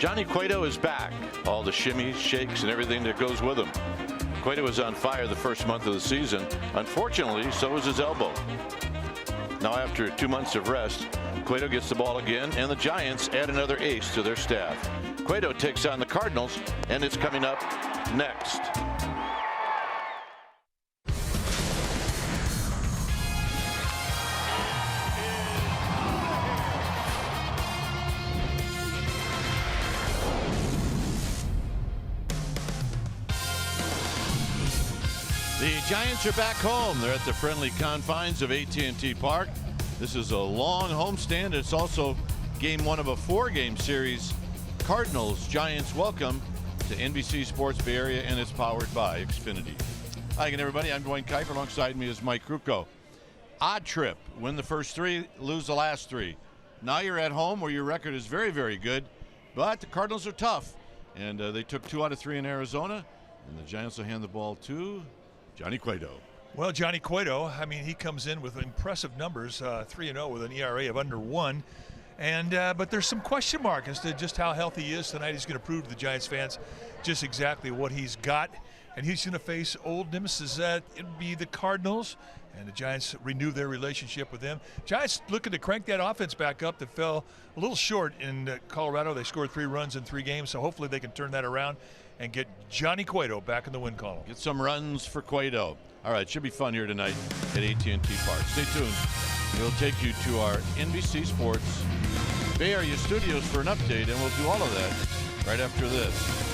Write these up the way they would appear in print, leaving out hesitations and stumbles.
Johnny Cueto is back. All the shimmies, shakes, and everything that goes with him. Cueto was on fire the first month of the season. Unfortunately, so was his elbow. Now, after 2 months of rest, Cueto gets the ball again, and the Giants add another ace to their staff. Cueto takes on the Cardinals, and it's coming up next. The Giants are back home. They're at the friendly confines of AT&T Park. This is a long homestand. It's also game one of a 4-game series. Cardinals Giants, welcome to NBC Sports Bay Area, and it's powered by Xfinity. Hi again, everybody. I'm Dwayne Kuiper. Alongside me is Mike Krukow. Odd trip. Win the first 3, lose the last 3. Now you're at home where your record is very, very good, but the Cardinals are tough, and they took 2 out of 3 in Arizona, and the Giants will hand the ball to Johnny Cueto. Well, Johnny Cueto, I mean, he comes in with impressive numbers, 3-0 with an ERA of under 1. But there's some question mark as to just how healthy he is tonight. He's going to prove to the Giants fans just exactly what he's got. And he's going to face old nemesis. It'd be the Cardinals. And the Giants renew their relationship with them. Giants looking to crank that offense back up that fell a little short in Colorado. They scored 3 runs in 3 games, so hopefully they can turn that around and get Johnny Cueto back in the win column. Get some runs for Cueto. All right, should be fun here tonight at AT&T Park. Stay tuned. We'll take you to our NBC Sports Bay Area studios for an update, and we'll do all of that right after this.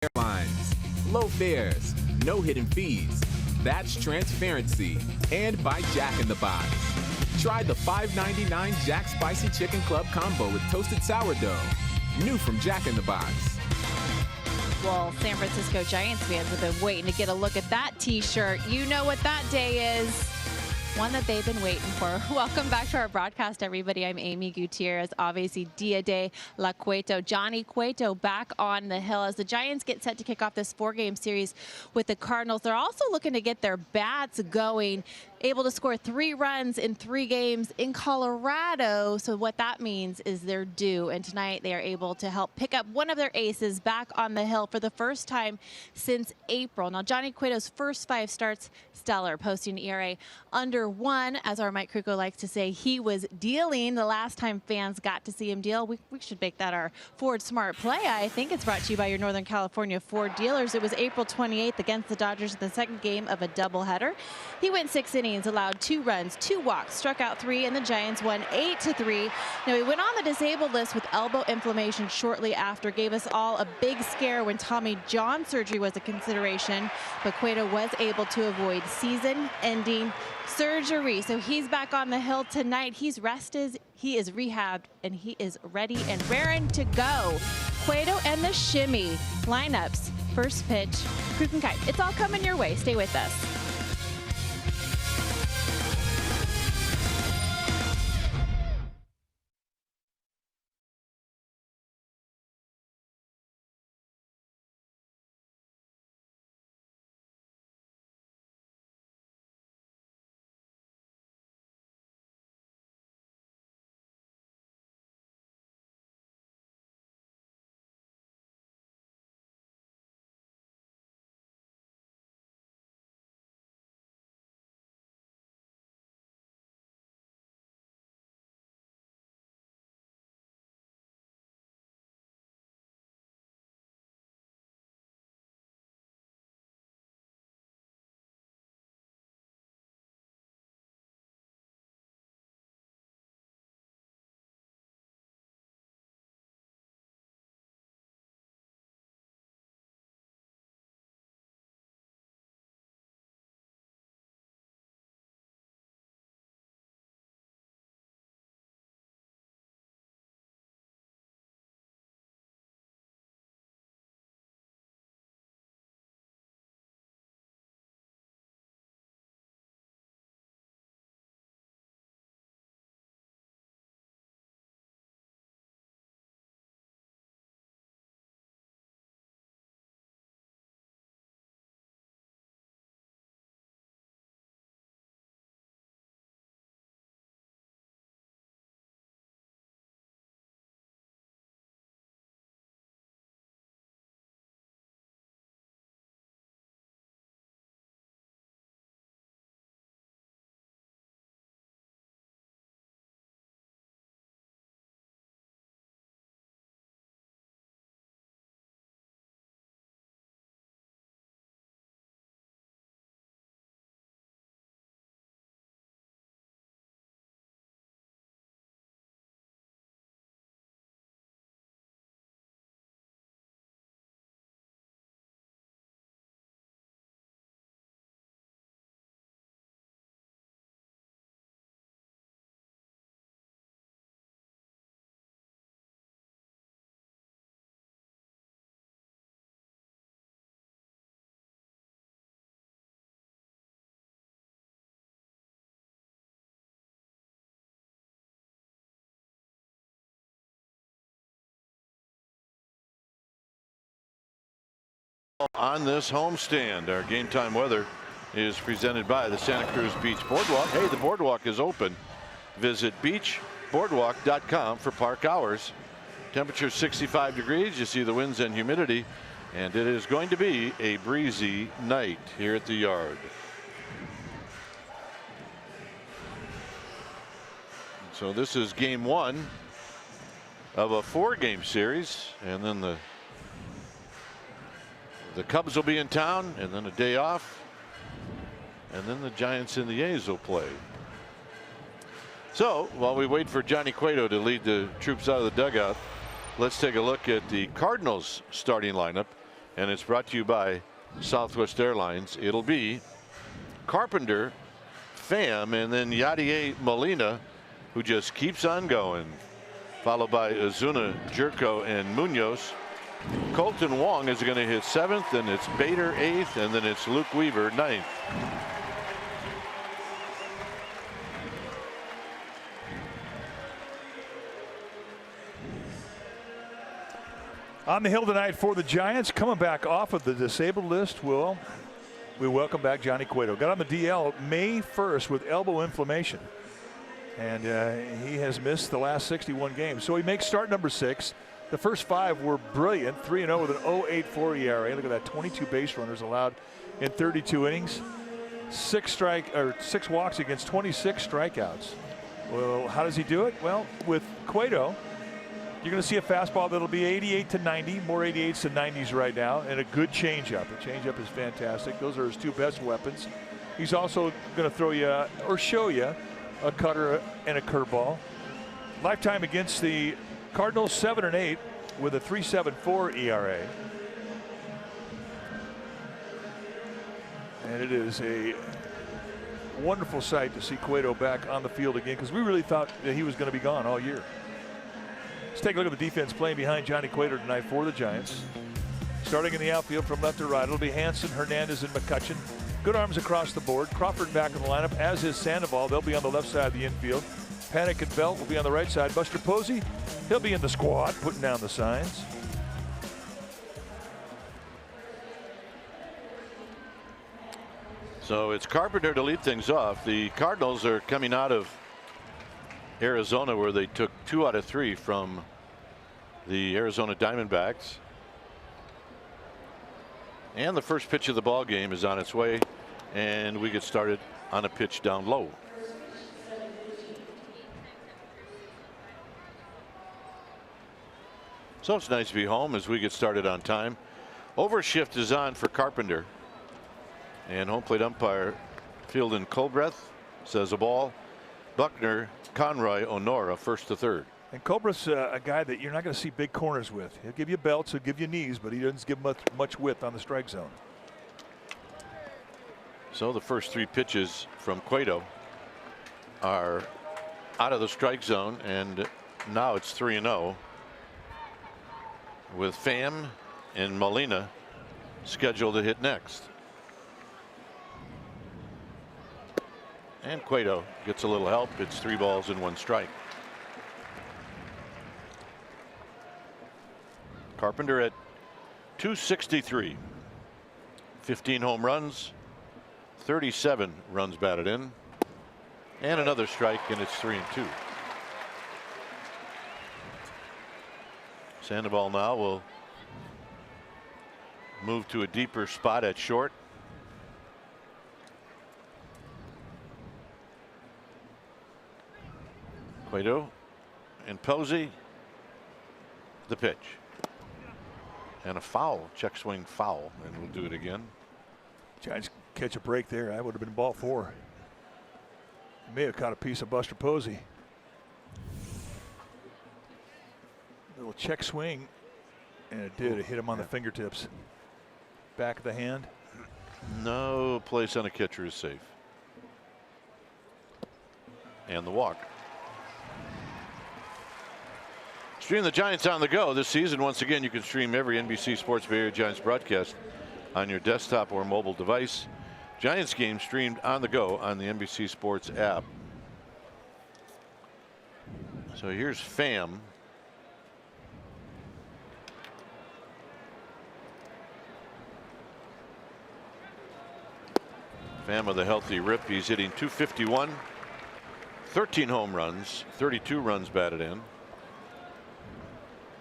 airlines. Low fares, no hidden fees. That's transparency. And by Jack in the Box. Try the $5.99 Jack Spicy Chicken Club Combo with toasted sourdough. New from Jack in the Box. Well, San Francisco Giants fans have been waiting to get a look at that t-shirt. You know what that day is. One that they've been waiting for. Welcome back to our broadcast, everybody. I'm Amy Gutierrez. Obviously, Dia de la Cueto. Johnny Cueto back on the hill as the Giants get set to kick off this 4-game series with the Cardinals. They're also looking to get their bats going, able to score 3 runs in 3 games in Colorado. So what that means is they're due. And tonight they are able to help pick up one of their aces back on the hill for the first time since April. Now, Johnny Cueto's first 5 starts, stellar, posting an ERA under 1. As our Mike Kruko likes to say, he was dealing the last time fans got to see him deal. We should make that our Ford Smart Play. I think it's brought to you by your Northern California Ford dealers. It was April 28th against the Dodgers in the second game of a doubleheader. He went 6 innings, allowed 2 runs, 2 walks, struck out 3, and the Giants won 8-3. Now, he went on the disabled list with elbow inflammation shortly after, gave us all a big scare when Tommy John surgery was a consideration, but Cueto was able to avoid season-ending surgery. So he's back on the hill tonight. He's rested, he is rehabbed, and he is ready and raring to go. Cueto and the shimmy lineups, first pitch, Kruk and Kite. It's all coming your way. Stay with us. On this homestand, our game time weather is presented by the Santa Cruz Beach Boardwalk. Hey, the boardwalk is open. Visit beachboardwalk.com for park hours. Temperature 65 degrees. You see the winds and humidity, and it is going to be a breezy night here at the yard. So this is game 1 of a 4-game series, and then the Cubs will be in town, and then a day off, and then the Giants and the A's will play. So while we wait for Johnny Cueto to lead the troops out of the dugout, let's take a look at the Cardinals starting lineup and it's brought to you by Southwest Airlines. It'll be Carpenter, Pham, and then Yadier Molina, who just keeps on going, followed by Ozuna, Jerko, and Munoz. Colton Wong is going to hit 7th, and it's Bader 8th, and then it's Luke Weaver 9th. On the hill tonight for the Giants, coming back off of the disabled list, we welcome back Johnny Cueto. Got on the DL May 1st with elbow inflammation, and he has missed the last 61 games. So he makes start number 6. The first 5 were brilliant, 3-0 with an 0.84 ERA. Look at that, 22 base runners allowed in 32 innings, 6 walks against 26 strikeouts. Well, how does he do it? Well, with Cueto, you're going to see a fastball that'll be 88 to 90, more 88s to 90s right now, and a good changeup. The changeup is fantastic. Those are his 2 best weapons. He's also going to throw you or show you a cutter and a curveball. Lifetime against the Cardinals 7-8 with a 3.74 ERA. And it is a wonderful sight to see Cueto back on the field again, because we really thought that he was going to be gone all year. Let's take a look at the defense playing behind Johnny Cueto tonight for the Giants. Starting in the outfield from left to right, it'll be Hanson, Hernandez, and McCutcheon. Good arms across the board. Crawford back in the lineup, as is Sandoval. They'll be on the left side of the infield. Panic and Belt will be on the right side. Buster Posey, he'll be in the squad, putting down the signs. So it's Carpenter to lead things off. The Cardinals are coming out of Arizona, where they took 2 out of 3 from the Arizona Diamondbacks. And the first pitch of the ball game is on its way, and we get started on a pitch down low. So it's nice to be home as we get started on time. Overshift is on for Carpenter, and home plate umpire Fielden Colbreth says a ball. Buckner, Conroy, Honora, 1st to 3rd. And Colbreth's a guy that you're not going to see big corners with. He'll give you belts, he'll give you knees, but he doesn't give much width on the strike zone. So the first 3 pitches from Cueto are out of the strike zone, and now it's 3-0 with Pham and Molina scheduled to hit next. And Cueto gets a little help. It's 3 balls and 1 strike. Carpenter at 263, 15 home runs, 37 runs batted in, and another strike, and it's 3-2. Sandoval now will move to a deeper spot at short. Cueto and Posey, the pitch. And a foul, check swing foul, and we'll do it again. Giants catch a break there. That would have been ball 4. May have caught a piece of Buster Posey. Little check swing, and it did. It hit him on the fingertips. Back of the hand. No place on a catcher is safe. And the walk. Stream the Giants on the go this season. Once again, you can stream every NBC Sports Bay Area Giants broadcast on your desktop or mobile device. Giants game streamed on the go on the NBC Sports app. So here's Pham. Pham with a healthy rip. He's hitting .251, 13 home runs, 32 runs batted in.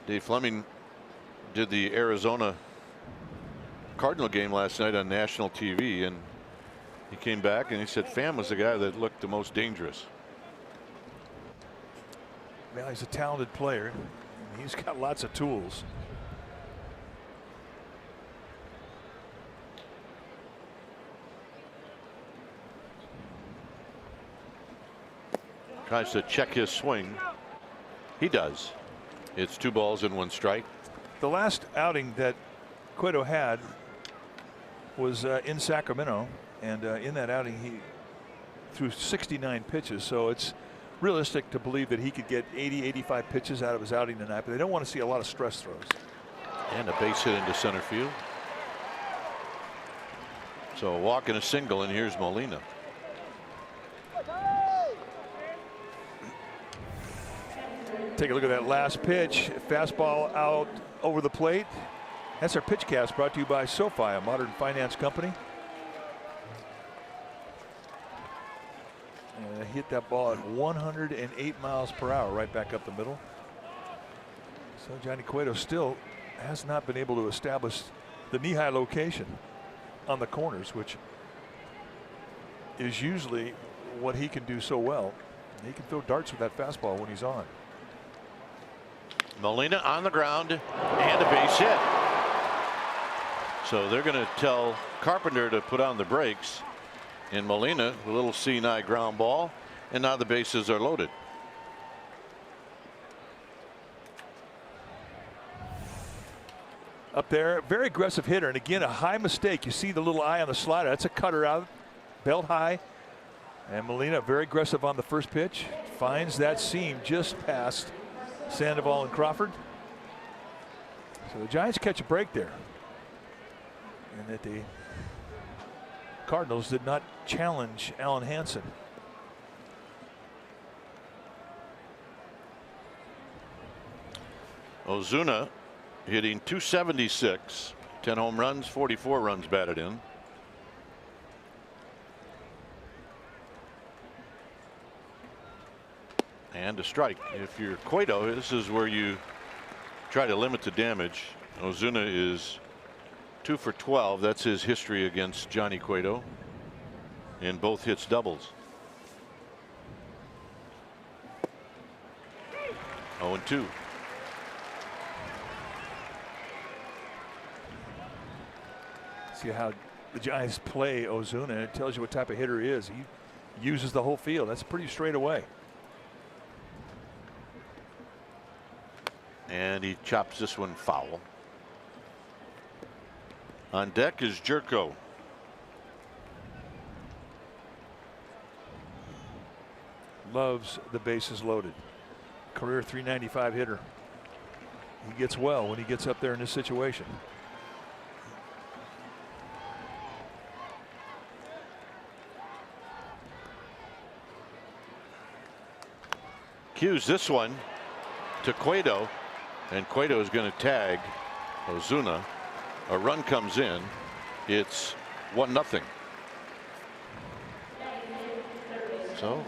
Dave Fleming did the Arizona Cardinal game last night on national TV, and he came back and he said Pham was the guy that looked the most dangerous. Well, he's a talented player. He's got lots of tools. Tries to check his swing. He does. It's 2 balls and 1 strike. The last outing that Cueto had was in Sacramento, and in that outing he threw 69 pitches. So it's realistic to believe that he could get 80, 85 pitches out of his outing tonight, but they don't want to see a lot of stress throws. And a base hit into center field. So a walk and a single, and here's Molina. Take a look at that last pitch. Fastball out over the plate. That's our pitch cast, brought to you by SoFi, a modern finance company. And hit that ball at 108 miles per hour right back up the middle. So Johnny Cueto still has not been able to establish the knee-high location on the corners, which is usually what he can do so well. He can throw darts with that fastball when he's on. Molina on the ground and a base hit. So they're going to tell Carpenter to put on the brakes. And Molina, a little C&I ground ball, and now the bases are loaded. Up there, very aggressive hitter, and again a high mistake. You see the little eye on the slider. That's a cutter out, belt high. And Molina very aggressive on the first pitch. Finds that seam just past Sandoval and Crawford. So the Giants catch a break there. And that the Cardinals did not challenge Alan Hansen. Ozuna hitting .276, 10 home runs, 44 runs batted in. And a strike. If you're Cueto, this is where you try to limit the damage. Ozuna is 2 for 12. That's his history against Johnny Cueto. And both hits doubles. 0-2. See how the Giants play Ozuna. It tells you what type of hitter he is. He uses the whole field. That's pretty straight away. And he chops this one foul. On deck is Jerko. Loves the bases loaded. Career .395 hitter. He gets well when he gets up there in this situation. Cues this one to Cueto, and Cueto is going to tag Ozuna. A run comes in. It's 1-0. So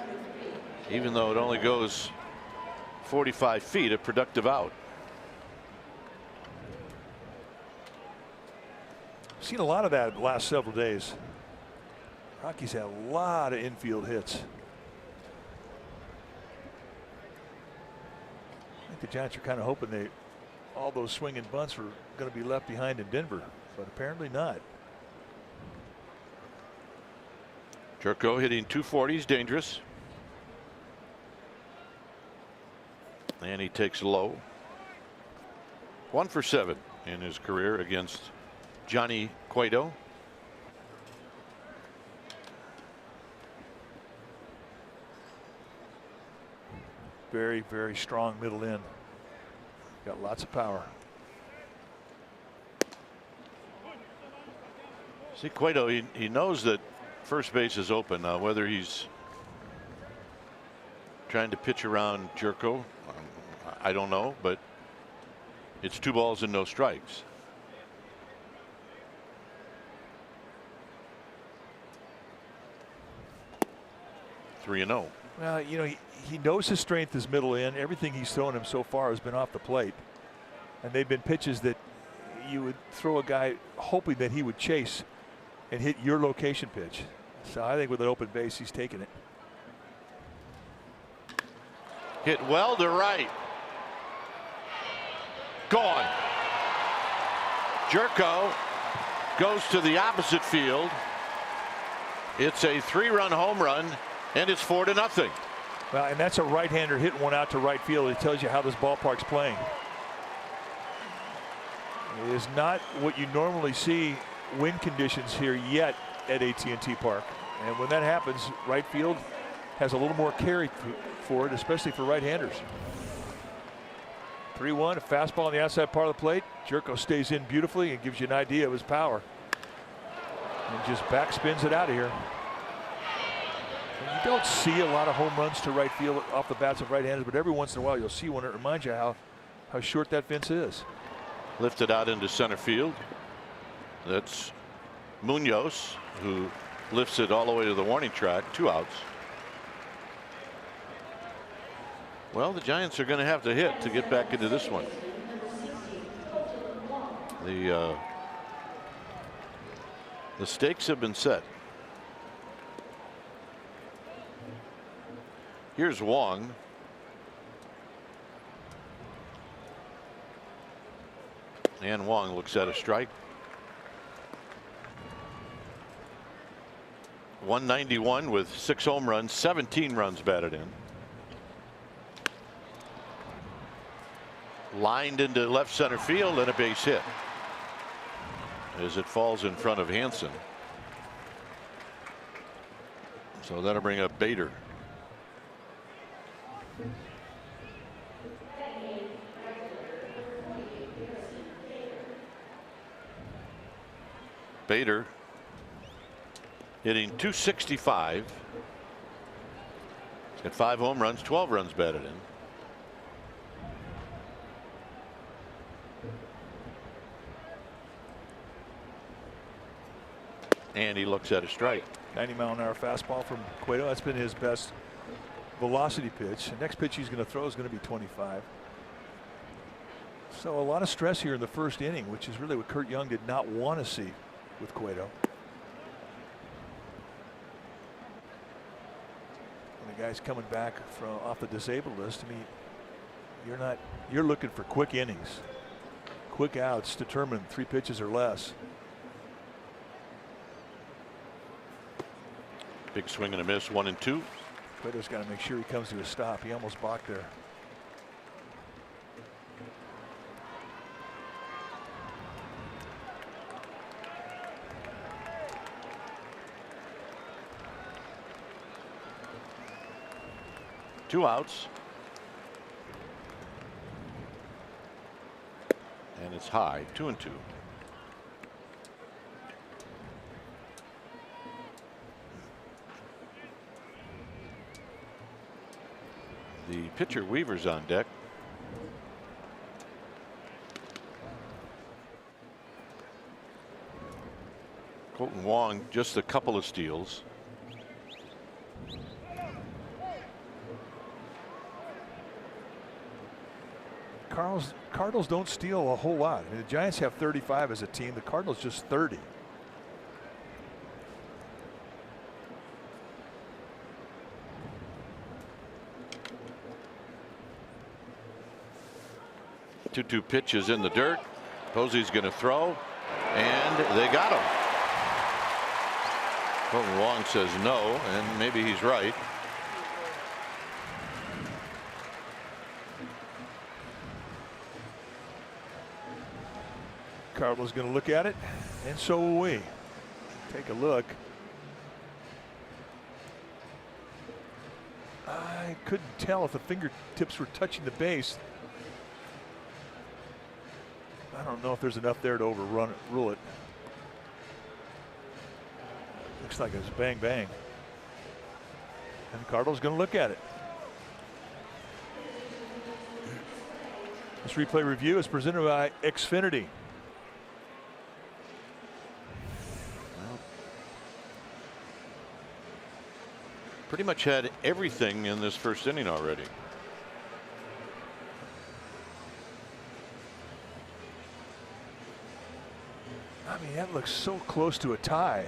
even though it only goes 45 feet, a productive out. Seen a lot of that the last several days. Rockies had a lot of infield hits. I think the Giants are kind of hoping all those swinging bunts were going to be left behind in Denver, but apparently not. Jerko hitting .240 is dangerous. And he takes low. 1 for 7 in his career against Johnny Cueto. Very, very strong middle end. Got lots of power. See, Cueto, he knows that first base is open. Now, whether he's trying to pitch around Jerko, I don't know, but it's 2 balls and no strikes. Three and 0. Well, you know, he knows his strength is middle in. Everything he's thrown him so far has been off the plate. And they've been pitches that you would throw a guy hoping that he would chase and hit your location pitch. So I think with an open base, he's taking it. Hit well to right. Gone. Jerko goes to the opposite field. It's a 3-run home run, and it's 4-0. Well, and that's a right-hander hitting one out to right field. It tells you how this ballpark's playing. It is not what you normally see wind conditions here yet at AT&T Park. And when that happens, right field has a little more carry for it, especially for right-handers. 3-1, a fastball on the outside part of the plate. Jerko stays in beautifully and gives you an idea of his power. And just back spins it out of here. And you don't see a lot of home runs to right field off the bats of right-handers, but every once in a while you'll see one that reminds you how short that fence is. Lifted out into center field. That's Munoz, who lifts it all the way to the warning track. 2 outs. Well, the Giants are going to have to hit to get back into this one. The stakes have been set. Here's Wong. And Wong looks at a strike. 191 with 6 home runs, 17 runs batted in. Lined into left center field and a base hit as it falls in front of Hansen. So that'll bring up Bader. Bader hitting .265. He's got 5 home runs, 12 runs batted in. And he looks at a strike. 90-mile-an-hour fastball from Cueto. That's been his best velocity pitch. The next pitch he's going to throw is going to be 25. So a lot of stress here in the first inning, which is really what Kurt Young did not want to see with Cueto. And the guy's coming back from off the disabled list. I mean, you're looking for quick innings, quick outs, determined 3 pitches or less. Big swing and a miss, 1-2. Cueto's got to make sure he comes to a stop. He almost balked there. Two outs. And it's high, 2-2. The pitcher Weaver's on deck. Colton Wong just a couple of steals. Cardinals don't steal a whole lot. I mean, the Giants have 35 as a team. The Cardinals just 30. Two pitches in the dirt. Posey's going to throw, and they got him. Colton Wong says no, and maybe he's right. Cardinals going to look at it, and so will we. Take a look. I couldn't tell if the fingertips were touching the base. I don't know if there's enough there to rule it. Looks like it's bang bang. And the Cardinals going to look at it. This replay review is presented by Xfinity. Pretty much had everything in this first inning already. I mean, that looks so close to a tie.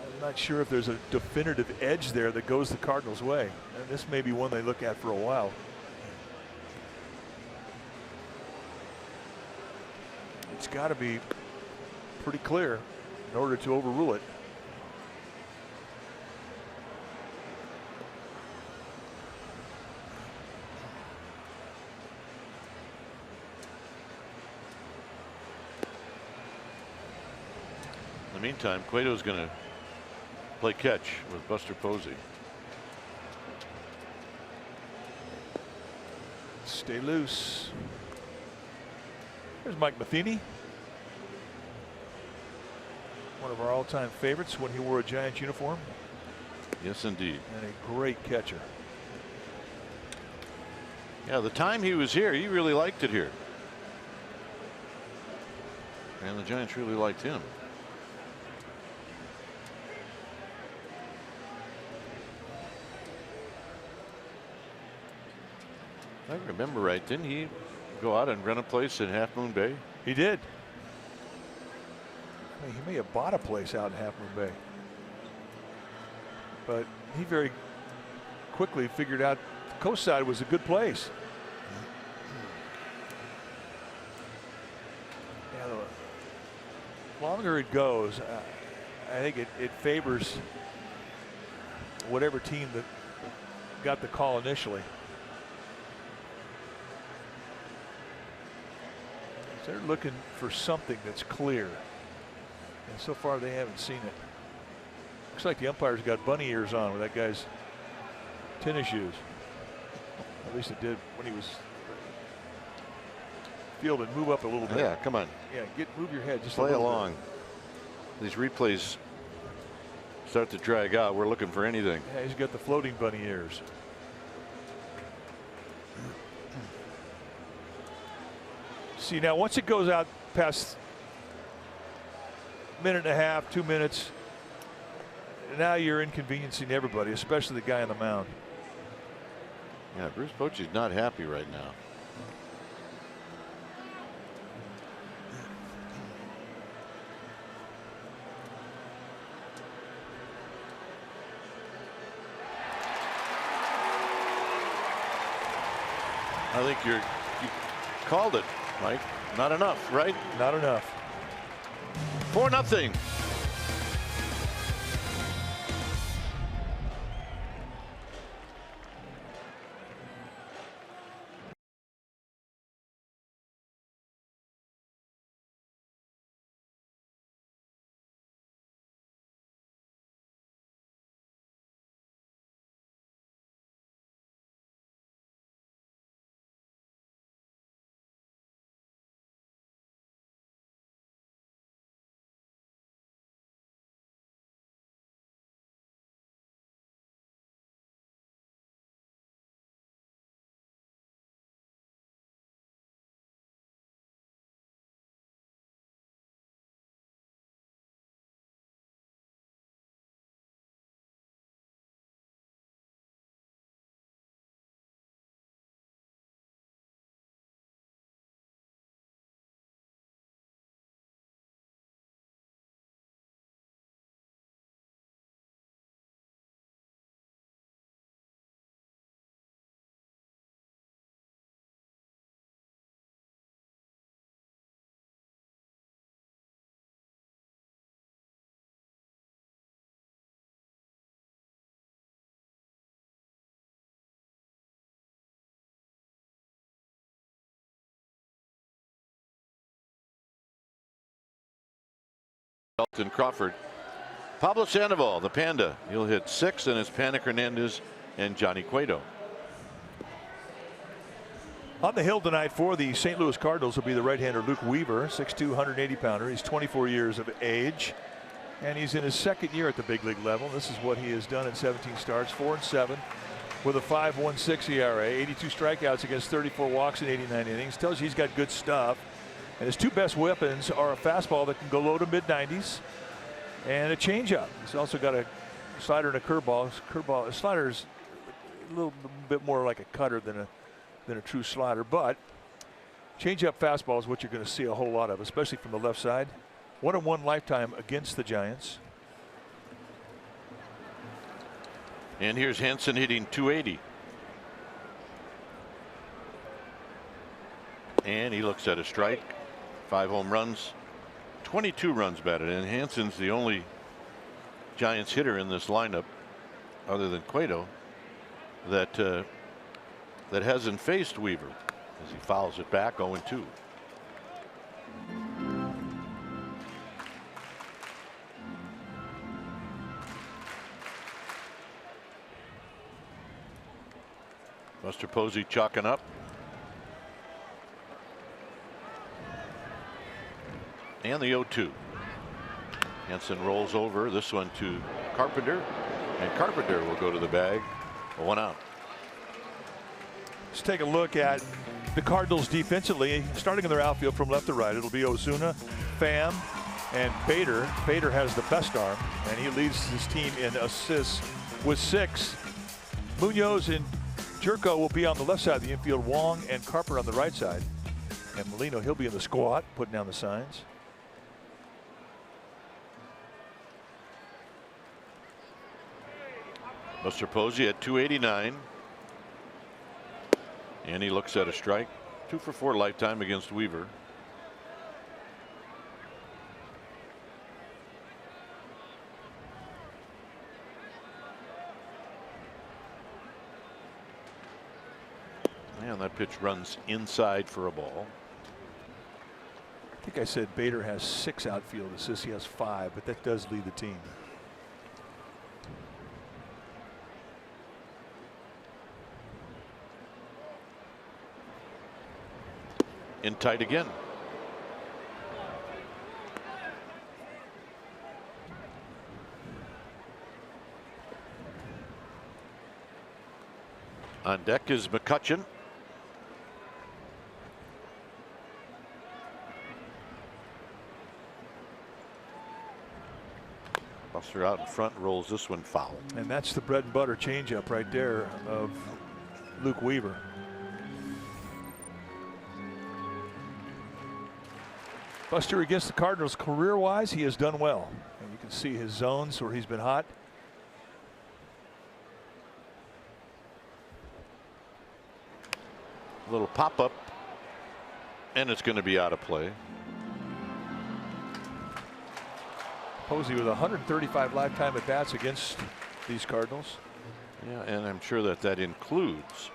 I'm not sure if there's a definitive edge there that goes the Cardinals' way. And this may be one they look at for a while. It's got to be pretty clear in order to overrule it. the meantime, Cueto's going to play catch with Buster Posey. Stay loose. There's Mike Matheny, one of our all-time favorites when he wore a Giants uniform. Yes, indeed. And a great catcher. Yeah, the time he was here, he really liked it here. And the Giants really liked him. If I remember right, didn't he go out and rent a place in Half Moon Bay? He did. I mean, he may have bought a place out in Half Moon Bay, but he very quickly figured out the coast side was a good place. Yeah, the longer it goes, I think it favors whatever team that got the call initially. They're looking for something that's clear, and so far they haven't seen it. Looks like the umpire's got bunny ears on with that guy's tennis shoes. At least it did when he was fielding. Move up a little bit. Yeah, come on. Yeah, move your head. Just play a along. Bit. These replays start to drag out. We're looking for anything. Yeah, he's got the floating bunny ears. See, now once it goes out past a minute and a half, 2 minutes, now you're inconveniencing everybody, especially the guy on the mound. Yeah, Bruce Bochy's not happy right now. I think you called it, Mike. Not enough, right? Not enough. 4-0. Dalton Crawford. Pablo Sandoval, the Panda. He'll hit 6, and it's Panic Hernandez and Johnny Cueto. On the hill tonight for the St. Louis Cardinals will be the right-hander Luke Weaver, 6'2", 180-pounder. He's 24 years of age, and he's in his second year at the big league level. This is what he has done in 17 starts, 4-7 with a 5.16 ERA, 82 strikeouts against 34 walks in 89 innings. Tells you he's got good stuff. And his two best weapons are a fastball that can go low to mid-90s and a changeup. He's also got a slider and a curveball. A slider is a little bit more like a cutter than a true slider, but changeup fastball is what you're going to see a whole lot of, especially from the left side. 1-on-1 lifetime against the Giants. And here's Hansen hitting 280. And he looks at a strike. 5 home runs, 22 runs batted in. Hansen's the only Giants hitter in this lineup, other than Cueto, that hasn't faced Weaver, as he fouls it back 0-2. Buster Posey chalking up. And the 0-2. Hansen rolls over this one to Carpenter, and Carpenter will go to the bag. 1 out. Let's take a look at the Cardinals defensively, starting in their outfield from left to right. It'll be Ozuna, Pham, and Bader. Bader has the best arm, and he leads his team in assists with 6. Munoz and Jerko will be on the left side of the infield. Wong and Carper on the right side. And Molino, he'll be in the squat, putting down the signs. Buster Posey at 289. And he looks at a strike. 2 for 4 lifetime against Weaver. And that pitch runs inside for a ball. I think I said Bader has 6 outfield assists. He has 5, but that does lead the team. In tight again. On deck is McCutchen. Buster out in front, rolls this one foul. And that's the bread and butter changeup right there of Luke Weaver. Buster against the Cardinals career-wise, he has done well. And you can see his zones where he's been hot. A little pop-up, and it's going to be out of play. Posey with 135 lifetime at-bats against these Cardinals. Yeah, and I'm sure that that includes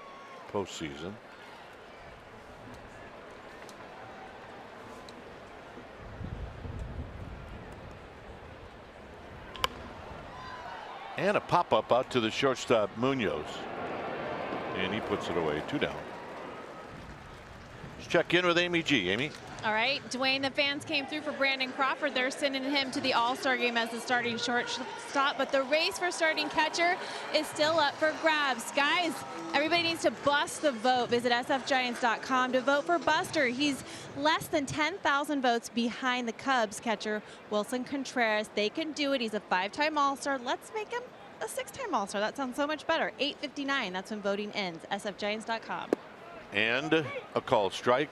postseason. And a pop-up out to the shortstop Munoz. And he puts it away. 2 down. Let's check in with Amy G. Amy. All right, Dwayne, the fans came through for Brandon Crawford. They're sending him to the All-Star game as the starting shortstop, but the race for starting catcher is still up for grabs. Guys, everybody needs to bust the vote. Visit sfgiants.com to vote for Buster. He's less than 10,000 votes behind the Cubs catcher, Wilson Contreras. They can do it. He's a 5-time All-Star. Let's make him a 6-time All-Star. That sounds so much better. 8:59, that's when voting ends. sfgiants.com. And a called strike.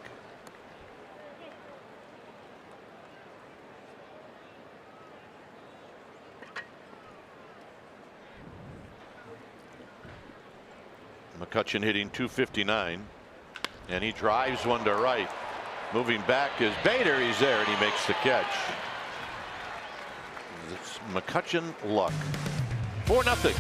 McCutchen hitting 259, and he drives one to right. Moving back is Bader. He's there, and he makes the catch. It's McCutchen luck. 4-0.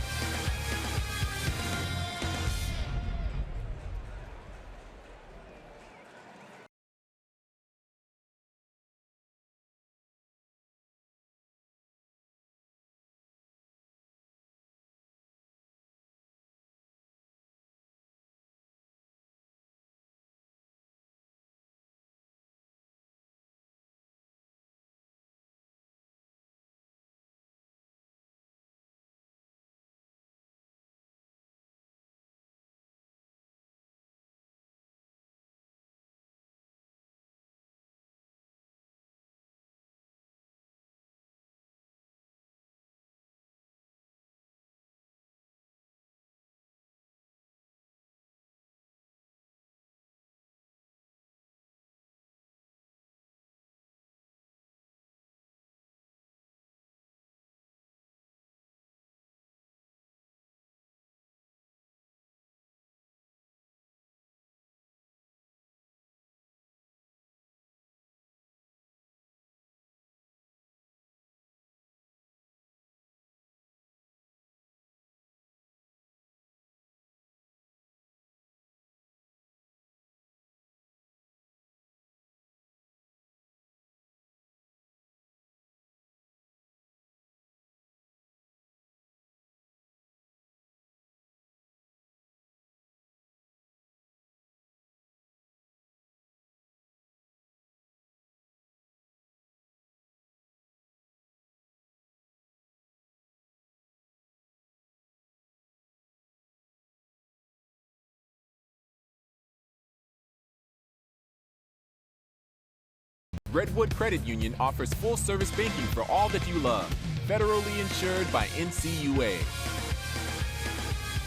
Redwood Credit Union offers full-service banking for all that you love. Federally insured by NCUA.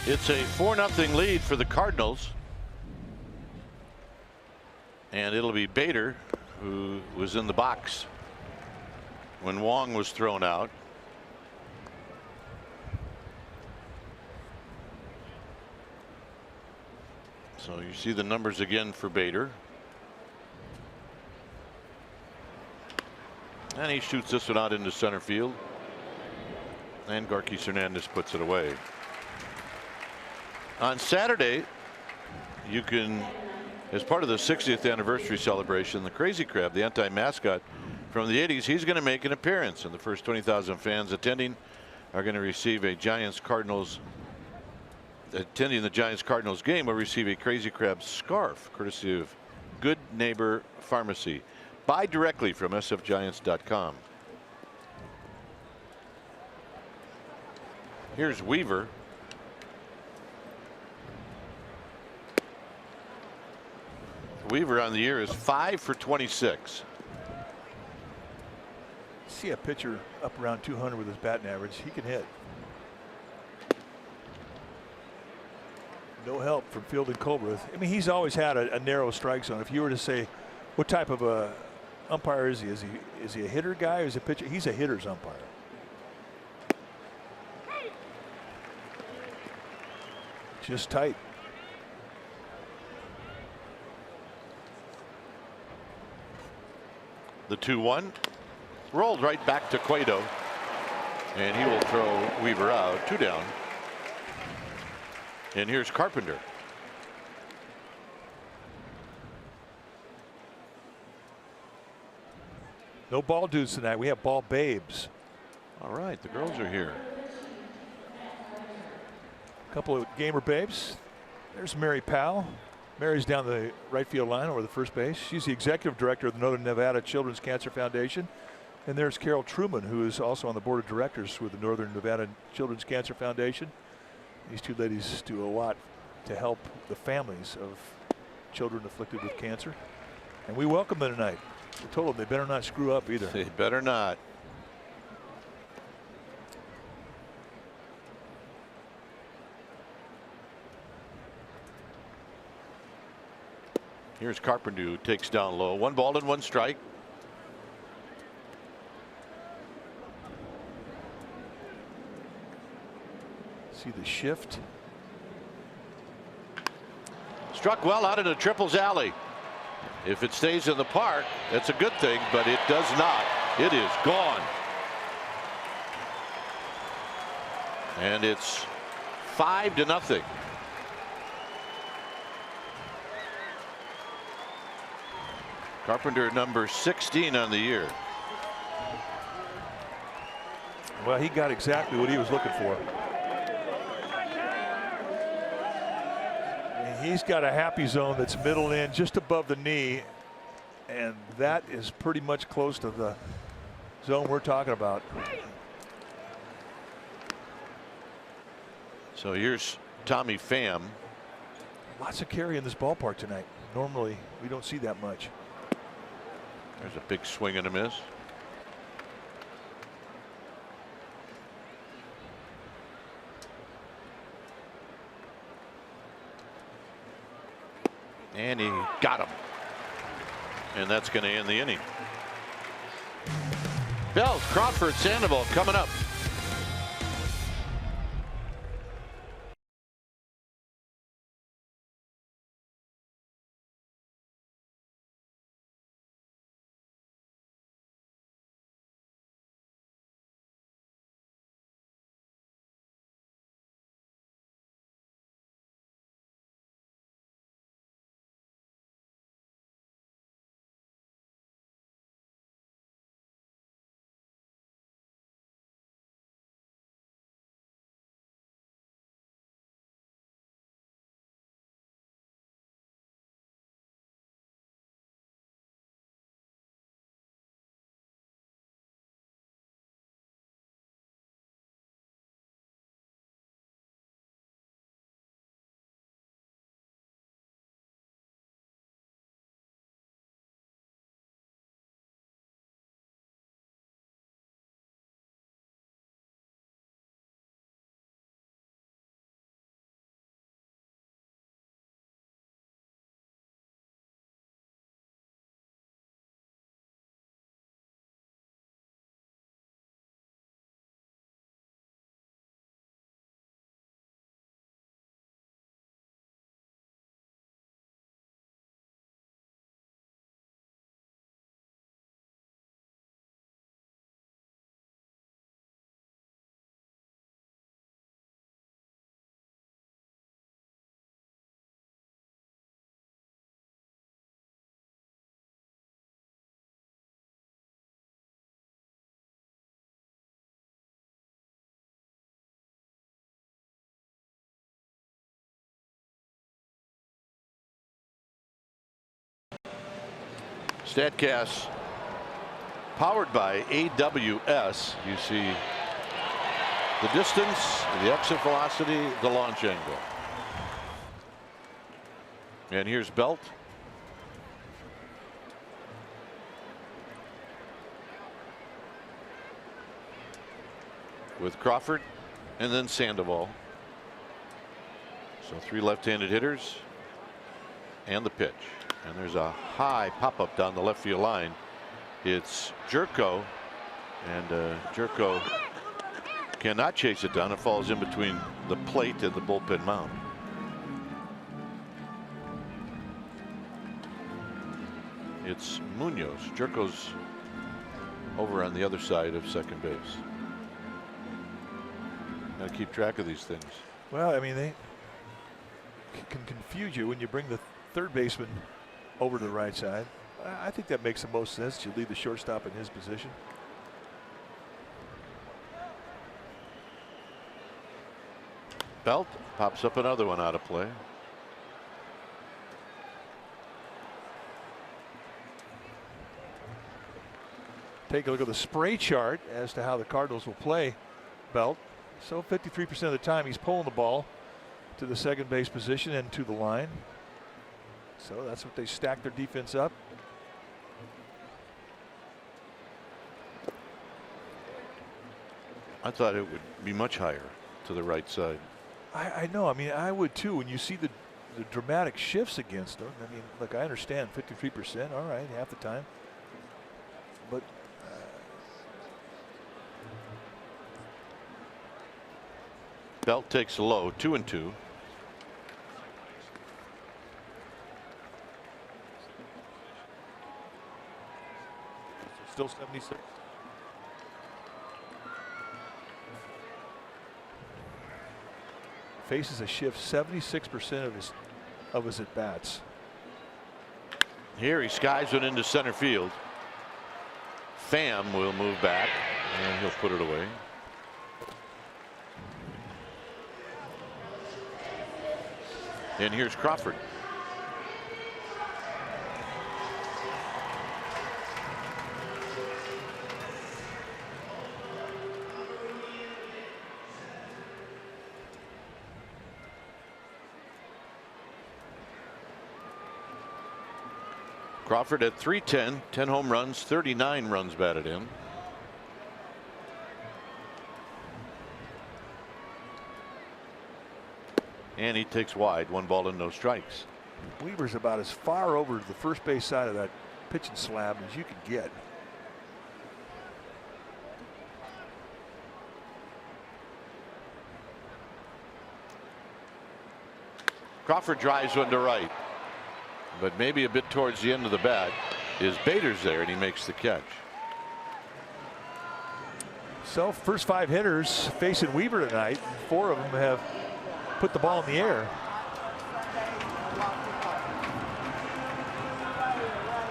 It's a 4-0 lead for the Cardinals. And it'll be Bader who was in the box when Wong was thrown out. So you see the numbers again for Bader. And he shoots this one out into center field. And Garquis Hernandez puts it away. On Saturday, you can, as part of the 60th anniversary celebration, the Crazy Crab, the anti-mascot from the 80s, he's going to make an appearance. And the first 20,000 fans attending are going to receive a Giants-Cardinals. Attending the Giants-Cardinals game will receive a Crazy Crab scarf, courtesy of Good Neighbor Pharmacy. Buy directly from sfgiants.com. Here's Weaver. Weaver on the year is 5 for 26. See a pitcher up around 200 with his batting average. He can hit. No help from fielding Colbreth. I mean, he's always had a narrow strike zone. If you were to say, what type of a umpire is he? Is he a hitter guy or is he a pitcher? He's a hitter's umpire. Just tight. The 2-1 rolled right back to Cueto, and he will throw Weaver out. 2 down. And here's Carpenter. No ball dudes tonight. We have ball babes. All right, the girls are here. A couple of gamer babes. There's Mary Powell. Mary's down the right field line over the first base. She's the executive director of the Northern Nevada Children's Cancer Foundation. And there's Carol Truman, who is also on the board of directors with the Northern Nevada Children's Cancer Foundation. These two ladies do a lot to help the families of children afflicted with cancer. And we welcome them tonight. We told them they better not screw up either. They better not. Here's Carpenter, who takes down low. 1 ball and 1 strike. See the shift. Struck well out into Triples Alley. If it stays in the park, that's a good thing, but it does not. It is gone. And it's 5-0. Carpenter number 16 on the year. Well, he got exactly what he was looking for. And he's got a happy zone that's middle in just above the knee, and that is pretty much close to the zone we're talking about. So here's Tommy Pham. Lots of carry in this ballpark tonight. Normally we don't see that much. There's a big swing and a miss. And he got him. And that's going to end the inning. Bells, Crawford, Sandoval coming up. StatCast powered by AWS. You see the distance, the exit velocity, the launch angle. And here's Belt. With Crawford and then Sandoval. So 3 left-handed hitters and the pitch. And there's a high pop-up down the left field line. It's Jerko, and Jerko cannot chase it down. It falls in between the plate and the bullpen mound. It's Munoz. Jerko's over on the other side of second base. Got to keep track of these things. Well, I mean, they can confuse you when you bring the third baseman over to the right side. I think that makes the most sense. You leave the shortstop in his position. Belt pops up another one out of play. Take a look at the spray chart as to how the Cardinals will play Belt. So 53% of the time he's pulling the ball to the second base position and to the line. So that's what they stack their defense up. I thought it would be much higher to the right side. I know. I mean, I would too. When you see the dramatic shifts against them. I mean, look, I understand 53%. All right, half the time. But Belt takes a low, 2-2. still 76. Faces a shift 76% of his at bats. Here he skies it into center field. Pham will move back and he'll put it away. And here's Crawford. Crawford at 310, 10 home runs, 39 runs batted in. And he takes wide, 1 ball and no strikes. Weaver's about as far over to the first base side of that pitching slab as you can get. Crawford drives one to right, but maybe a bit towards the end of the bat is Bader's there, and he makes the catch. So first 5 hitters facing Weaver tonight, 4 of them have put the ball in the air.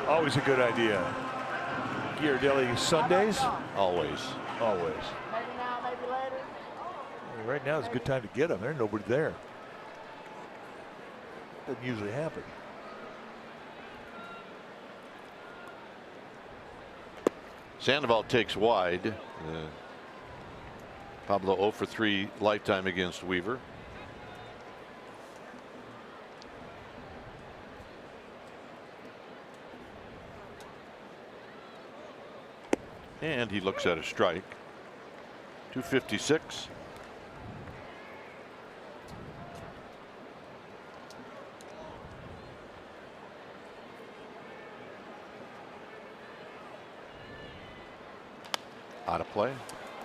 Always a good idea. Ghirardelli Sundays? Always. Always. Right now is a good time to get them. There's nobody there. Doesn't usually happen. Sandoval takes wide. Pablo 0 for 3 lifetime against Weaver. And he looks at a strike. 256. Out of play.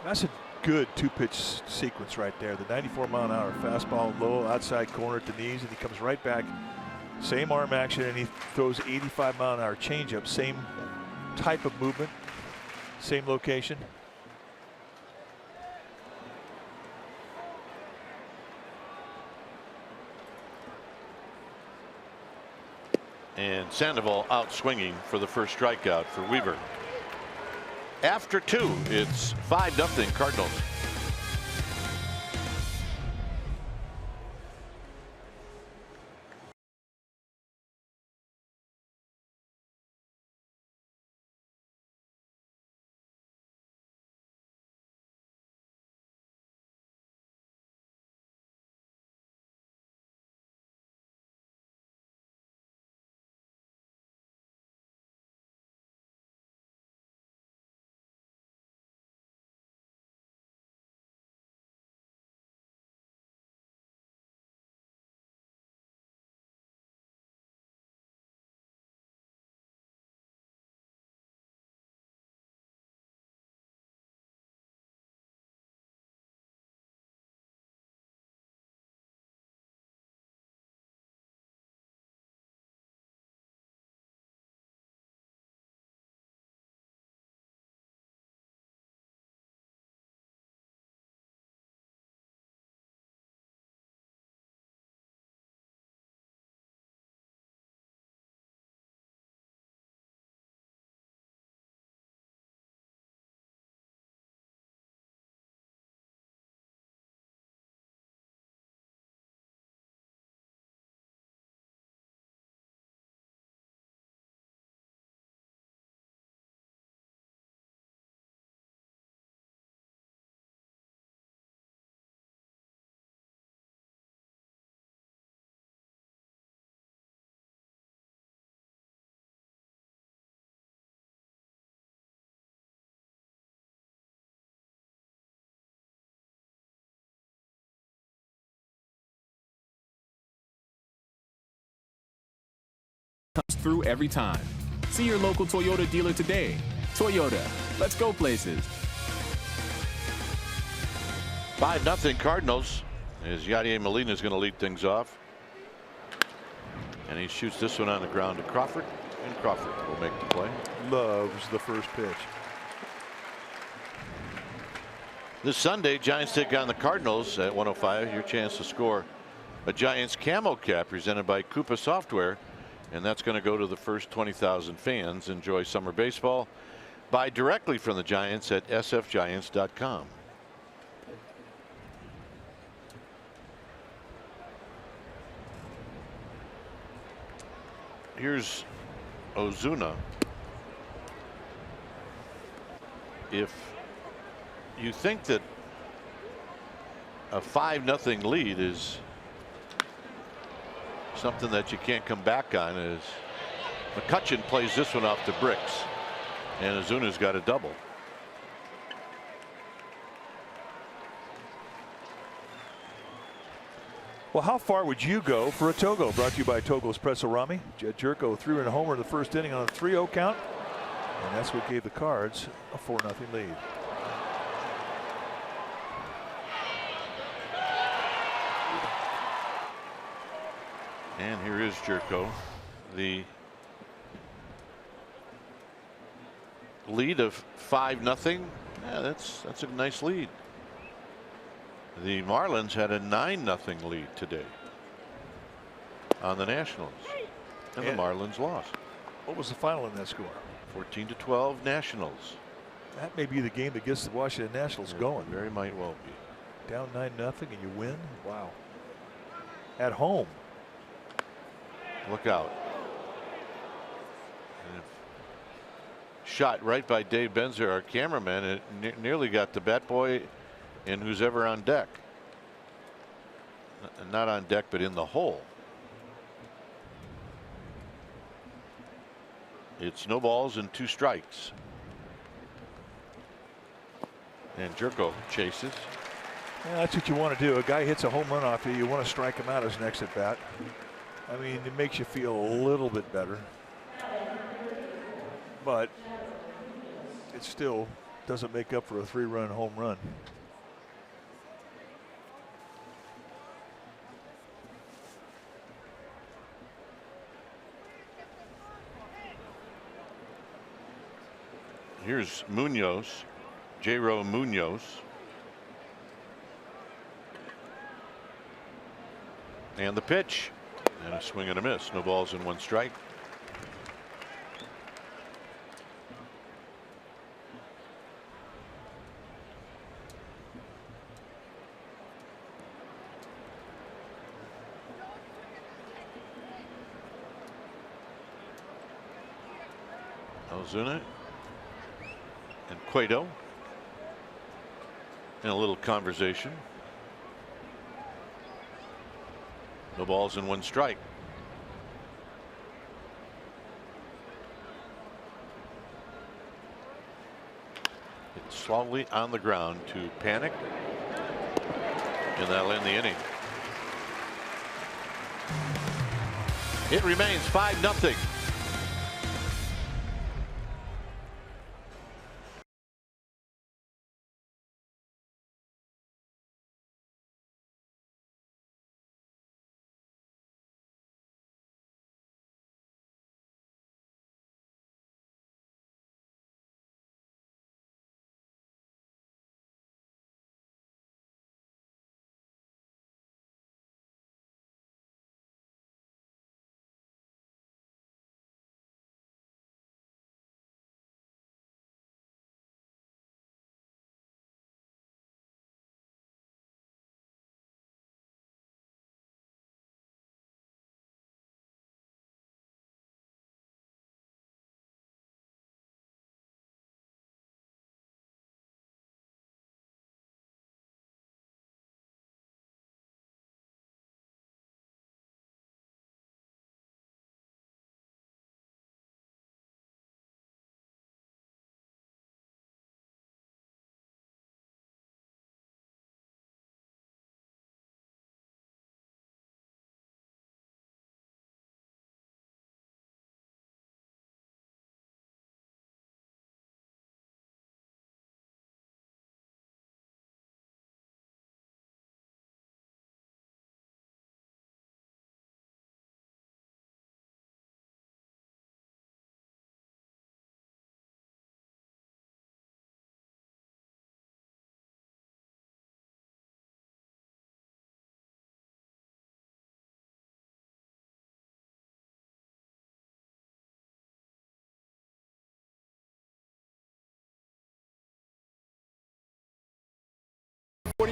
That's a good 2-pitch sequence right there. The 94-mile-an-hour fastball low outside corner at the knees, and he comes right back. Same arm action, and he throws 85-mile-an-hour changeup. Same type of movement, same location. And Sandoval out swinging for the first strikeout for Weaver. After 2, it's 5-0 Cardinals. through every time. See your local Toyota dealer today. Toyota, let's go places. 5-0 Cardinals as Yadier Molina is going to lead things off. And he shoots this one on the ground to Crawford, and Crawford will make the play. Loves the first pitch. This Sunday, Giants take on the Cardinals at 105. Your chance to score a Giants camo cap presented by Coupa Software, and that's going to go to the first 20,000 fans. Enjoy summer baseball. Buy directly from the Giants at sfgiants.com. Here's Ozuna. If you think that a 5-0 lead is something that you can't come back on, as McCutchen plays this one off the bricks, and Ozuna's got a double. Well, how far would you go for a Togo? Brought to you by Togo Espresso Rami. Jed Jerko threw in a homer in the first inning on a 3-0 count, and that's what gave the Cards a 4-0 lead. And here is Jerko. The lead of 5-0. Yeah, that's a nice lead. The Marlins had a 9-0 lead today on the Nationals, and the Marlins lost. What was the final in that score? 14-12 Nationals. That may be the game that gets the Washington Nationals going. Very might well be. Down 9-0 and you win. Wow. At home. Look out. Shot right by Dave Benzer, our cameraman. It nearly got the bat boy and who's ever on deck. Not on deck, but in the hole. It's no balls and 2 strikes. And Jerko chases. Yeah, that's what you want to do. A guy hits a home run off you want to strike him out his next at bat. I mean, it makes you feel a little bit better, but it still doesn't make up for a 3-run home run. Here's Munoz, J-Ro Munoz. And the pitch. And a swing and a miss. No balls and 1 strike. Ozuna and Cueto in a little conversation. No balls and 1 strike. It's slowly on the ground to Panic, and that'll end the inning. It remains 5-0.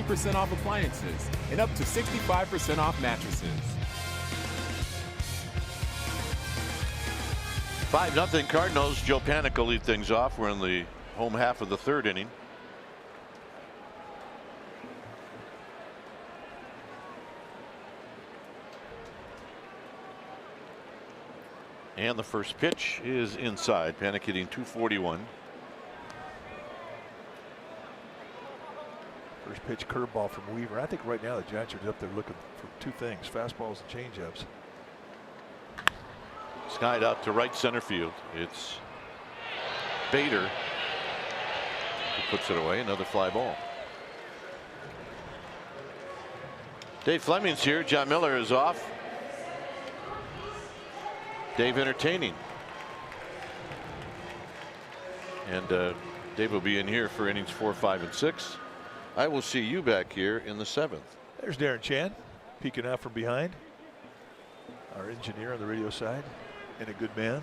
20% off appliances and up to 65% off mattresses. 5-0 Cardinals. Joe Panik will lead things off. We're in the home half of the third inning. And the first pitch is inside. Panik hitting .241. First pitch curveball from Weaver. I think right now the Giants are up there looking for two things: fastballs and changeups. Skied out to right center field. It's Bader who puts it away. Another fly ball. Dave Fleming's here. John Miller is off. Dave entertaining. And Dave will be in here for innings 4, 5, and 6. I will see you back here in the 7th. There's Darren Chan peeking out from behind. Our engineer on the radio side, and a good man.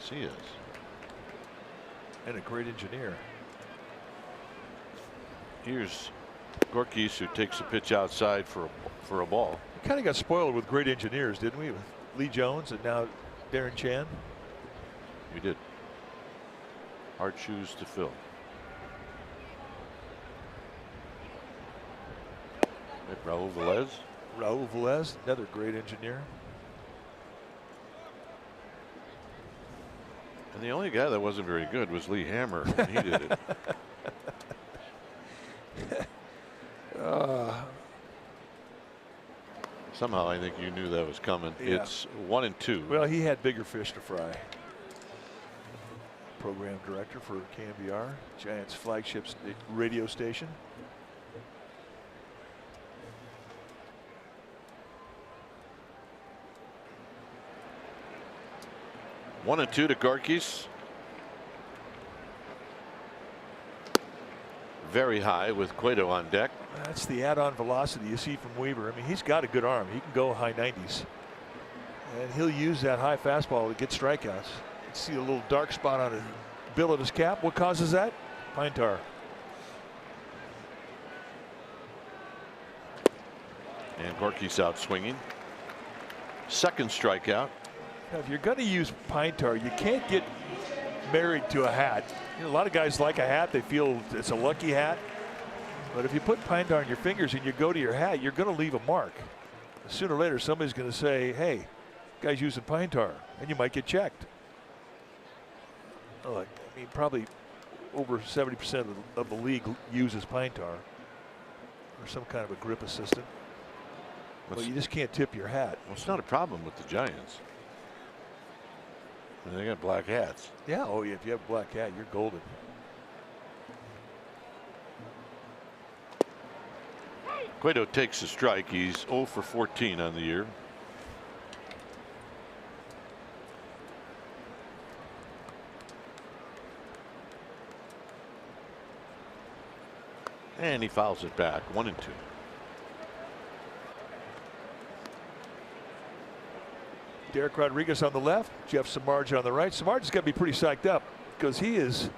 Yes, he is. And a great engineer. Here's Gorkis, who takes a pitch outside for a ball. We kind of got spoiled with great engineers, didn't we? With Lee Jones and now Darren Chan. We did. Hard shoes to fill. Raul Velez. Raul Velez, another great engineer. And the only guy that wasn't very good was Lee Hammer when he did it. Somehow I think you knew that was coming. Yeah. It's 1 and 2. Well, he had bigger fish to fry. Program director for KMBR, Giants flagship radio station. One and 2 to Gorkis. Very high with Cueto on deck. That's the add-on velocity you see from Weaver. I mean, he's got a good arm. He can go high 90s. And he'll use that high fastball to get strikeouts. You see a little dark spot on the bill of his cap. What causes that? Pine tar. And Gorkis out swinging. Second strikeout. Now, if you're going to use pine tar, you can't get married to a hat. You know, a lot of guys like a hat. They feel it's a lucky hat. But if you put pine tar on your fingers and you go to your hat, you're going to leave a mark. Sooner or later, somebody's going to say, hey, guy's using pine tar, and you might get checked. Oh, I mean, probably over 70% of the league uses pine tar or some kind of a grip assistant. Well, you just can't tip your hat. Well, it's not a problem with the Giants. And they got black hats. Yeah, oh yeah, if you have a black hat, you're golden. Cueto takes a strike. He's 0 for 14 on the year. And he fouls it back. 1 and 2. Derek Rodriguez on the left, Jeff Samardzija on the right. Samardzija's got to be pretty psyched up because he is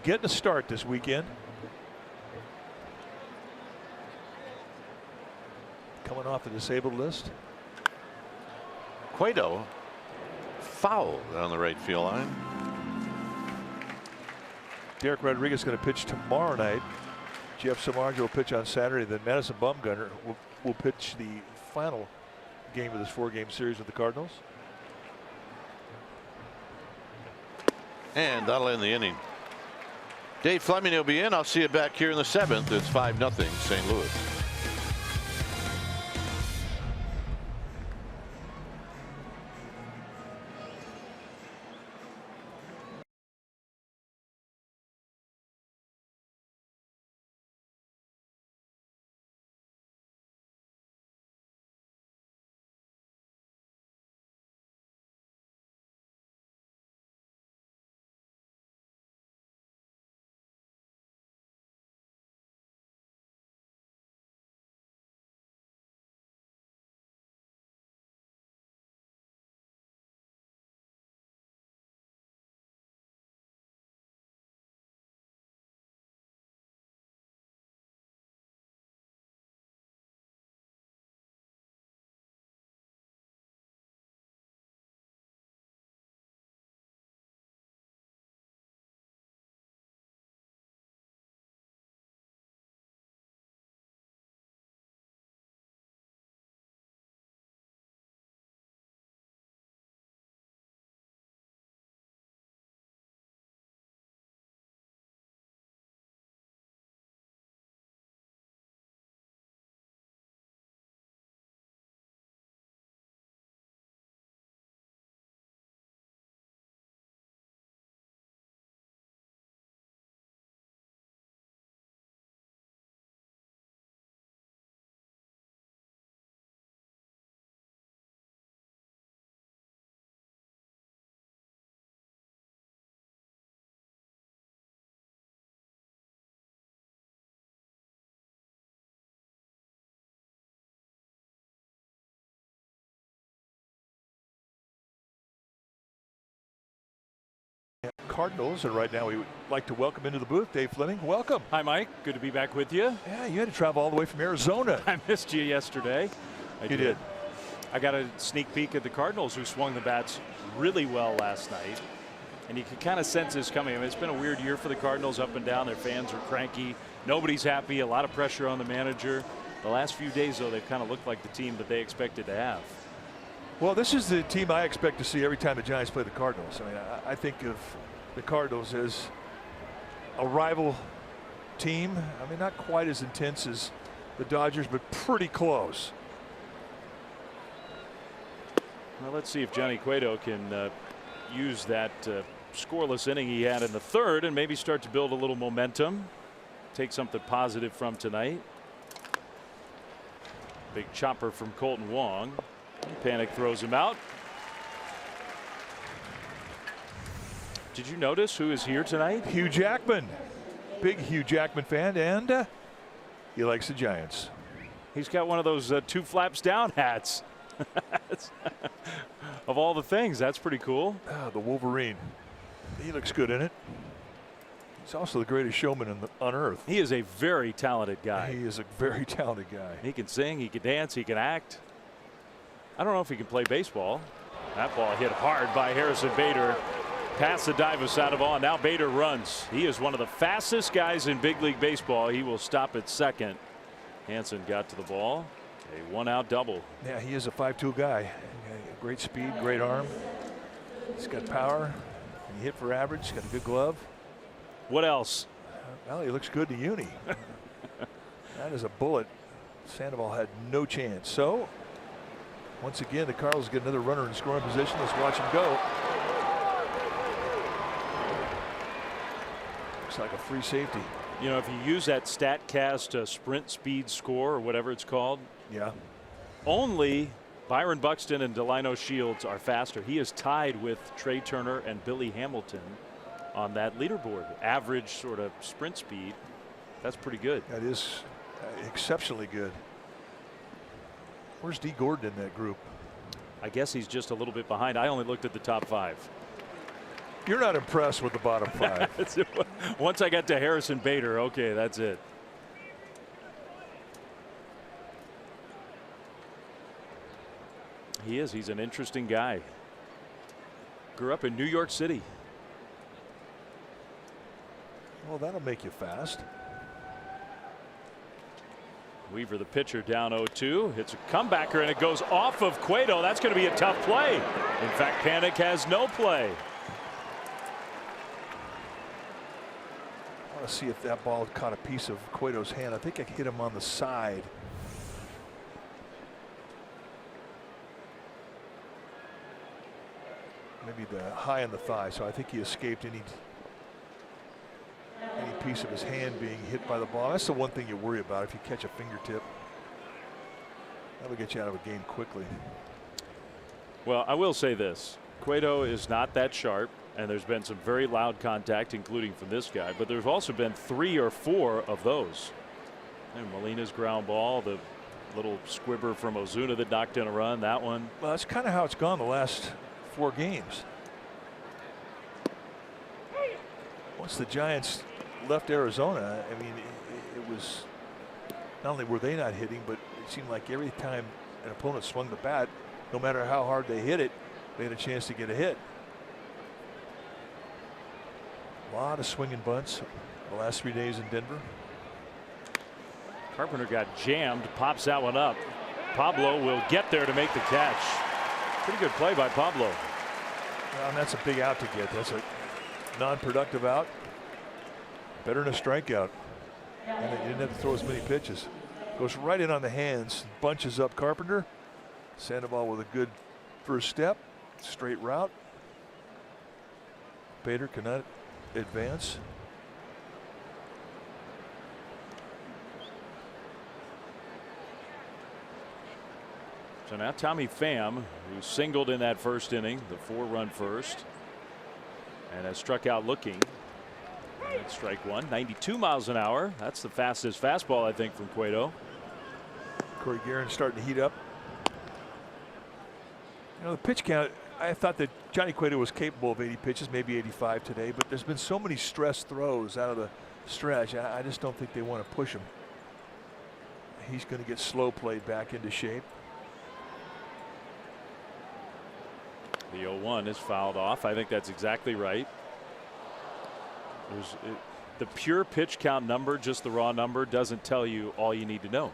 getting a start this weekend. Coming off the disabled list. Cueto fouled on the right field line. Derek Rodriguez going to pitch tomorrow night. Jeff Samardzija will pitch on Saturday. Then Madison Bumgarner will pitch the final game of this 4-game series with the Cardinals. And that'll end the inning. Dave Fleming will be in. I'll see you back here in the 7th. It's 5-0 St. Louis. Cardinals, and right now we would like to welcome into the booth Dave Fleming. Welcome. Hi, Mike. Good to be back with you. Yeah, you had to travel all the way from Arizona. I missed you yesterday. You did. I got a sneak peek at the Cardinals, who swung the bats really well last night. And you can kind of sense this coming. I mean, it's been a weird year for the Cardinals, up and down. Their fans are cranky. Nobody's happy. A lot of pressure on the manager. The last few days, though, they've kind of looked like the team that they expected to have. Well, this is the team I expect to see every time the Giants play the Cardinals. I mean, I think of the Cardinals as a rival team. I mean, not quite as intense as the Dodgers, but pretty close. Well, let's see if Johnny Cueto can use that scoreless inning he had in the third and maybe start to build a little momentum. Take something positive from tonight. Big chopper from Colton Wong. Panic throws him out. Did you notice who is here tonight? Hugh Jackman. Big Hugh Jackman fan, and he likes the Giants. He's got one of those two flaps down hats. Of all the things, that's pretty cool. The Wolverine. He looks good in it. He's also the greatest showman on earth. He is a very talented guy. He is a very talented guy. He can sing, he can dance, he can act. I don't know if he can play baseball. That ball hit hard by Harrison Bader. Past the dive side of all. Now Bader runs. He is one of the fastest guys in big league baseball. He will stop at second. Hansen got to the ball. A one-out double. Yeah, he is a 5-tool guy. Great speed, great arm. He's got power. He hit for average. He's got a good glove. What else? Well, he looks good to uni. That is a bullet. Sandoval had no chance. So, once again, the Cardinals get another runner in scoring position. Let's watch him go. Looks like a free safety. You know, if you use that StatCast sprint speed score or whatever it's called, yeah, only Byron Buxton and Delino Shields are faster. He is tied with Trey Turner and Billy Hamilton on that leaderboard. Average sort of sprint speed. That's pretty good. That is exceptionally good. Where's D. Gordon in that group? I guess he's just a little bit behind. I only looked at the top 5. You're not impressed with the bottom 5. Once I got to Harrison Bader, okay, that's it. He is. He's an interesting guy. Grew up in New York City. Well, that'll make you fast. Weaver, the pitcher, down 0-2. Hits a comebacker, and it goes off of Cueto. That's going to be a tough play. In fact, Panic has no play. I want to see if that ball caught a piece of Cueto's hand. I think I hit him on the side. Maybe the high on the thigh. So I think he escaped any piece of his hand being hit by the ball. That's the one thing you worry about if you catch a fingertip. That'll get you out of a game quickly. Well, I will say this. Cueto is not that sharp, and there's been some very loud contact, including from this guy, but there's also been 3 or 4 of those. And Molina's ground ball, the little squibber from Ozuna that knocked in a run, that one. Well, that's kind of how it's gone the last 4 games. Once the Giants left Arizona, I mean, it was not only were they not hitting, but it seemed like every time an opponent swung the bat, no matter how hard they hit it, they had a chance to get a hit. A lot of swinging bunts the last 3 days in Denver. Carpenter got jammed, pops that one up. Pablo will get there to make the catch. Pretty good play by Pablo. Well, and that's a big out to get. That's a non-productive out. Better than a strikeout. And he didn't have to throw as many pitches. Goes right in on the hands, bunches up Carpenter. Sandoval with a good first step, straight route. Bader cannot advance. So now Tommy Pham, who singled in that first inning, the 4-run first, and has struck out looking. That's strike one. 92 miles an hour. That's the fastest fastball, I think, from Cueto. Corey Guerin starting to heat up. You know, the pitch count I thought that Johnny Cueto was capable of 80 pitches, maybe 85 today, but there's been so many stress throws out of the stretch. I just don't think they want to push him. He's going to get slow played back into shape. The 0-1 is fouled off. I think that's exactly right. The pure pitch count number, just the raw number, doesn't tell you all you need to know.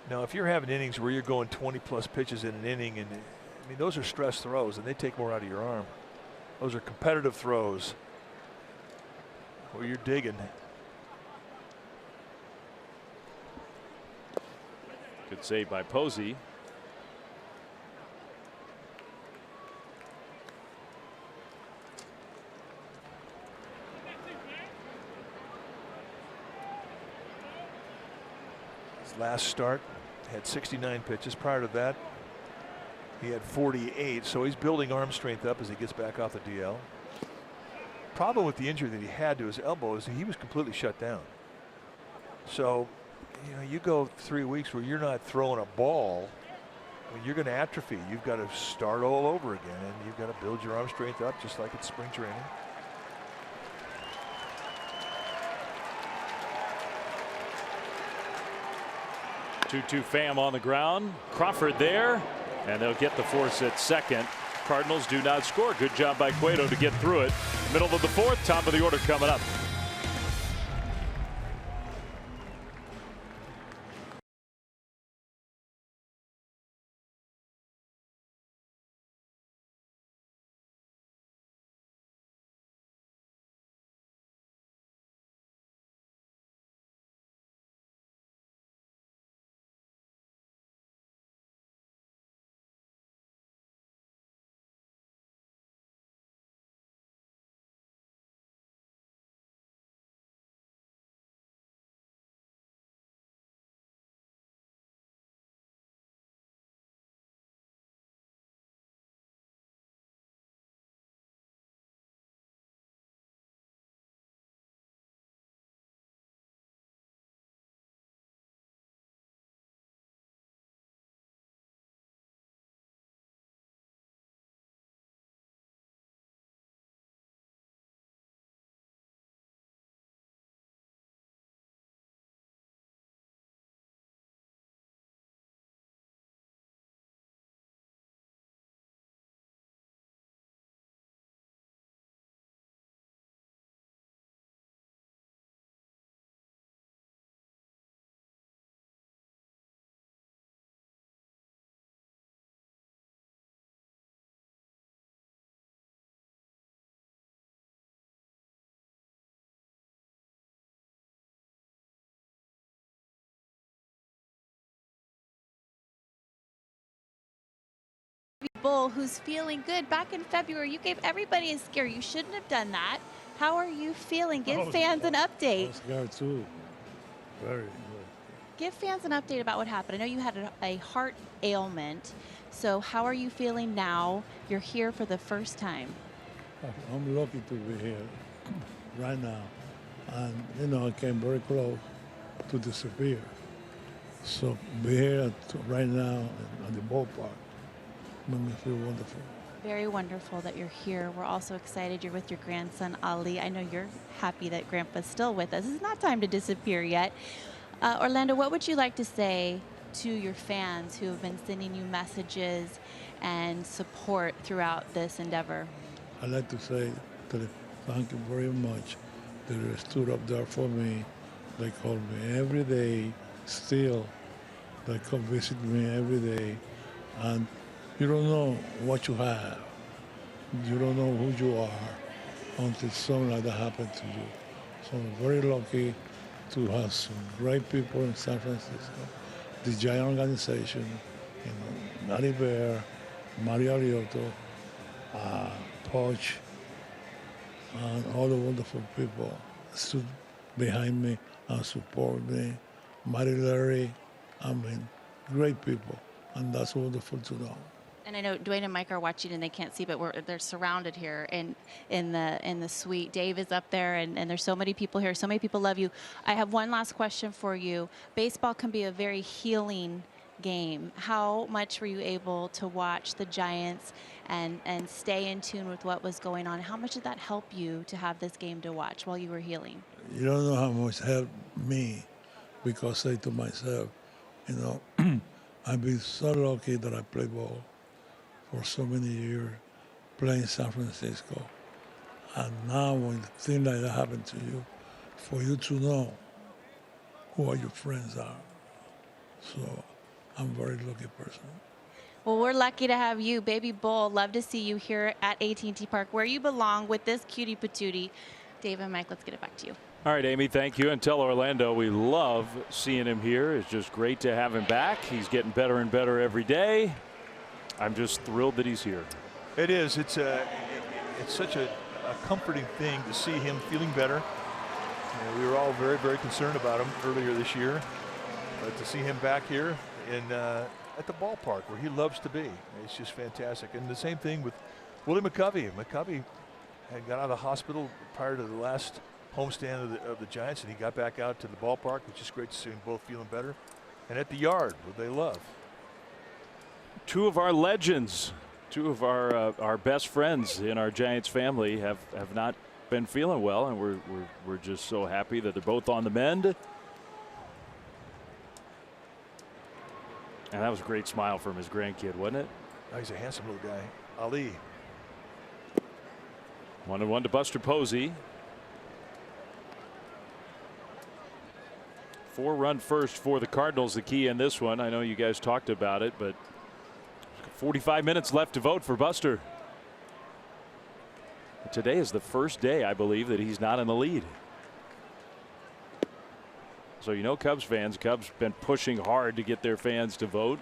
Now, if you're having innings where you're going 20+ pitches in an inning, and I mean, those are stress throws, and they take more out of your arm. Those are competitive throws where you're digging. Good save by Posey. His last start had 69 pitches. Prior to that, he had 48, so he's building arm strength up as he gets back off the DL. Problem with the injury that he had to his elbow is that he was completely shut down. So, you know, you go 3 weeks where you're not throwing a ball, I mean, you're going to atrophy. You've got to start all over again, and you've got to build your arm strength up just like it's spring training. Two Pham on the ground. Crawford there, and they'll get the force at second. Cardinals do not score. Good job by Cueto to get through it. Middle of the fourth, top of the order coming up. Bull, who's feeling good. Back in February, you gave everybody a scare. You shouldn't have done that. How are you feeling? Give fans an update. I was scared too. Very good. Give fans an update about what happened. I know you had a heart ailment. So how are you feeling now? You're here for the first time. I'm lucky to be here right now. And, you know, I came very close to disappear. So be here right now at the ballpark made me feel wonderful. Very wonderful that you're here. We're also excited you're with your grandson, Ali. I know you're happy that Grandpa's still with us. It's not time to disappear yet. Orlando, what would you like to say to your fans who have been sending you messages and support throughout this endeavor? I'd like to say thank you very much. They stood up there for me. They called me every day, still. They come visit me every day. And you don't know what you have. You don't know who you are until something like that happened to you. So I'm very lucky to have some great people in San Francisco. The Giant organization, you know, Matty Bear, Mario Lioto, Poch, and all the wonderful people stood behind me and support me. Matty Larry, I mean, great people, and that's wonderful to know. And I know Dwayne and Mike are watching and they can't see, but they're surrounded here in the suite. Dave is up there, and there's so many people here. So many people love you. I have one last question for you. Baseball can be a very healing game. How much were you able to watch the Giants and stay in tune with what was going on? How much did that help you to have this game to watch while you were healing? You don't know how much helped me, because I say to myself, you know, I've been so lucky that I played ball for so many years, playing San Francisco. And now when things like that happen to you, for you to know who your friends are. So I'm a very lucky person. Well, we're lucky to have you, Baby Bull. Love to see you here at AT&T Park, where you belong with this cutie patootie. Dave and Mike, let's get it back to you. All right, Amy, thank you. And tell Orlando we love seeing him here. It's just great to have him back. He's getting better and better every day. I'm just thrilled that he's here. It is. It's such a comforting thing to see him feeling better. We were all very, very concerned about him earlier this year. But to see him back here at the ballpark where he loves to be, it's just fantastic. And the same thing with Willie McCovey. McCovey had got out of the hospital prior to the last homestand of the Giants, and he got back out to the ballpark, which is great to see them both feeling better. And at the yard, where they love. Two of our legends, two of our best friends in our Giants family have not been feeling well, and we're just so happy that they're both on the mend. And that was a great smile from his grandkid, wasn't it? Oh, he's a handsome little guy. Ali. 1-1 to Buster Posey. 4-run first for the Cardinals, the key in this one. I know you guys talked about it, but 45 minutes left to vote for Buster. Today is the first day, I believe, that he's not in the lead. So, you know, Cubs fans, Cubs been pushing hard to get their fans to vote.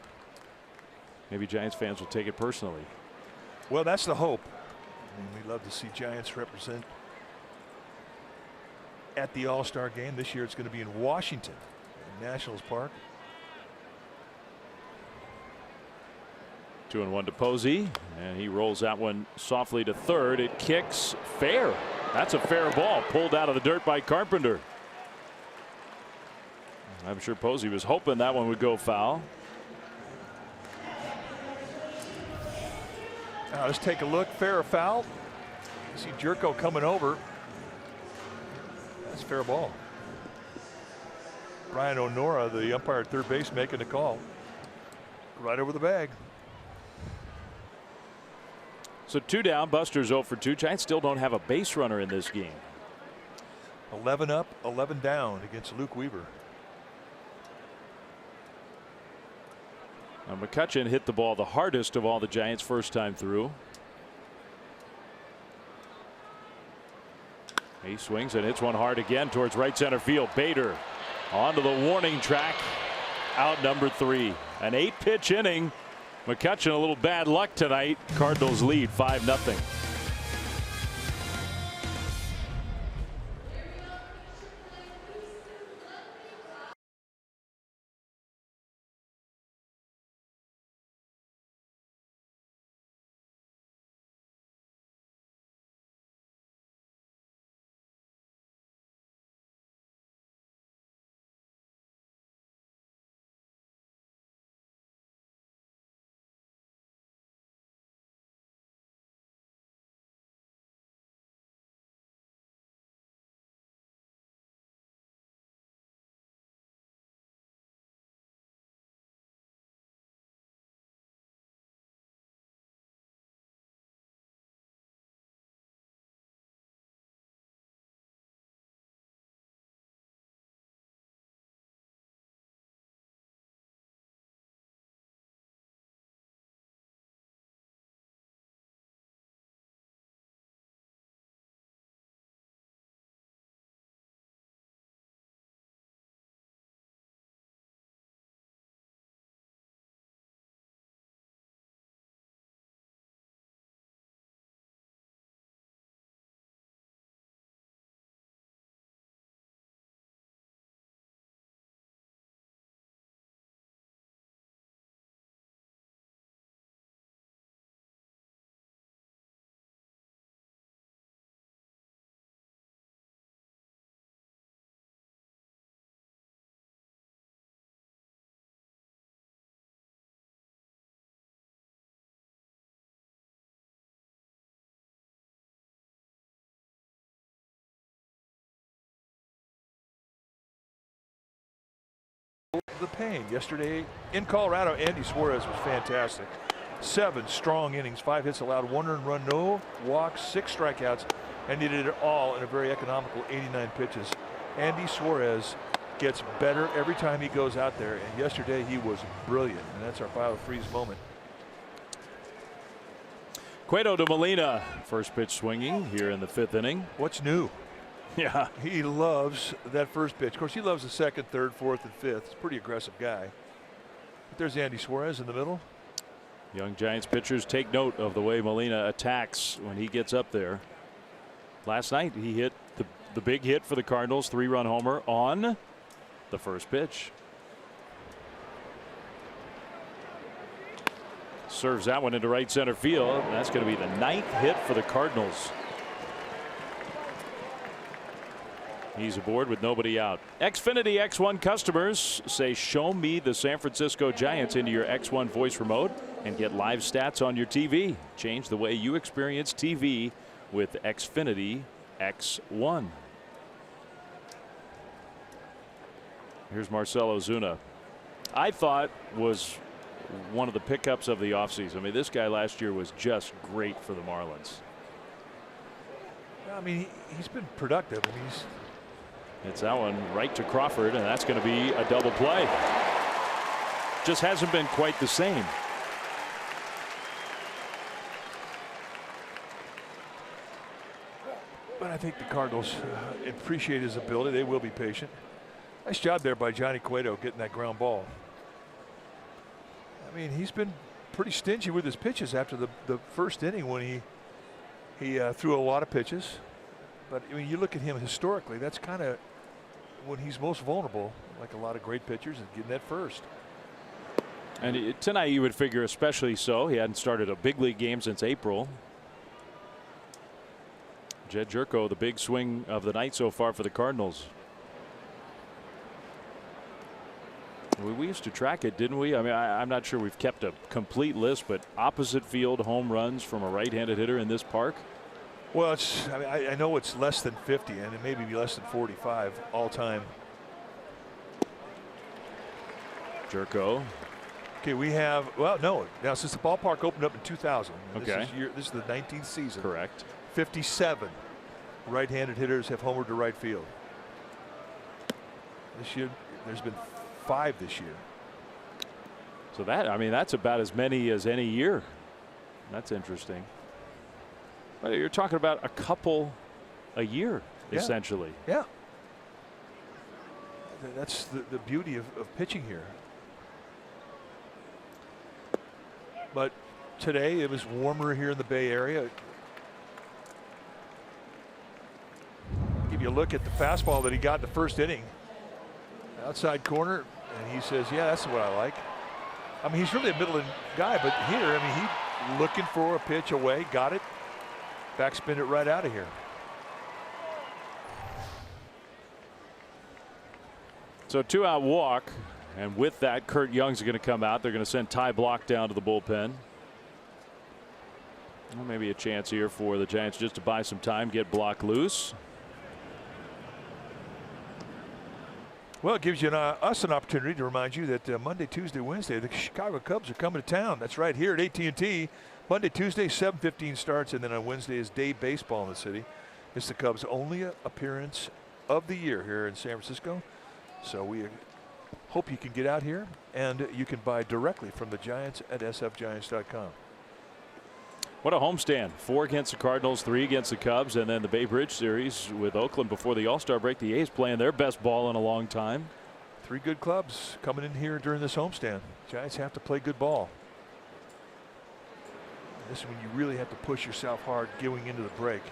Maybe Giants fans will take it personally. Well, that's the hope. I mean, we love to see Giants represent at the All-Star game. This year it's going to be in Washington, in Nationals Park. 2-1 to Posey, and he rolls that one softly to third. It kicks fair. That's a fair ball, pulled out of the dirt by Carpenter. I'm sure Posey was hoping that one would go foul. Now let's take a look. Fair or foul? You see Jerko coming over. That's fair ball. Brian O'Nora, the umpire at third base, making the call. Right over the bag. So 2 down. Buster's 0 for 2. Giants still don't have a base runner in this game. 11 up, 11 down against Luke Weaver. Now McCutchen hit the ball the hardest of all the Giants first time through. He swings and hits one hard again towards right center field. Bader onto the warning track. Out number 3. An 8-pitch inning. McCutchen a little bad luck tonight. Cardinals lead 5-0. the pain. Yesterday in Colorado, Andy Suarez was fantastic. 7 strong innings, 5 hits allowed, 1 earned run, no walks, 6 strikeouts, and he did it all in a very economical 89 pitches. Andy Suarez gets better every time he goes out there, and yesterday he was brilliant, and that's our Philo Freeze moment. Cueto to Molina. First pitch swinging here in the 5th inning. What's new? Yeah. He loves that first pitch. Of course, he loves the 2nd, 3rd, 4th, and 5th. He's a pretty aggressive guy. But there's Andy Suarez in the middle. Young Giants pitchers take note of the way Molina attacks when he gets up there. Last night he hit the big hit for the Cardinals, 3-run homer on the first pitch. Serves that one into right center field. That's going to be the 9th hit for the Cardinals. He's aboard with nobody out. Xfinity X1 customers say show me the San Francisco Giants into your X1 voice remote and get live stats on your TV. Change the way you experience TV with Xfinity X1. Here's Marcell Ozuna. I thought was one of the pickups of the offseason. I mean, this guy last year was just great for the Marlins. I mean, he's been productive. I mean, it's that one right to Crawford, and that's going to be a double play. Just hasn't been quite the same. But I think the Cardinals appreciate his ability. They will be patient. Nice job there by Johnny Cueto getting that ground ball. I mean, he's been pretty stingy with his pitches after the first inning when he threw a lot of pitches. But I mean, you look at him historically, that's kind of when he's most vulnerable, like a lot of great pitchers, is getting that first. And tonight you would figure especially so. He hadn't started a big league game since April. Jed Jerko, the big swing of the night so far for the Cardinals. We used to track it, didn't we? I mean, I'm not sure we've kept a complete list, but opposite field home runs from a right-handed hitter in this park. Well, I mean, I know it's less than 50, and it may be less than 45 all time. Jerko. Okay, we have, well, no, now since the ballpark opened up in 2000, okay, this is the 19th season. Correct. 57 right-handed hitters have homered to right field. This year, there's been 5 this year. So that, I mean, that's about as many as any year. That's interesting. But you're talking about a couple a year, yeah, essentially. Yeah. That's the beauty of pitching here. But today it was warmer here in the Bay Area. Give you a look at the fastball that he got in the first inning. Outside corner, and he says, yeah, that's what I like. I mean, he's really a middle guy, but here, I mean, he looking for a pitch away, got it, backspin it right out of here. So 2-out walk, and with that, Kurt Young's going to come out. They're going to send Ty Block down to the bullpen. Well, maybe a chance here for the Giants just to buy some time, get Block loose. Well, it gives you us an opportunity to remind you that Monday, Tuesday, Wednesday, the Chicago Cubs are coming to town. That's right, here at AT&T. Monday, Tuesday, 7:15 starts, and then on Wednesday is day baseball in the city. It's the Cubs' only appearance of the year here in San Francisco. So we hope you can get out here, and you can buy directly from the Giants at sfgiants.com. What a homestand. 4 against the Cardinals, 3 against the Cubs, and then the Bay Bridge series with Oakland before the All-Star break. The A's playing their best ball in a long time. 3 good clubs coming in here during this homestand. Giants have to play good ball. This is when you really have to push yourself hard going into the break.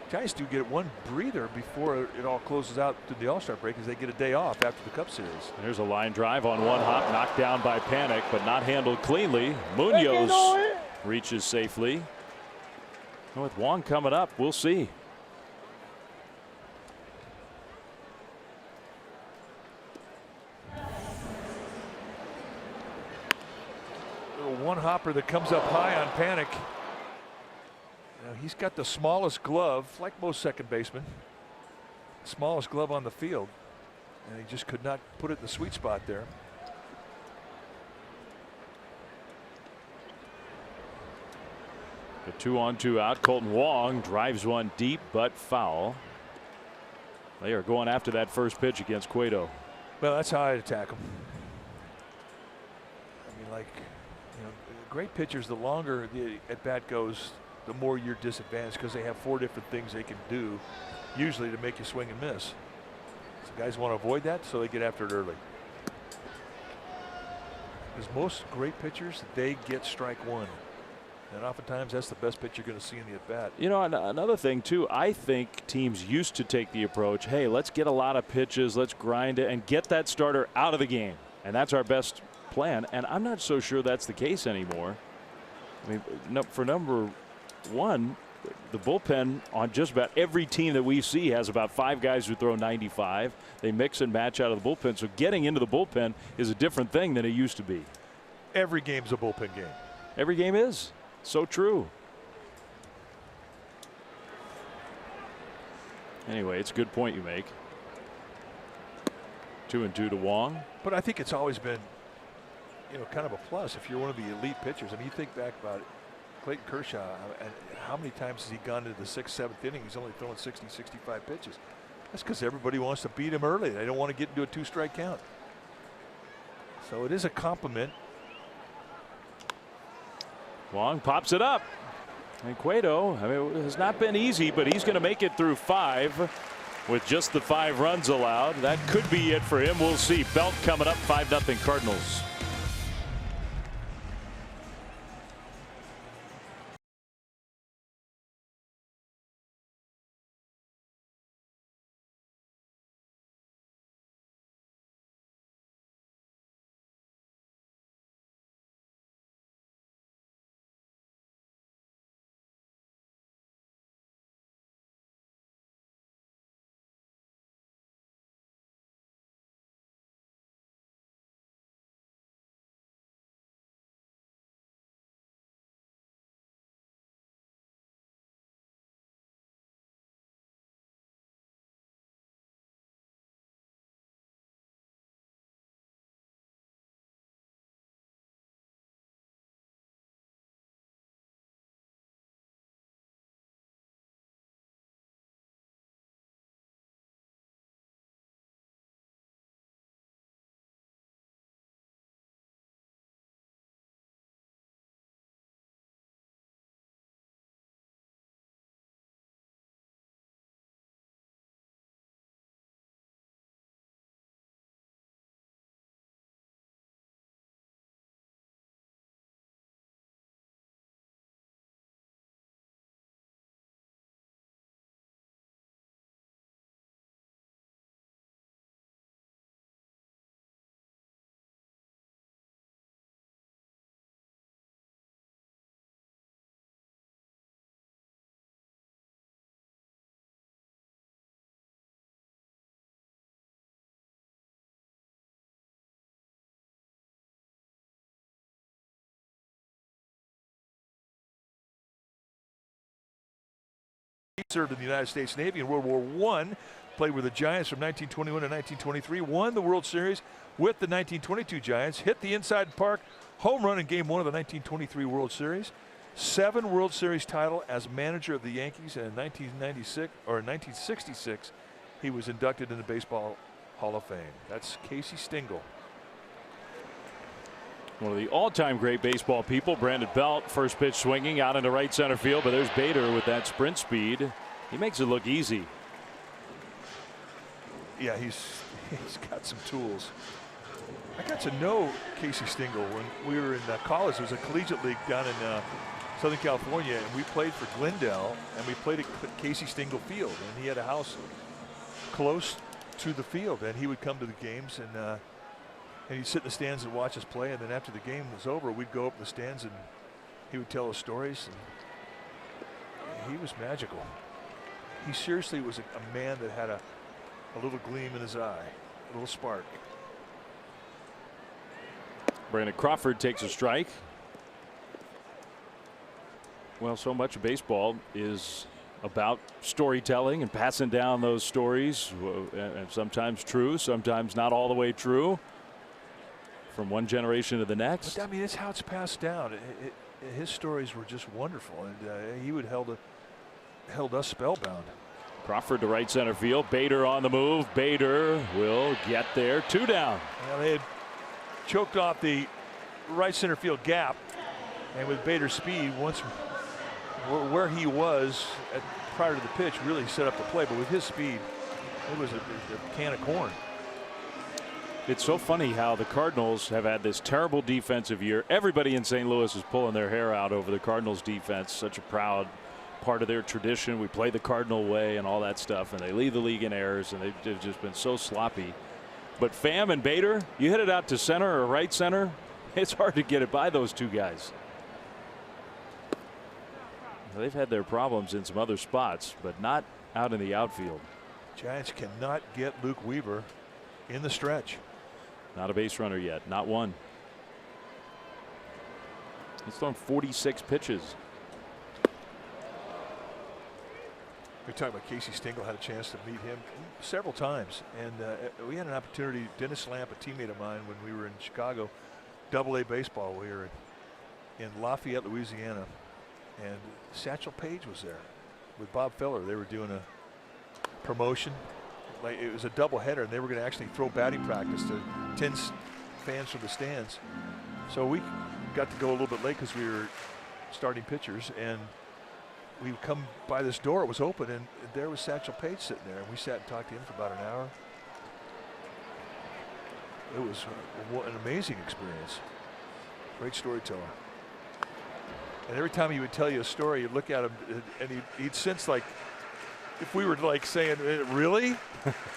Giants do get one breather before it all closes out to the All-Star break, as they get a day off after the Cup Series. There's a line drive on one hop, knocked down by Panic, but not handled cleanly. Munoz reaches safely. And with Wong coming up, we'll see. Little one hopper that comes up high on Panic. Now, he's got the smallest glove, like most second basemen, smallest glove on the field, and he just could not put it in the sweet spot there. A 2-on-2 out. Colton Wong drives one deep but foul. They are going after that first pitch against Cueto. Well, that's how I'd attack him. I mean, like, you know, great pitchers, the longer the at bat goes, the more you're disadvantaged because they have 4 different things they can do, usually to make you swing and miss. So guys want to avoid that, so they get after it early. Because most great pitchers, they get strike one. And oftentimes that's the best pitch you're going to see in the at bat. You know, another thing too, I think teams used to take the approach, hey, let's get a lot of pitches, let's grind it and get that starter out of the game. And that's our best plan. And I'm not so sure that's the case anymore. I mean, for number one, the bullpen on just about every team that we see has about 5 guys who throw 95. They mix and match out of the bullpen. So getting into the bullpen is a different thing than it used to be. Every game's a bullpen game. Every game is. So true. Anyway, it's a good point you make. 2-2 to Wong. But I think it's always been, you know, kind of a plus if you're one of the elite pitchers. I mean, you think back about it, Clayton Kershaw, and how many times has he gone into the 6th, 7th inning? He's only throwing 60, 65 pitches. That's because everybody wants to beat him early. They don't want to get into a 2-strike count. So it is a compliment. Wong pops it up. And Cueto, I mean, it has not been easy, but he's going to make it through 5 with just the 5 runs allowed. That could be it for him. We'll see. Belt coming up, 5-0 Cardinals. He served in the United States Navy in World War I, played with the Giants from 1921 to 1923, won the World Series with the 1922 Giants, hit the inside park home run in Game 1 of the 1923 World Series, 7 World Series title as manager of the Yankees, and in 1966 he was inducted in the Baseball Hall of Fame. That's Casey Stengel. One of the all-time great baseball people, Brandon Belt, first pitch swinging out into right center field, but there's Bader with that sprint speed. He makes it look easy. Yeah, he's got some tools. I got to know Casey Stengel when we were in college. There was a collegiate league down in Southern California, and we played for Glendale, and we played at Casey Stengel Field, and he had a house close to the field, and he would come to the games, and he'd sit in the stands and watch us play, and then after the game was over, we'd go up in the stands and he would tell us stories, and he was magical. He seriously was a man that had a little gleam in his eye, a little spark. Brandon Crawford takes a strike. Well, so much of baseball is about storytelling and passing down those stories, and sometimes true, sometimes not all the way true, from one generation to the next. But I mean, it's how it's passed down. his stories were just wonderful, and he would held us spellbound. Crawford to right center field. Bader on the move. Bader will get there. 2 down. Well, they had choked off the right center field gap, and with Bader's speed, once where he was prior to the pitch, really set up the play. But with his speed, it was a can of corn. It's so funny how the Cardinals have had this terrible defensive year. Everybody in St. Louis is pulling their hair out over the Cardinals defense. Such a proud part of their tradition. We play the Cardinal way and all that stuff, and they lead the league in errors, and they've just been so sloppy. But Pham and Bader, you hit it out to center or right center, it's hard to get it by those two guys. They've had their problems in some other spots, but not out in the outfield. Giants cannot get Luke Weaver in the stretch. Not a base runner yet, not one. He's thrown 46 pitches. We talked about Casey Stengel, had a chance to meet him several times, and we had an opportunity. Dennis Lamp, a teammate of mine, when we were in Chicago, Double-A baseball. We were in Lafayette, Louisiana, and Satchel Paige was there with Bob Feller. They were doing a promotion. Like, it was a doubleheader, and they were going to actually throw batting practice to 10 fans from the stands. So we got to go a little bit late because we were starting pitchers, and we come by this door. It was open, and there was Satchel Paige sitting there, and we sat and talked to him for about an hour. It was an amazing experience. Great storyteller. And every time he would tell you a story, you'd look at him, and he'd sense, like, if we were like saying, really?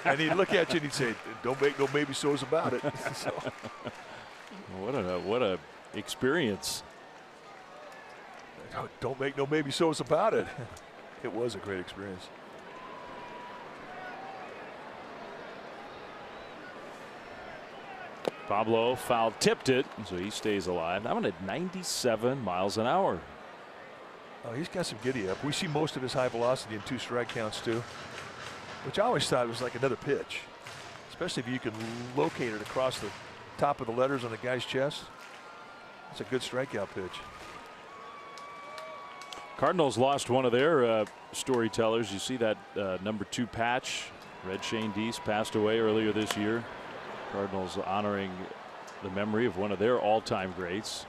And he'd look at you and he'd say, don't make no maybe so's about it. So. What a experience. Don't make no maybe so's about it. It was a great experience. Pablo foul tipped it, so he stays alive. That one at 97 miles an hour. Oh, he's got some giddy up. We see most of his high velocity in 2 strike counts too, which I always thought was like another pitch, especially if you can locate it across the top of the letters on the guy's chest. It's a good strikeout pitch. Cardinals lost one of their storytellers. You see that number 2 patch. Red Shane Deese passed away earlier this year. Cardinals honoring the memory of one of their all-time greats.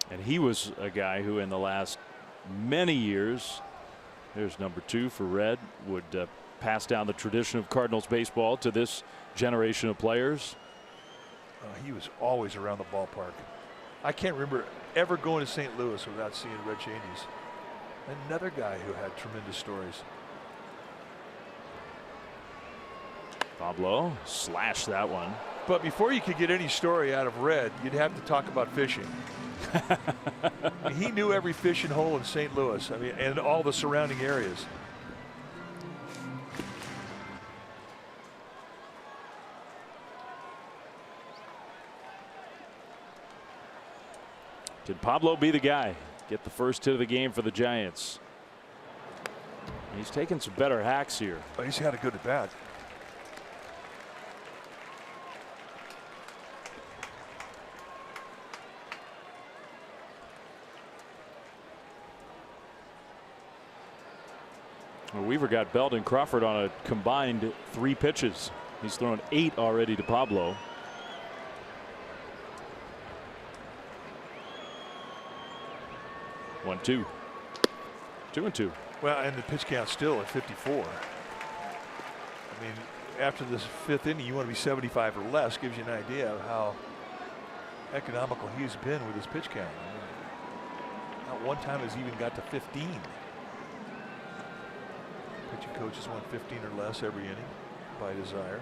And he was a guy who in the last many years, there's number 2 for Red, would pass down the tradition of Cardinals baseball to this generation of players. He was always around the ballpark. I can't remember ever going to St. Louis without seeing Red Shane Deese. Another guy who had tremendous stories. Pablo slashed that one. But before you could get any story out of Red, you'd have to talk about fishing. He knew every fishing hole in St. Louis, I mean, and all the surrounding areas. Can Pablo be the guy? Get the first hit of the game for the Giants. He's taken some better hacks here. But he's had a good at bat. Well, Weaver got Belt and Crawford on a combined 3 pitches. He's thrown 8 already to Pablo. One, 2. 2-2. Well, and the pitch count still at 54. I mean, after this 5th inning, you want to be 75 or less. Gives you an idea of how economical he's been with his pitch count. I mean, not one time has he even got to 15. Pitching coaches want 15 or less every inning by desire.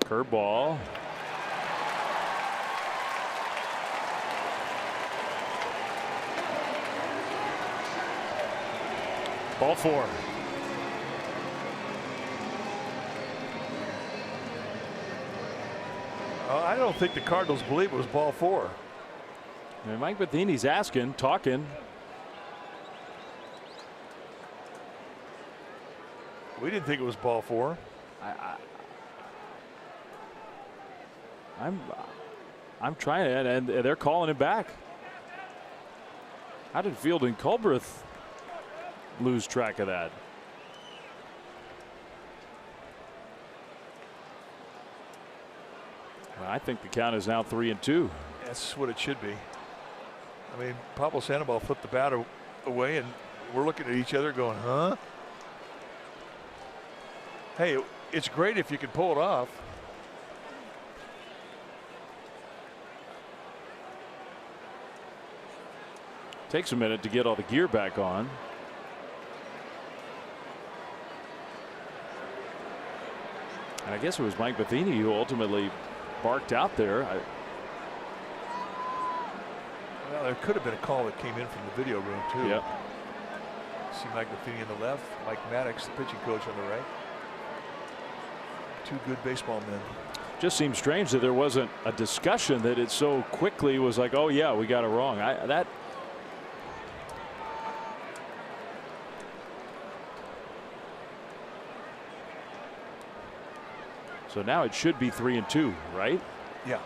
Curveball. Ball 4. I don't think the Cardinals believe it was ball 4. And Mike Matheny's asking, talking. We didn't think it was ball 4. I'm trying, and they're calling him back. How did Fielding Culbreth lose track of that? Well, I think the count is now 3-2. That's what it should be. I mean, Pablo Sandoval flipped the bat away, and we're looking at each other going, huh? Hey, it's great if you can pull it off. Takes a minute to get all the gear back on. And I guess it was Mike Matheny who ultimately barked out there. Well, there could have been a call that came in from the video room too. Yep. See Mike Matheny on the left, Mike Maddox, the pitching coach, on the right. Two good baseball men. Just seems strange that there wasn't a discussion that it so quickly was like, oh yeah, we got it wrong. So now it should be 3-2, right? Yeah.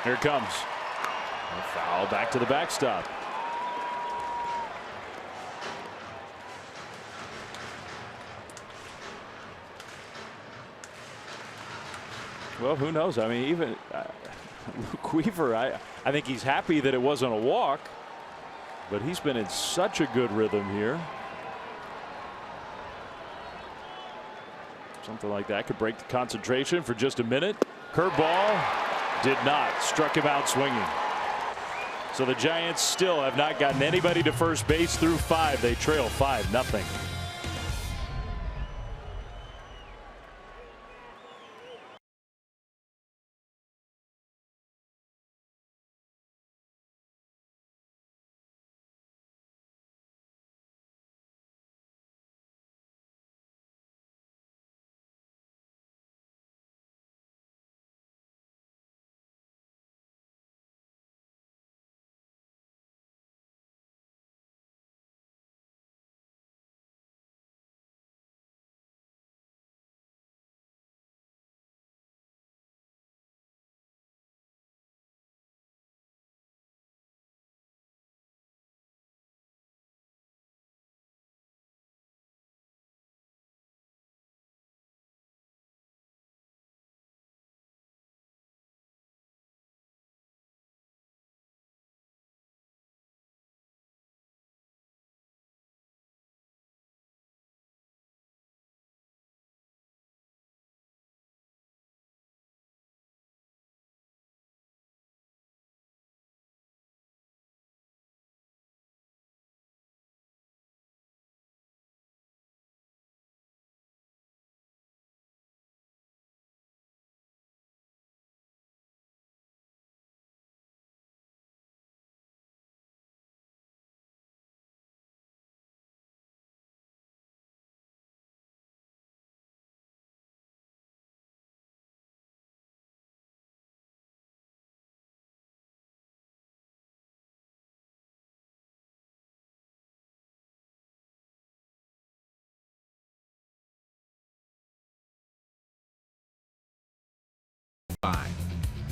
Here it comes. A foul back to the backstop. Well, who knows? I mean, even Luke Weaver, I think he's happy that it wasn't a walk, but he's been in such a good rhythm here. Something like that could break the concentration for just a minute. Curveball did not. Struck him out swinging. So the Giants still have not gotten anybody to first base through 5. They trail 5-0.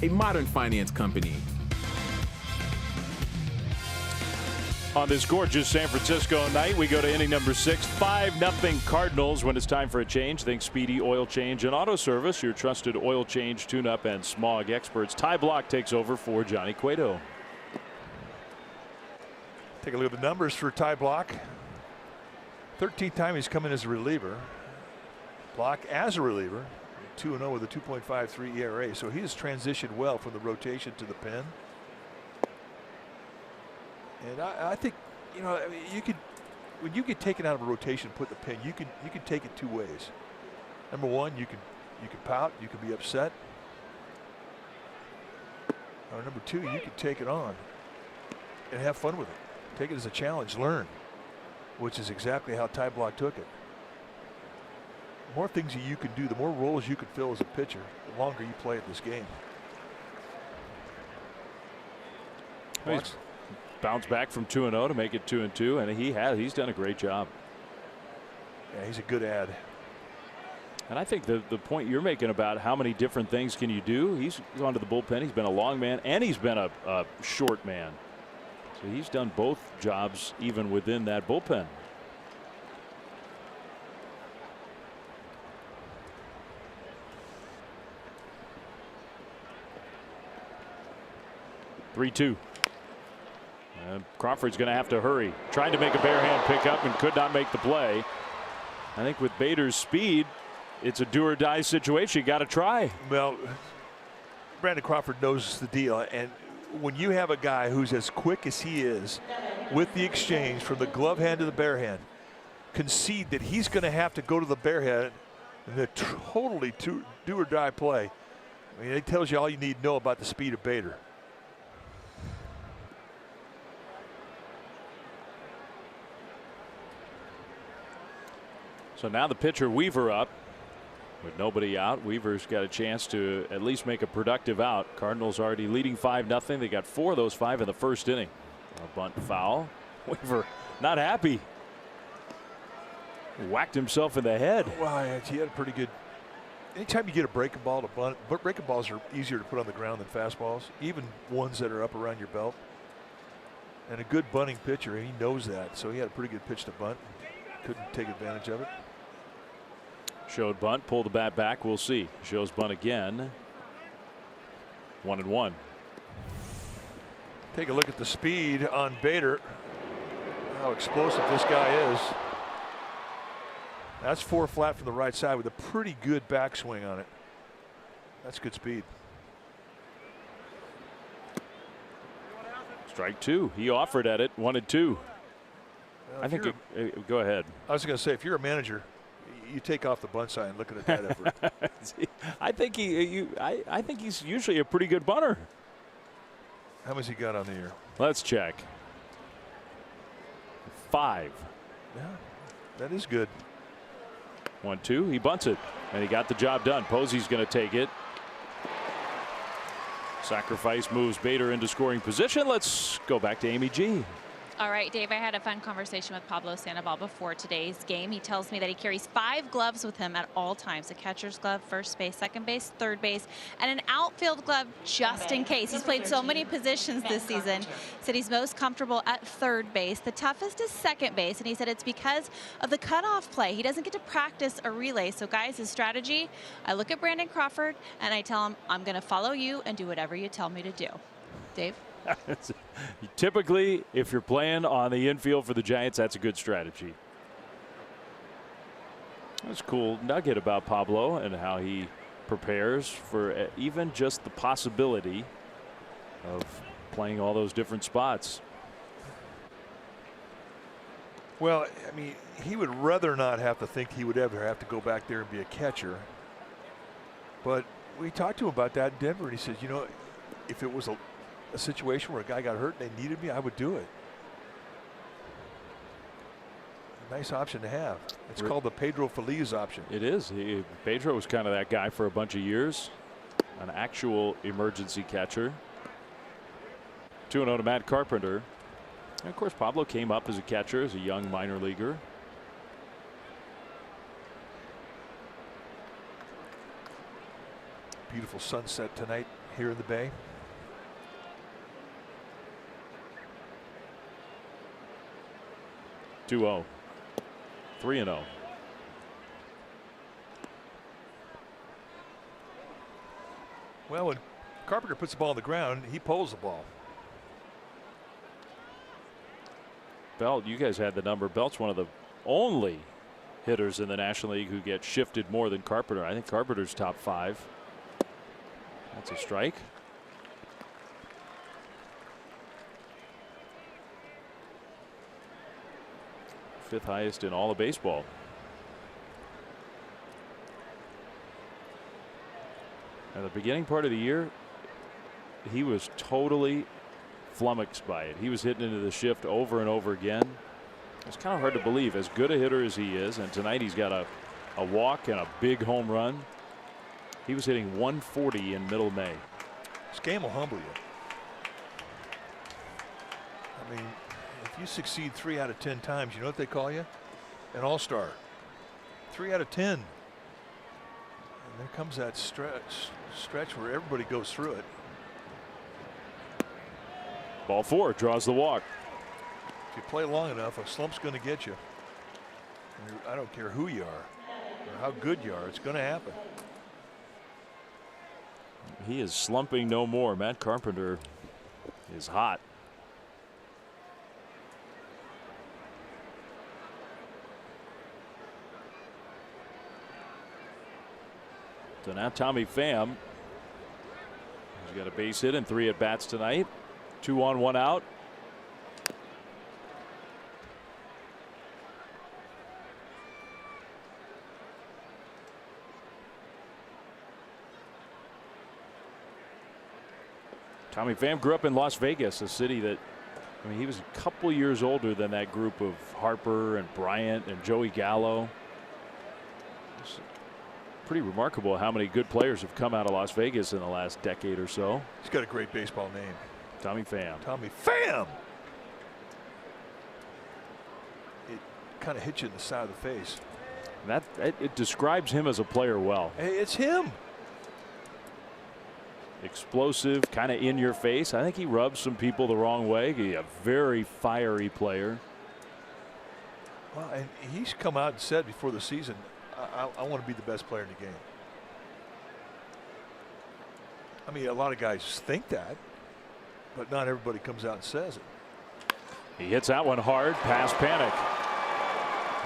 A modern finance company. On this gorgeous San Francisco night, we go to inning number 6, 5-0 Cardinals. When it's time for a change, think Speedy Oil Change and Auto Service, your trusted oil change, tune-up, and smog experts. Ty Block takes over for Johnny Cueto. Take a look at the numbers for Ty Block. 13th time he's come in as a reliever. Block as a reliever. 2-0 with a 2.53 ERA. So he has transitioned well from the rotation to the pen. And I think, you know, I mean, you could, when you get taken out of a rotation, put the pen, you can take it two ways. Number one, you can pout, you can be upset. Or number two, you can take it on and have fun with it. Take it as a challenge, learn, which is exactly how Ty Block took it. more things that you can do, the more roles you can fill as a pitcher, the longer you play at this game. He's bounced back from 2-0 to make it 2-2, and he's done a great job. Yeah, he's a good ad. And I think the point you're making about how many different things can you do, he's gone to the bullpen, he's been a long man, and he's been a short man. So he's done both jobs even within that bullpen. (3-2). Crawford's going to have to hurry. Trying to make a bare hand pickup and could not make the play. I think with Bader's speed, it's a do or die situation. You got to try. Well, Brandon Crawford knows the deal, and when you have a guy who's as quick as he is with the exchange from the glove hand to the bare hand, concede that he's going to have to go to the bare hand in a totally do or die play. I mean, it tells you all you need to know about the speed of Bader. So now the pitcher Weaver up. With nobody out, Weaver's got a chance to at least make a productive out. Cardinals already leading 5-0. They got 4 of those 5 in the first inning. A bunt foul. Weaver not happy. Whacked himself in the head. Well, he had a pretty good. Anytime you get a breaking ball to bunt, but breaking balls are easier to put on the ground than fastballs, even ones that are up around your belt. And a good bunting pitcher, he knows that. So he had a pretty good pitch to bunt. Couldn't take advantage of it. Showed bunt, pulled the bat back. We'll see. Shows bunt again. 1-1. Take a look at the speed on Bader. How explosive this guy is. That's 4 flat from the right side with a pretty good backswing on it. That's good speed. Strike 2. He offered at it. 1-2. Well, I think go ahead. I was going to say, if you're a manager, you take off the bunt sign looking at that effort. I think he's usually a pretty good bunter. How much he got on the year? Let's check. 5. Yeah, that is good. 1-2. He bunts it, and he got the job done. Posey's going to take it. Sacrifice moves Bader into scoring position. Let's go back to Amy G. All right, Dave, I had a fun conversation with Pablo Sandoval before today's game. He tells me that he carries 5 gloves with him at all times: a catcher's glove, first base, second base, third base, and an outfield glove just in case. He's played so many positions this season. He said he's most comfortable at third base. The toughest is second base, and he said it's because of the cutoff play. He doesn't get to practice a relay. So, guys, his strategy, I look at Brandon Crawford, and I tell him, I'm going to follow you and do whatever you tell me to do. Dave? Typically, if you're playing on the infield for the Giants, that's a good strategy. That's a cool nugget about Pablo and how he prepares for even just the possibility of playing all those different spots. Well, I mean, he would rather not have to think he would ever have to go back there and be a catcher. But we talked to him about that in Denver, and he says, you know, if it was a situation where a guy got hurt and they needed me, I would do it. Nice option to have. It's called the Pedro Feliz option. It is. Pedro was kind of that guy for a bunch of years. An actual emergency catcher. 2-0 to Matt Carpenter. And of course, Pablo came up as a catcher, as a young minor leaguer. Beautiful sunset tonight here in the Bay. (2-0). 3-0. Well, when Carpenter puts the ball on the ground, he pulls the ball. Belt, you guys had the number. Belt's one of the only hitters in the National League who get shifted more than Carpenter. I think Carpenter's top 5. That's a strike. Fifth highest in all of baseball. At the beginning part of the year, he was totally flummoxed by it. He was hitting into the shift over and over again. It's kind of hard to believe, as good a hitter as he is, and tonight he's got a a walk, and a big home run. He was hitting 140 in middle May. This game will humble you. I mean, if you succeed 3 out of 10 times, you know what they call you? An all-star. 3 out of 10. And there comes that stretch where everybody goes through it. Ball 4 draws the walk. If you play long enough, a slump's going to get you. I don't care who you are or how good you are, it's going to happen. He is slumping no more. Matt Carpenter is hot. So now Tommy Pham has got a base hit and 3 at bats tonight. 2 on, 1 out. Tommy Pham grew up in Las Vegas, a city that, I mean, he was a couple years older than that group of Harper and Bryant and Joey Gallo. It's pretty remarkable how many good players have come out of Las Vegas in the last decade or so. He's got a great baseball name. Tommy Pham. Tommy Pham. It kind of hits you in the side of the face. That it describes him as a player well. Hey, it's him. Explosive, kind of in your face. I think he rubs some people the wrong way. He's a very fiery player. Well, and he's come out and said before the season, I want to be the best player in the game. I mean, a lot of guys think that, but not everybody comes out and says it. He hits that one hard past Panic.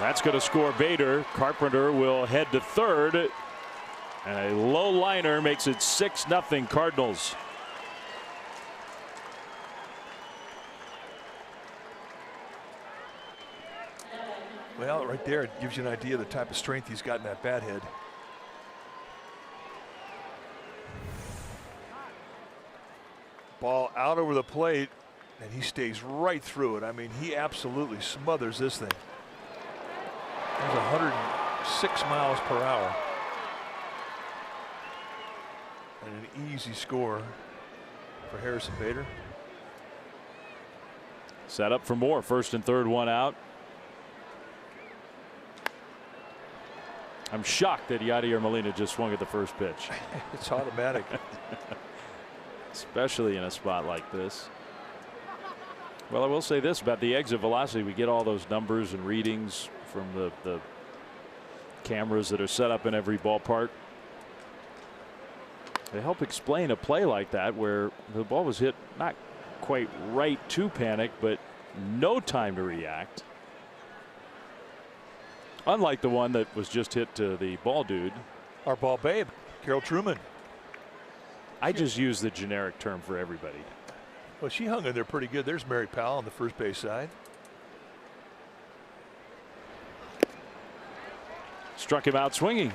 That's going to score Bader. Carpenter will head to third. And a low liner makes it 6-0 Cardinals. Well, right there, it gives you an idea of the type of strength he's got in that bat head. Ball out over the plate, and he stays right through it. I mean, he absolutely smothers this thing. There's 106 miles per hour. And an easy score for Harrison Bader. Set up for more. First and third, 1 out. I'm shocked that Yadier Molina just swung at the first pitch. It's automatic. Especially in a spot like this. Well, I will say this about the exit velocity. We get all those numbers and readings from the cameras that are set up in every ballpark. They help explain a play like that where the ball was hit not quite right to Panic, but no time to react. Unlike the one that was just hit to the ball dude. Our ball babe, Carol Truman. I just use the generic term for everybody. Well, she hung in there pretty good. There's Mary Powell on the first base side. Struck him out swinging.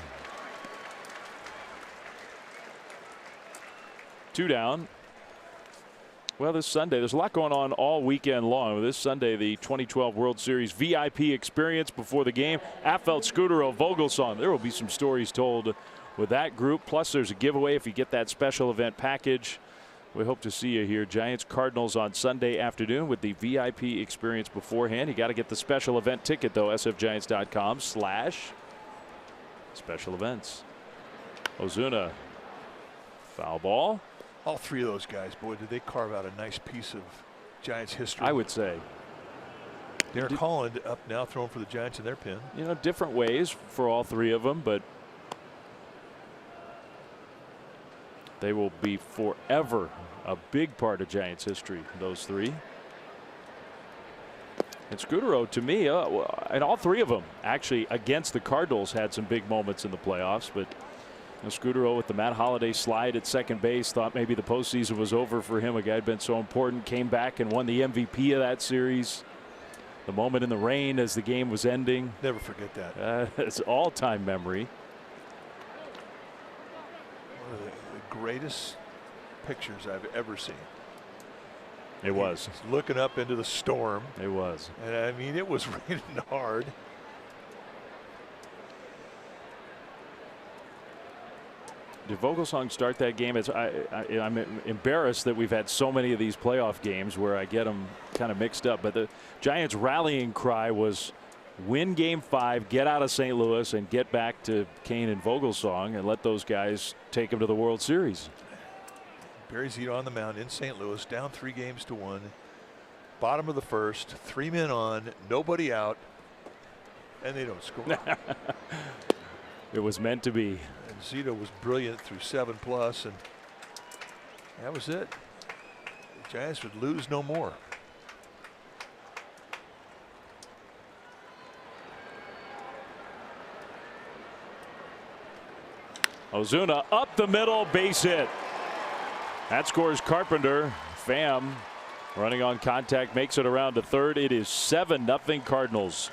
2 down. Well, this Sunday, there's a lot going on all weekend long. This Sunday, the 2012 World Series VIP experience before the game. Affelt, Scudero, Vogelsong. There will be some stories told with that group. Plus, there's a giveaway if you get that special event package. We hope to see you here. Giants Cardinals on Sunday afternoon with the VIP experience beforehand. You got to get the special event ticket, though. sfgiants.com/special events. Ozuna. Foul ball. All three of those guys, boy, did they carve out a nice piece of Giants history. I would say. Derek Holland up now throwing for the Giants in their pin. You know, different ways for all three of them, but they will be forever a big part of Giants history, those three. And Scudero, to me, and all three of them actually against the Cardinals had some big moments in the playoffs, but Scudero with the Matt Holliday slide at second base, thought maybe the postseason was over for him. A guy had been so important, came back and won the MVP of that series. The moment in the rain as the game was ending. Never forget that. It's all-time memory. One of the greatest pictures I've ever seen. It was. He's looking up into the storm. It was. And I mean, it was raining hard. Did Vogelsong start that game? I'm embarrassed that we've had so many of these playoff games where I get them kind of mixed up. But the Giants' rallying cry was win Game 5, get out of St. Louis, and get back to Kane and Vogelsong and let those guys take them to the World Series. Barry Zito on the mound in St. Louis, down 3-1. Bottom of the first, 3 men on, nobody out, and they don't score. It was meant to be. And Zito was brilliant through 7+, and that was it. The Giants would lose no more. Ozuna up the middle, base hit. That scores Carpenter. Pham running on contact makes it around to third. It is 7-0 Cardinals.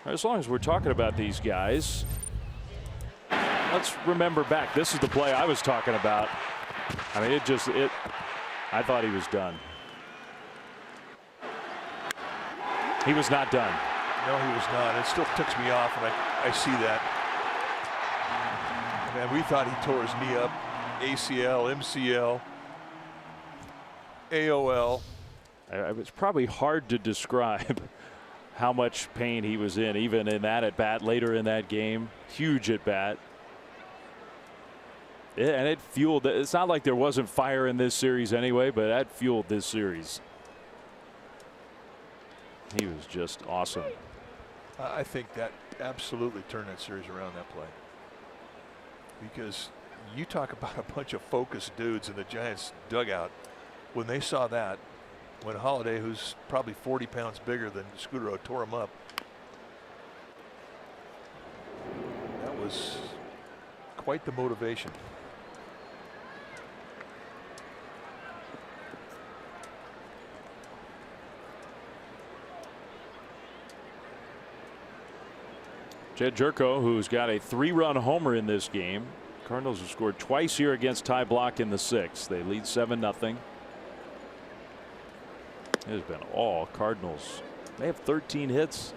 As long as we're talking about these guys, let's remember back. This is the play I was talking about. I mean, I thought he was done. He was not done. No, he was not. It still ticks me off, and I see that. Man, we thought he tore his knee up. ACL, MCL, AOL. It's probably hard to describe how much pain he was in, even in that at bat later in that game. Huge at bat. And it fueled. It's not like there wasn't fire in this series anyway, but that fueled this series. He was just awesome. I think that absolutely turned that series around, that play. Because you talk about a bunch of focused dudes in the Giants dugout. When they saw that, when Holiday, who's probably 40 pounds bigger than Scudero, tore him up, that was quite the motivation. Jed Jerko, who's got a 3-run homer in this game. Cardinals have scored twice here against Ty Block in the 6th. They lead 7-0. It has been all Cardinals. They have 13 hits.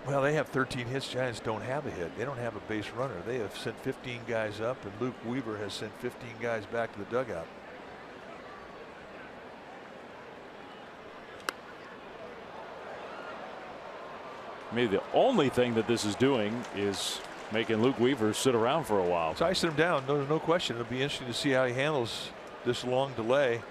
Well, they have 13 hits. Giants don't have a hit. They don't have a base runner. They have sent 15 guys up, and Luke Weaver has sent 15 guys back to the dugout. Maybe the only thing that this is doing is making Luke Weaver sit around for a while. It's icing him down. There's no question. It'll be interesting to see how he handles this long delay.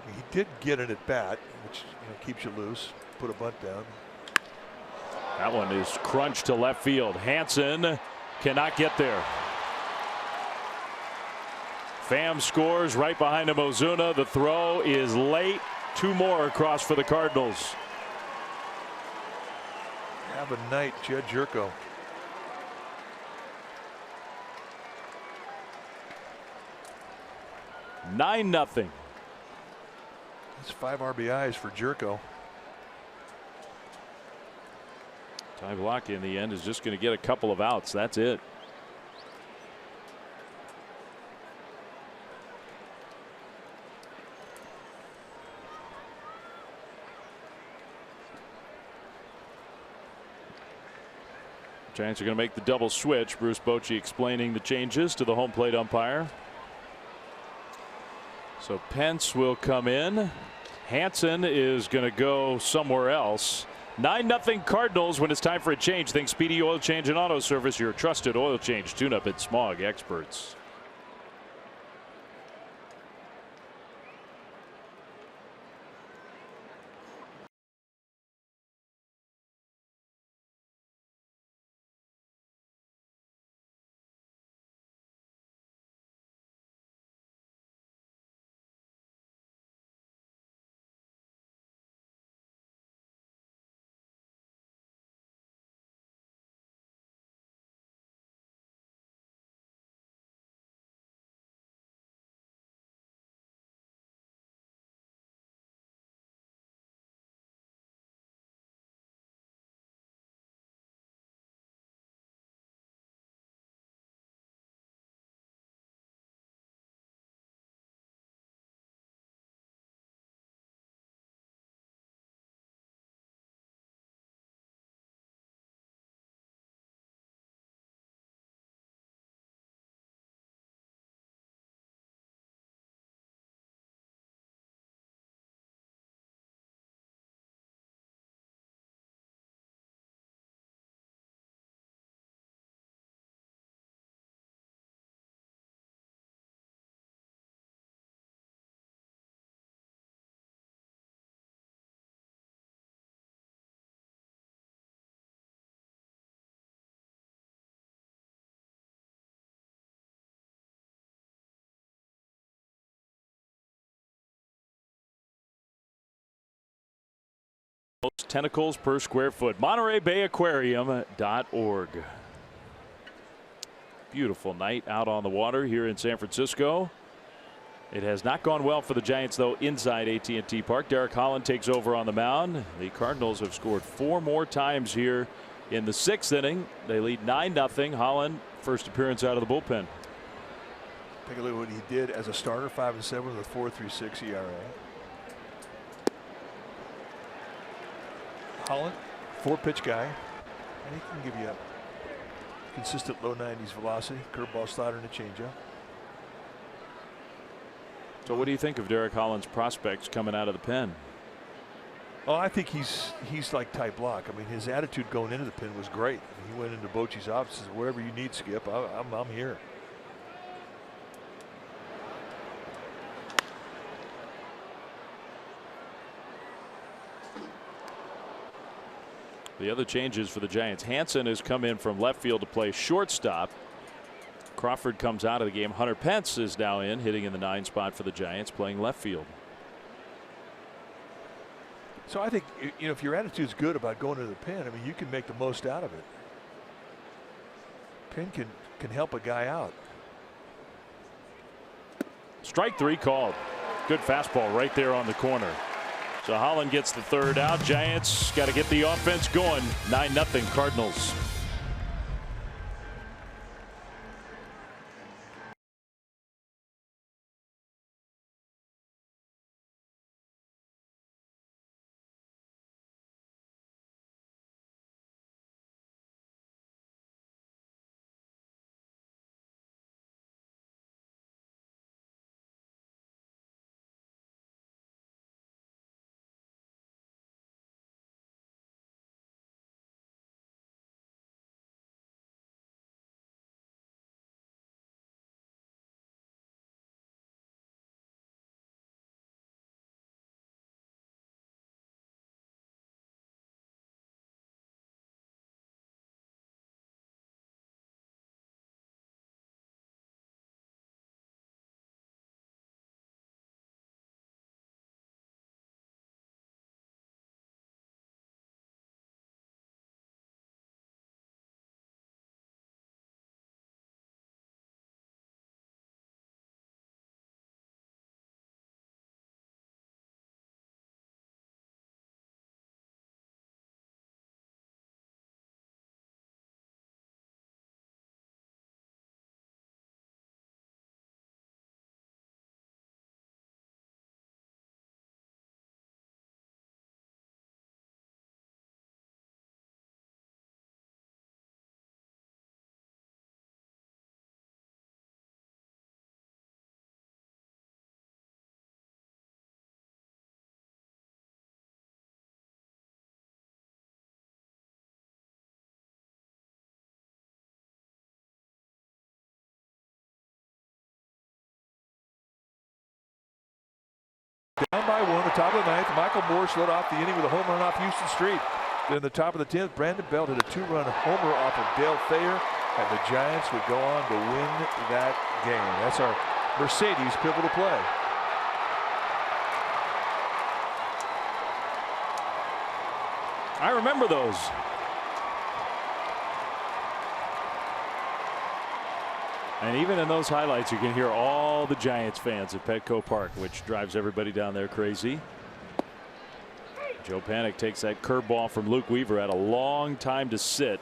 He did get it at bat, which keeps you loose. Put a bunt down. That one is crunched to left field. Hansen cannot get there. Pham scores right behind him. Ozuna. The throw is late. 2 more across for the Cardinals. Have a night, Jed Jerko. Nine nothing. That's 5 RBIs for Jerko. Ty Block in the end is just going to get a couple of outs. That's it. Giants are going to make the double switch. Bruce Bochy explaining the changes to the home plate umpire. So Pence will come in. Hansen is going to go somewhere else. 9-0 Cardinals. When it's time for a change, think Speedy Oil Change and Auto Service, your trusted oil change tune-up and smog experts. most tentacles per square foot. MontereyBayAquarium.org. Beautiful night out on the water here in San Francisco. It has not gone well for the Giants, though, inside AT&T Park. Derek Holland takes over on the mound. The Cardinals have scored 4 more times here in the 6th inning. They lead 9-0. Holland, first appearance out of the bullpen. Take a look at what he did as a starter, 5-7 with a 4.36 ERA. Holland, 4-pitch guy, and he can give you a consistent low 90s velocity, curveball, slider, and a changeup. So what do you think of Derek Holland's prospects coming out of the pen? Oh, I think he's like type block. I mean, his attitude going into the pen was great. I mean, he went into Bochy's office and said, wherever you need, Skip, I'm here. The other changes for the Giants. Hansen has come in from left field to play shortstop. Crawford comes out of the game. Hunter Pence is now in, hitting in the 9 spot for the Giants, playing left field. So I think, you know, if your attitude's good about going to the pen, I mean, you can make the most out of it. Pen can help a guy out. Strike 3 called. Good fastball right there on the corner. So Holland gets the 3rd out. Giants got to get the offense going. 9-0 Cardinals. Down by 1, the top of the 9th. Michael Morse led off the inning with a home run off Houston Street. Then the top of the 10th, Brandon Belt hit a 2-run homer off of Dale Thayer, and the Giants would go on to win that game. That's our Mercedes pivotal play. I remember those. And even in those highlights, you can hear all the Giants fans at Petco Park, which drives everybody down there crazy. Joe Panik takes that curveball from Luke Weaver. Had a long time to sit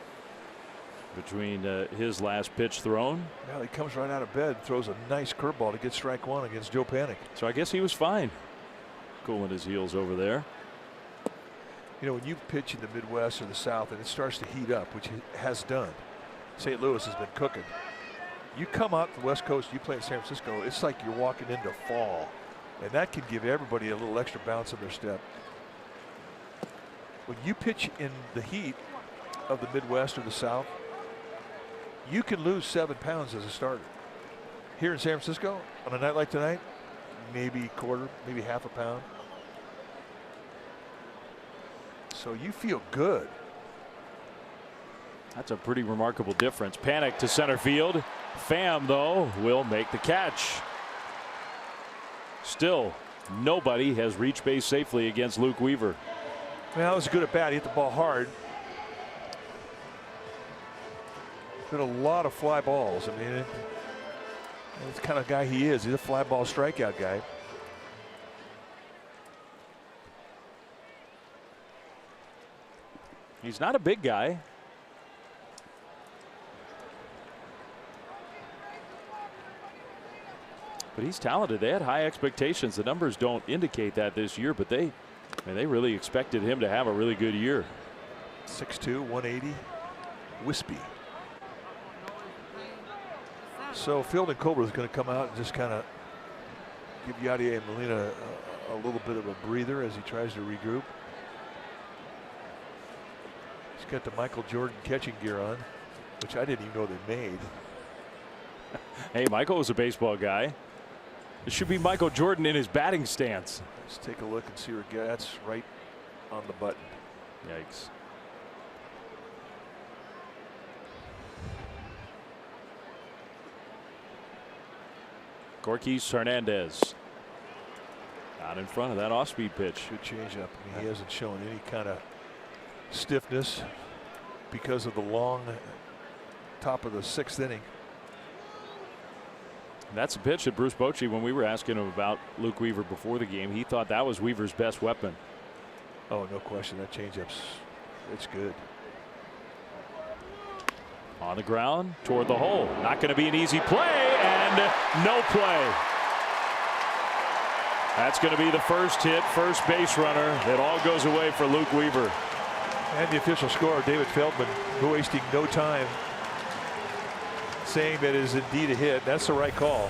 between his last pitch thrown. Well, he comes right out of bed, throws a nice curveball to get strike 1 against Joe Panik. So I guess he was fine, cooling his heels over there. You know, when you pitch in the Midwest or the South and it starts to heat up, which it has done, St. Louis has been cooking. You come out the West Coast, you play in San Francisco, it's like you're walking into fall. And that can give everybody a little extra bounce in their step. When you pitch in the heat of the Midwest or the South, you can lose 7 pounds as a starter. Here in San Francisco, on a night like tonight, maybe a quarter, maybe half a pound. So you feel good. That's a pretty remarkable difference. Panik to center field. Pham, though, will make the catch. Still, nobody has reached base safely against Luke Weaver. Well, that was a good at bat. He hit the ball hard. Hit a lot of fly balls. I mean, that's the kind of guy he is. He's a fly ball strikeout guy. He's not a big guy. But he's talented. They had high expectations. The numbers don't indicate that this year, but they really expected him to have a really good year. 6'2", 180, wispy. So Field and Cobra is going to come out and just kind of give Yadier Molina a little bit of a breather as he tries to regroup. He's got the Michael Jordan catching gear on, which I didn't even know they made. Hey, Michael was a baseball guy. It should be Michael Jordan in his batting stance. Let's take a look and see where that's right on the button. Yikes. Gorkys Hernandez out in front of that off-speed pitch. Good changeup. I mean, he hasn't shown any kind of stiffness because of the long top of the 6th inning. That's a pitch that Bruce Bochy, when we were asking him about Luke Weaver before the game, he thought that was Weaver's best weapon. Oh, no question. That changeup's, it's good. On the ground toward the hole. Not going to be an easy play, and no play. That's going to be the first hit, first base runner. It all goes away for Luke Weaver. And the official scorer, David Feldman, wasting no time, saying that it is indeed a hit. That's the right call.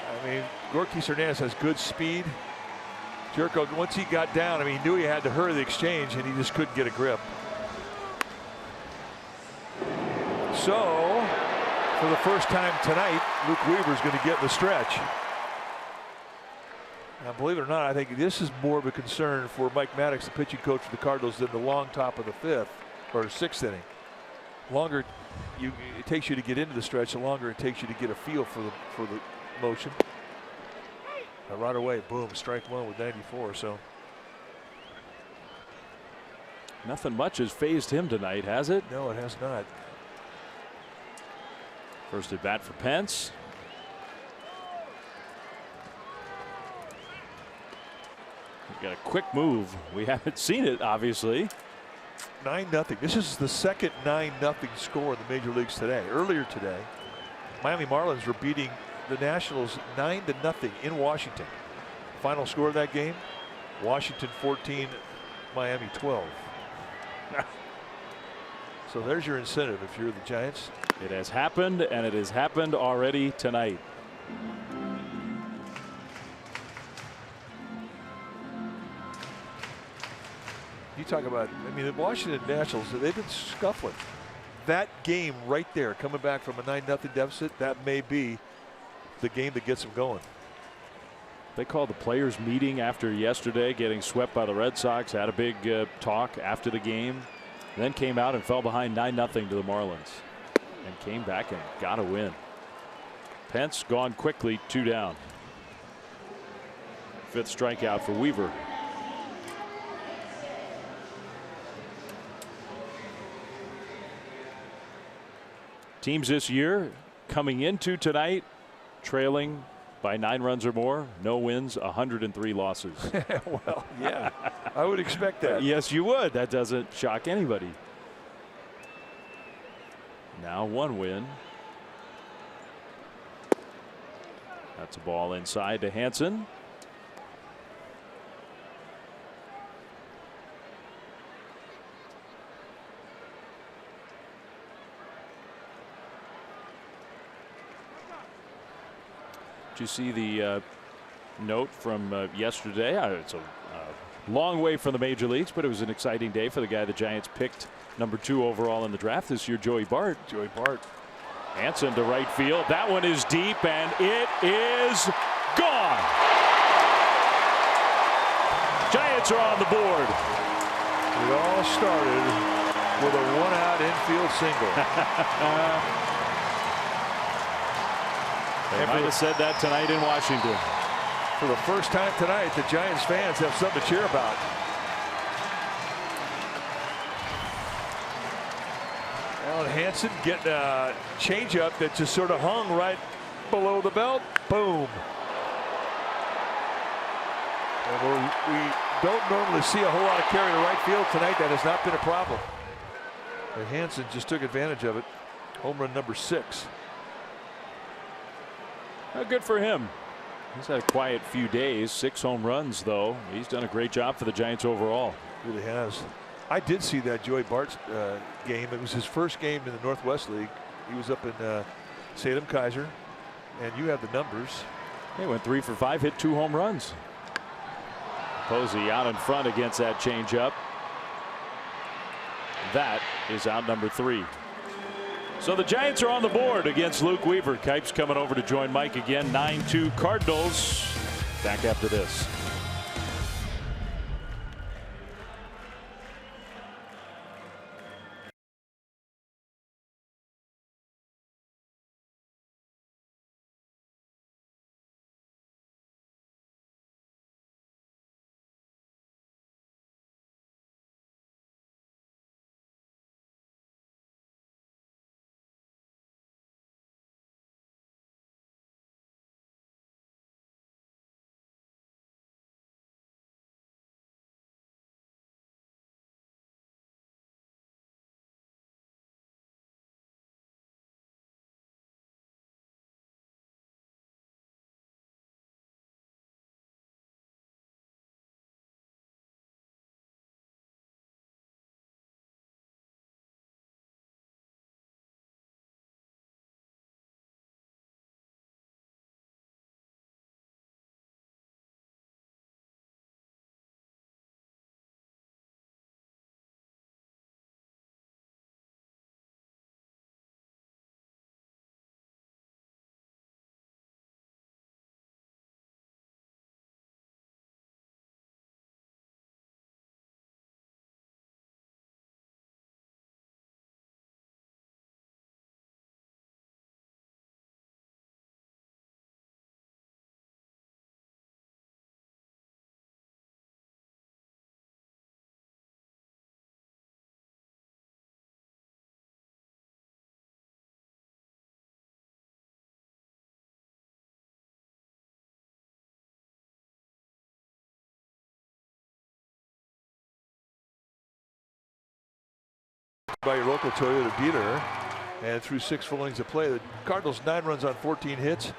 I mean, Gorkys Hernandez has good speed. Jerko, once he got down, I mean, he knew he had to hurry the exchange, and he just couldn't get a grip. So, for the first time tonight, Luke Weaver's going to get in the stretch. Now, believe it or not, I think this is more of a concern for Mike Maddox, the pitching coach for the Cardinals, than the long top of the 5th or 6th inning. Longer it takes you to get into the stretch, the longer it takes you to get a feel for the motion. Right away, boom, strike one with 94. So nothing much has phased him tonight, has it? No, it has not. First at bat for Pence. He's got a quick move. We haven't seen it, obviously. 9-0. This is the second 9-0 score in the major leagues today. Earlier today, Miami Marlins were beating the Nationals 9-0 in Washington. Final score of that game, Washington 14, Miami 12. So there's your incentive if you're the Giants. It has happened, and it has happened already tonight. You talk about, I mean, the Washington Nationals, they've been scuffling. That game right there, coming back from a 9-0 deficit, that may be the game that gets them going. They called the players meeting after yesterday getting swept by the Red Sox, had a big talk after the game, then came out and fell behind 9-0 to the Marlins and came back and got a win. Pence gone quickly, 2 down. 5th strikeout for Weaver. Teams this year coming into tonight trailing by 9 runs or more, no wins, 103 losses. Well, yeah, I would expect that. Yes, you would. That doesn't shock anybody. Now 1 win. That's a ball inside to Hansen. Did you see the note from yesterday? It's a long way from the major leagues, but it was an exciting day for the guy the Giants picked #2 overall in the draft this year, Joey Bart. Joey Bart. Hansen to right field. That one is deep, and it is gone. Giants are on the board. It all started with a 1-out infield single. They might have said that tonight in Washington. For the first time tonight, the Giants fans have something to cheer about. Alan Hansen getting a changeup that just sort of hung right below the belt. Boom. And we don't normally see a whole lot of carry to right field tonight. That has not been a problem. And Hansen just took advantage of it. Home run number 6. Good for him. He's had a quiet few days. 6 home runs, though. He's done a great job for the Giants overall. Really has. I did see that Joey Bart's game. It was his first game in the Northwest League. He was up in Salem Kaiser, and you have the numbers. He went 3 for 5, hit 2 home runs. Posey out in front against that changeup. That is out number 3. So the Giants are on the board against Luke Weaver. Kipes coming over to join Mike again. 9-2 Cardinals. Back after this. By your local Toyota dealer, and through 6 full innings of play, the Cardinals 9 runs on 14 hits.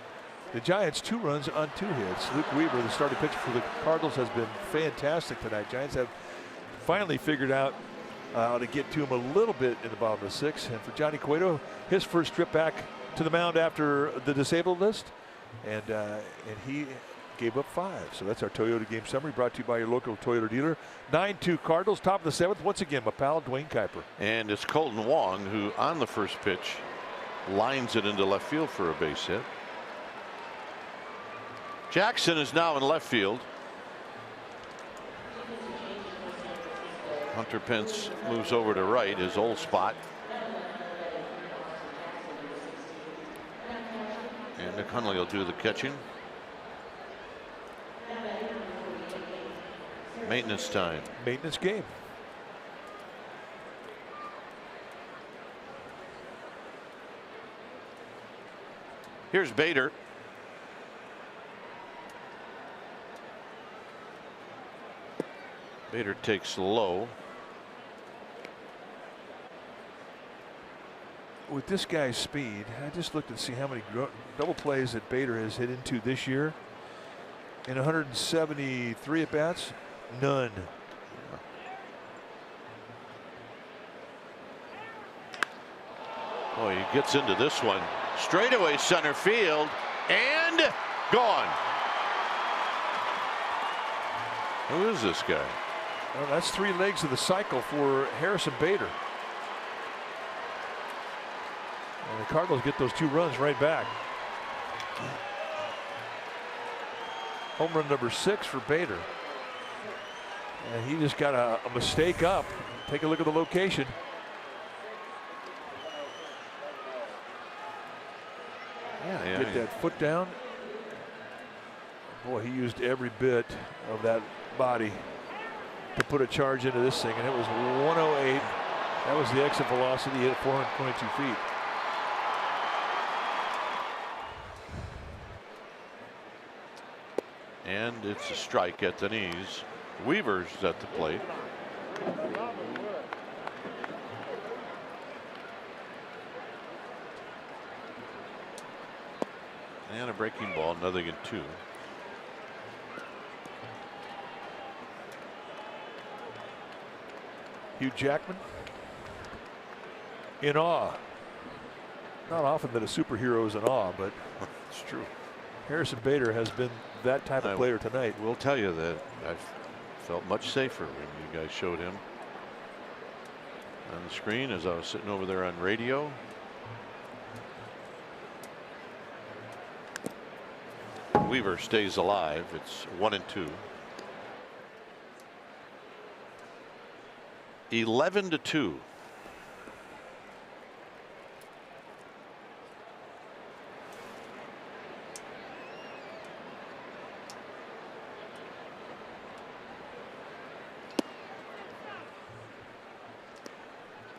The Giants 2 runs on 2 hits. Luke Weaver, the starting pitcher for the Cardinals, has been fantastic tonight. Giants have finally figured out how to get to him a little bit in the bottom of the 6th. And for Johnny Cueto, his first trip back to the mound after the disabled list, and he gave up 5. So that's our Toyota game summary, brought to you by your local Toyota dealer. 9-2 Cardinals, top of the 7th. Once again, my pal Dwayne Kuiper. And it's Colton Wong who, on the first pitch, lines it into left field for a base hit. Jackson is now in left field. Hunter Pence moves over to right, his old spot. And Nick Hundley will do the catching. Maintenance time. Maintenance game. Here's Bader. Bader takes low. With this guy's speed, I just looked to see how many double plays that Bader has hit into this year. In 173 at bats, none. Oh, he gets into this one. Straightaway center field and gone. Who is this guy? Well, that's 3 legs of the cycle for Harrison Bader. And the Cardinals get those 2 runs right back. Home run number 6 for Bader. And he just got a mistake up. Take a look at the location. Yeah, Get that foot down. Boy, he used every bit of that body to put a charge into this thing, and it was 108. That was the exit velocity at 422 feet. And it's a strike at the knees. Weaver's at the plate. And a breaking ball, 0-2. Hugh Jackman in awe. Not often that a superhero is in awe, but it's true. Harrison Bader has been that type of player tonight. We'll tell you that I felt much safer when you guys showed him on the screen as I was sitting over there on radio. Weaver stays alive. It's 1-2. 11-2.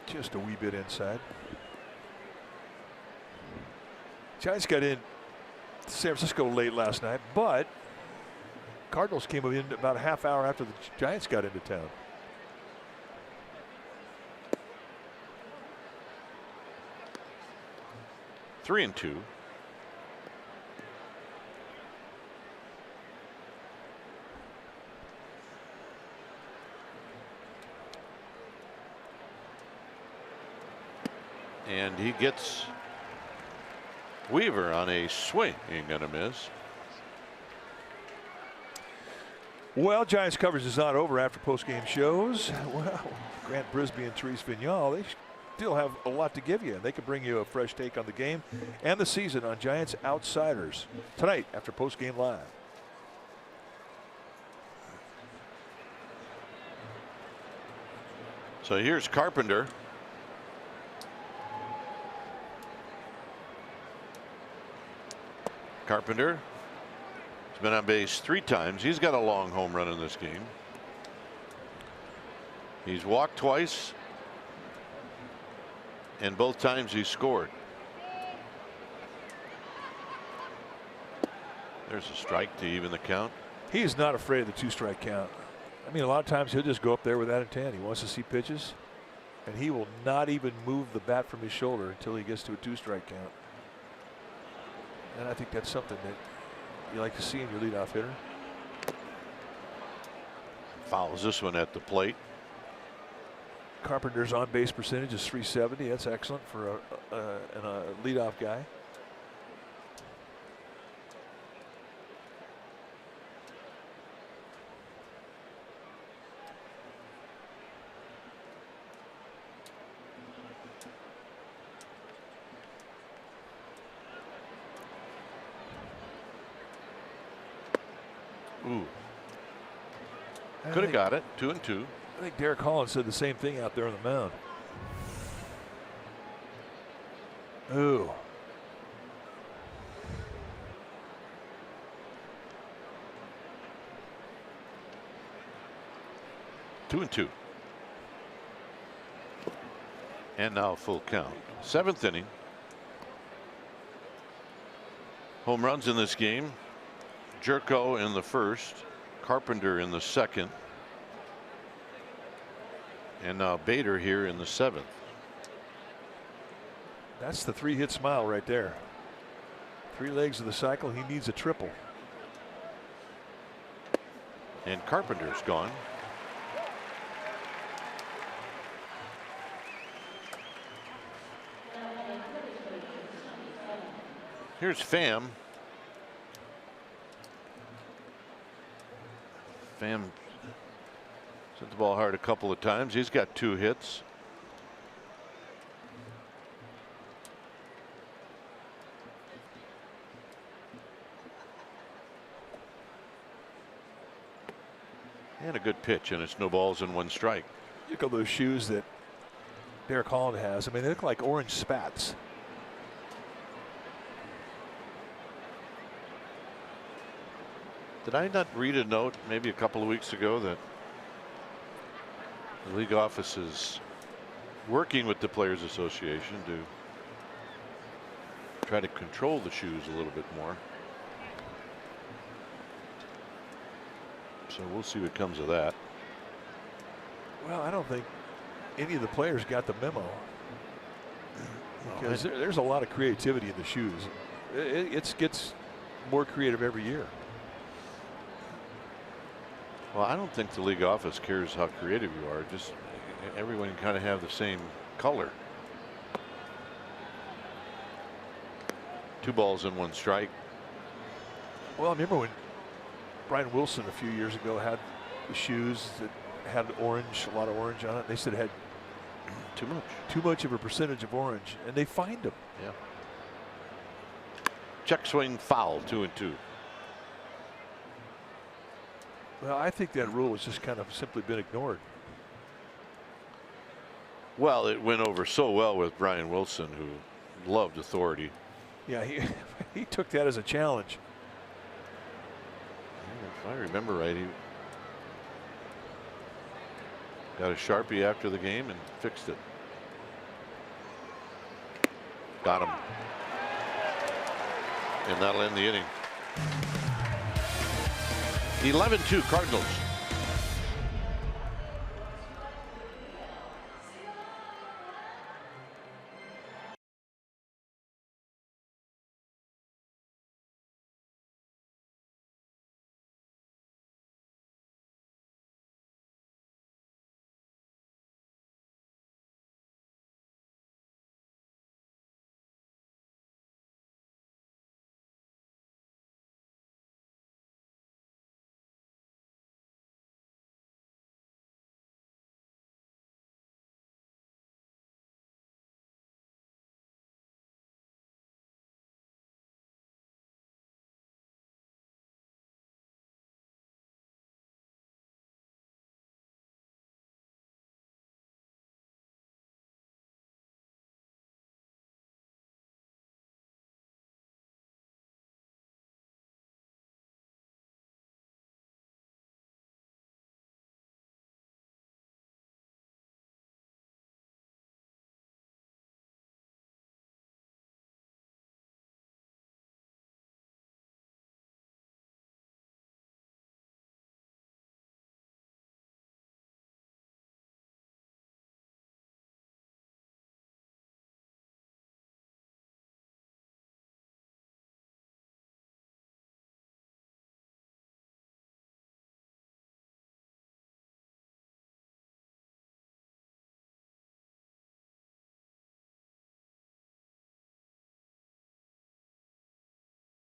Just a wee bit inside. Giants got in San Francisco late last night, but Cardinals came in about a half hour after the Giants got into town. Three and two. And he gets Weaver on a swing. Ain't gonna miss. Well, Giants coverage is not over after post-game shows. Well, Grant Brisbee and Therese Vignal, they still have a lot to give you. They can bring you a fresh take on the game and the season on Giants Outsiders tonight after post-game live. So here's Carpenter. Carpenter has been on base 3 times. He's got a long home run in this game. He's walked twice, and both times he scored. There's a strike to even the count. He is not afraid of the 2-strike count. I mean, a lot of times he'll just go up there with that intent. He wants to see pitches, and he will not even move the bat from his shoulder until he gets to a 2-strike count. And I think that's something that you like to see in your leadoff hitter. Fouls this one at the plate. Carpenter's on base percentage is .370. That's excellent for a leadoff guy. Ooh. Could have got it. 2-2. I think Derek Holland said the same thing out there on the mound. Ooh. Two and two. And now full count. 7th inning. Home runs in this game. Jerko in the first, Carpenter in the second, and now Bader here in the 7th. That's the 3-hit smile right there. 3 legs of the cycle. He needs a triple. And Carpenter's gone. Here's Pham. Pham hit the ball hard a couple of times. He's got 2 hits. And a good pitch, and it's no balls and 1 strike. Look at those shoes that Derek Holland has. I mean, they look like orange spats. Did I not read a note maybe a couple of weeks ago that the league office is working with the Players Association to try to control the shoes a little bit more. So we'll see what comes of that. Well, I don't think any of the players got the memo, because there's a lot of creativity in the shoes. It gets more creative every year. Well, I don't think the league office cares how creative you are. Just everyone can kind of have the same color. 2 balls and 1 strike. Well, I remember when Brian Wilson a few years ago had the shoes that had orange, a lot of orange on it. They said it had too much of a percentage of orange, and they fined him. Yeah. Check swing foul, 2-2. Well, I think that rule has just kind of simply been ignored. Well, it went over so well with Brian Wilson, who loved authority. Yeah, he took that as a challenge. If I remember right, he got a Sharpie after the game and fixed it. Got him. And that'll end the inning. 11-2 Cardinals.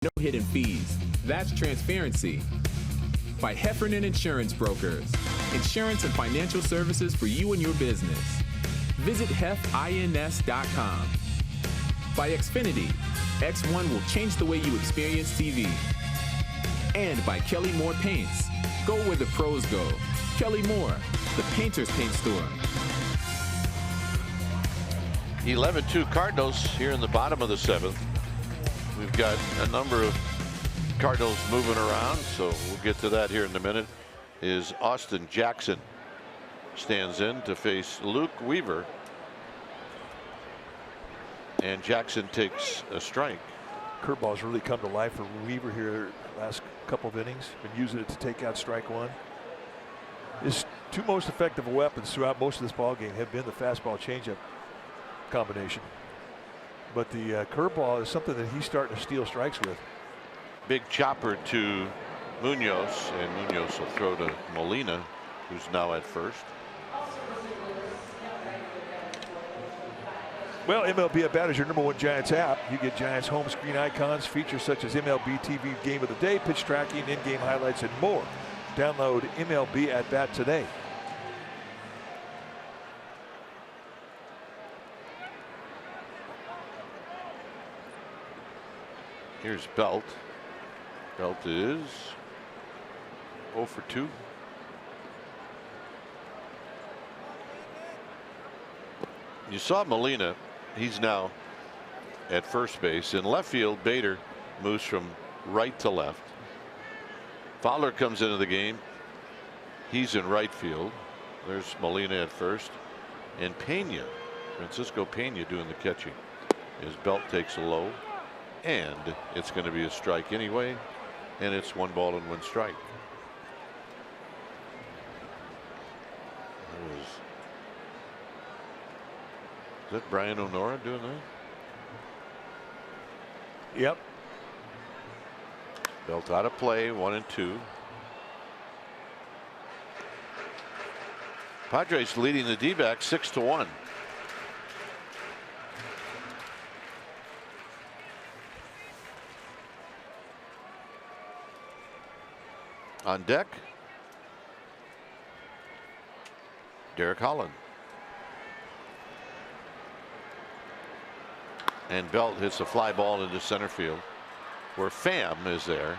No hidden fees. That's transparency. By Heffernan Insurance Brokers. Insurance and financial services for you and your business. Visit hefins.com. By Xfinity. X1 will change the way you experience TV. And by Kelly Moore Paints. Go where the pros go. Kelly Moore, the painter's paint store. 11-2 Cardinals here in the bottom of the 7th. We've got a number of Cardinals moving around, so we'll get to that here in a minute. Is Austin Jackson stands in to face Luke Weaver, and Jackson takes a strike. Curveball's really come to life for Weaver here last couple of innings. Been using it to take out strike 1. His 2 most effective weapons throughout most of this ball game have been the fastball changeup combination. But the curveball is something that he's starting to steal strikes with. Big chopper to Munoz, and Munoz will throw to Molina, who's now at first. Well, MLB At Bat is your #1 Giants app. You get Giants home screen icons, features such as MLB TV Game of the Day, pitch tracking, in-game highlights, and more. Download MLB At Bat today. Here's Belt. Belt is 0 for 2. You saw Molina. He's now at first base. In left field, Bader moves from right to left. Fowler comes into the game. He's in right field. There's Molina at first. And Pena Francisco Pena doing the catching. His belt takes a low, and it's going to be a strike anyway, and it's 1 ball and 1 strike. Is that Brian O'Nora doing that? Yep. Belt out of play, 1 and 2. Padres leading the D-backs 6-1. On deck, Derek Holland. And Belt hits a fly ball into center field, where Pham is there.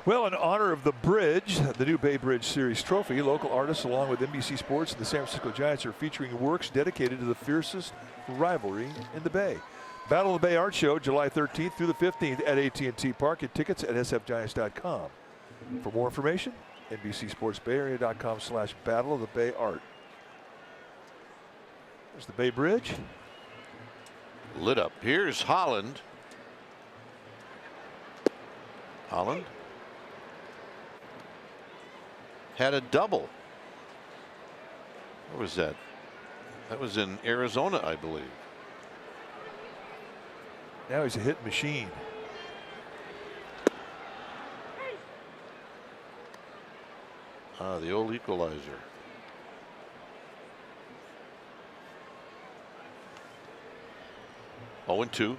Well, in honor of the bridge, the new Bay Bridge Series trophy, local artists along with NBC Sports and the San Francisco Giants are featuring works dedicated to the fiercest rivalry in the Bay. Battle of the Bay Art Show, July 13th through the 15th at AT&T Park. Get tickets at sfgiants.com. For more information, NBCSportsBayArea.com/Battle of the Bay Art. There's the Bay Bridge. Lit up. Here's Holland. Holland had a double. What was that? That was in Arizona, I believe. Now he's a hit machine. The old equalizer. Oh, and 2.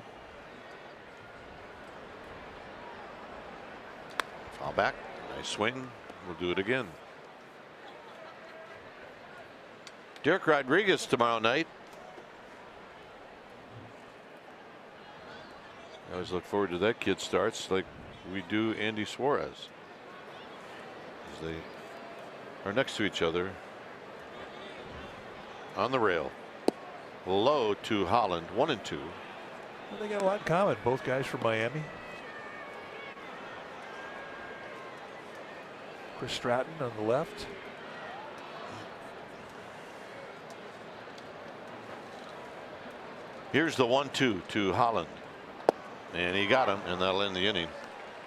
Foul back. Nice swing. We'll do it again. Derek Rodriguez tomorrow night. I always look forward to that kid starts like we do Andy Suarez. As they are next to each other on the rail. Low to Holland, 1 and 2. Well, they got a lot in common, both guys from Miami. Chris Stratton on the left. Here's the 1-2 to Holland. And he got him, and that'll end the inning.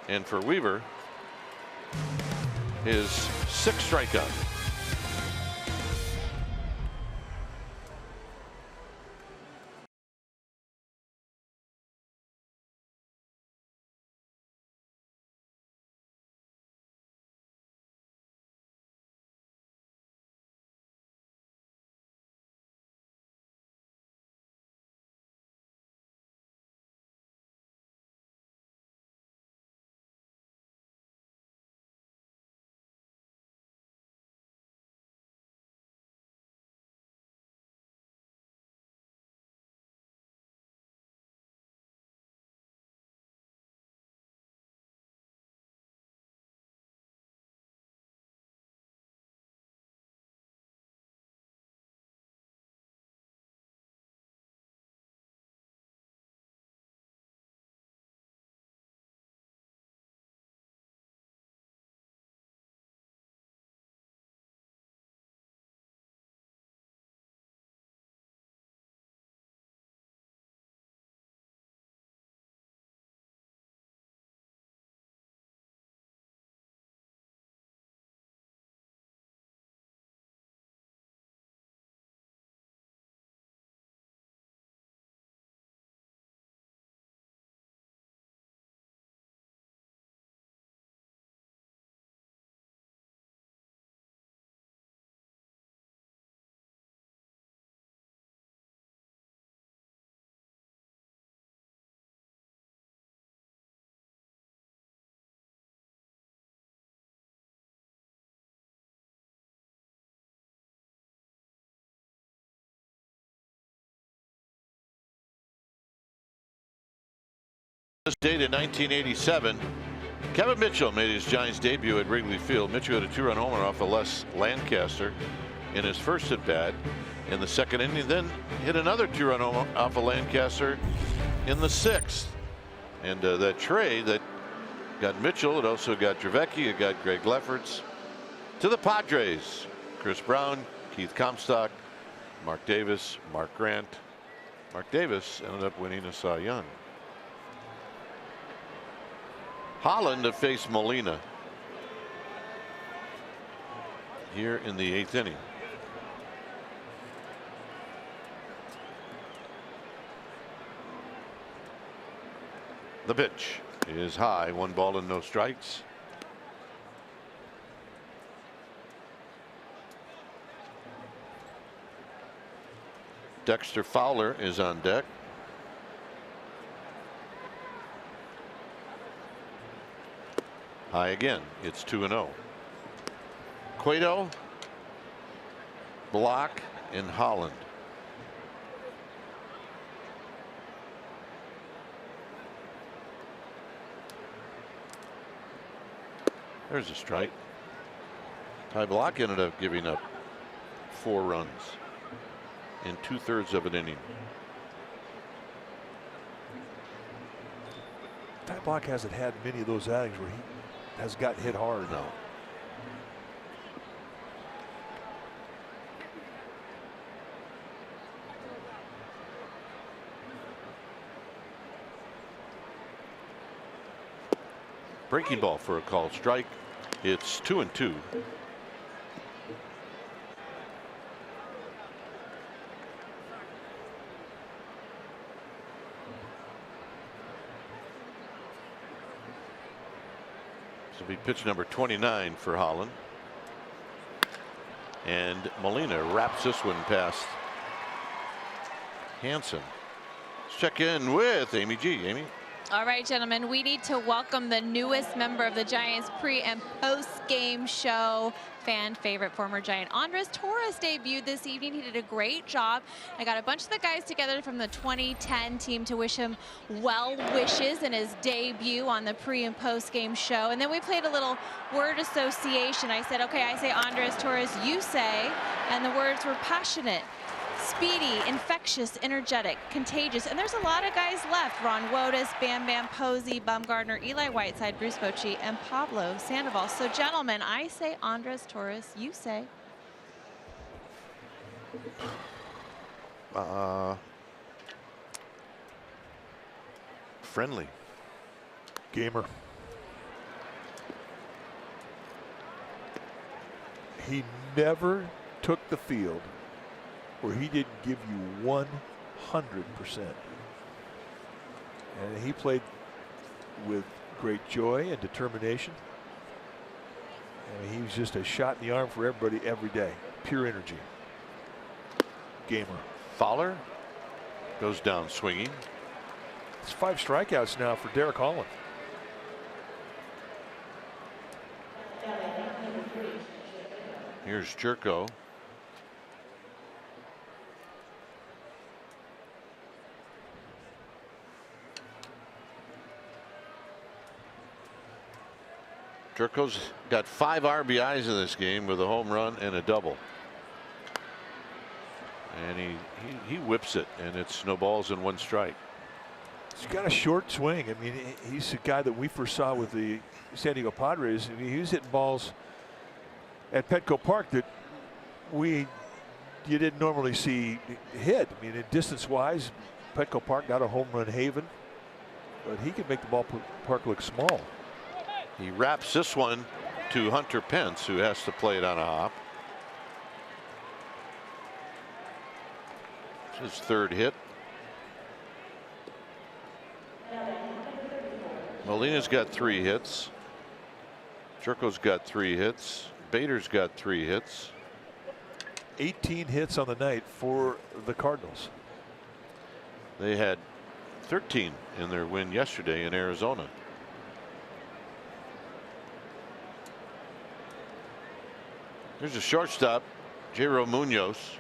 And for Weaver, his 6th strikeout. This date in 1987, Kevin Mitchell made his Giants debut at Wrigley Field. Mitchell had a 2-run homer off of Les Lancaster in his first at bat in the 2nd inning, then hit another 2-run homer off of Lancaster in the 6th. And that trade that got Mitchell, it also got Dravecky, it got Greg Lefferts to the Padres. Chris Brown Keith Comstock, Mark Davis, Mark Grant. Mark Davis ended up winning a Cy Young. Holland to face Molina here in the 8th inning. The pitch is high, 1 ball and no strikes. Dexter Fowler is on deck. High again. It's 2-0. Cueto, Block, and Holland. There's a strike. Ty Block ended up giving up 4 runs in 2/3 of an inning. Ty Block hasn't had many of those outings where he has got hit hard. No. Breaking ball for a called strike. It's 2-2. This will be pitch number 29 for Holland. And Molina wraps this one past Hansen. Let's check in with Amy G. Amy. All right, gentlemen, we need to welcome the newest member of the Giants pre and post game show. Fan favorite, former Giant Andres Torres debuted this evening. He did a great job. I got a bunch of the guys together from the 2010 team to wish him well wishes in his debut on the pre and post game show. And then we played a little word association. I said, okay, I say Andres Torres, you say, and the words were passionate, speedy, infectious, energetic, contagious, and there's a lot of guys left. Ron Wotus, Bam Bam Posey, Bumgardner, Eli Whiteside, Bruce Bochy, and Pablo Sandoval. So, gentlemen, I say Andres Torres, you say. Friendly. Gamer. He never took the field where he didn't give you 100%. And he played with great joy and determination. And he was just a shot in the arm for everybody every day. Pure energy. Gamer. Fowler goes down swinging. It's 5 strikeouts now for Derek Holland. Here's Jerko. Jerko's got 5 RBIs in this game with a home run and a double. And he whips it, and it snowballs in 1 strike. He's got a short swing. I mean, he's a guy that we first saw with the San Diego Padres. I mean, he was hitting balls at Petco Park that you didn't normally see hit. I mean, in distance-wise, Petco Park not a home run haven, but he can make the ballpark look small. He wraps this one to Hunter Pence, who has to play it on a hop. It's his 3rd hit. Molina's got 3 hits. Jerko's got 3 hits. Bader's got 3 hits. 18 hits on the night for the Cardinals. They had 13 in their win yesterday in Arizona. Here's a shortstop, Jairo Munoz.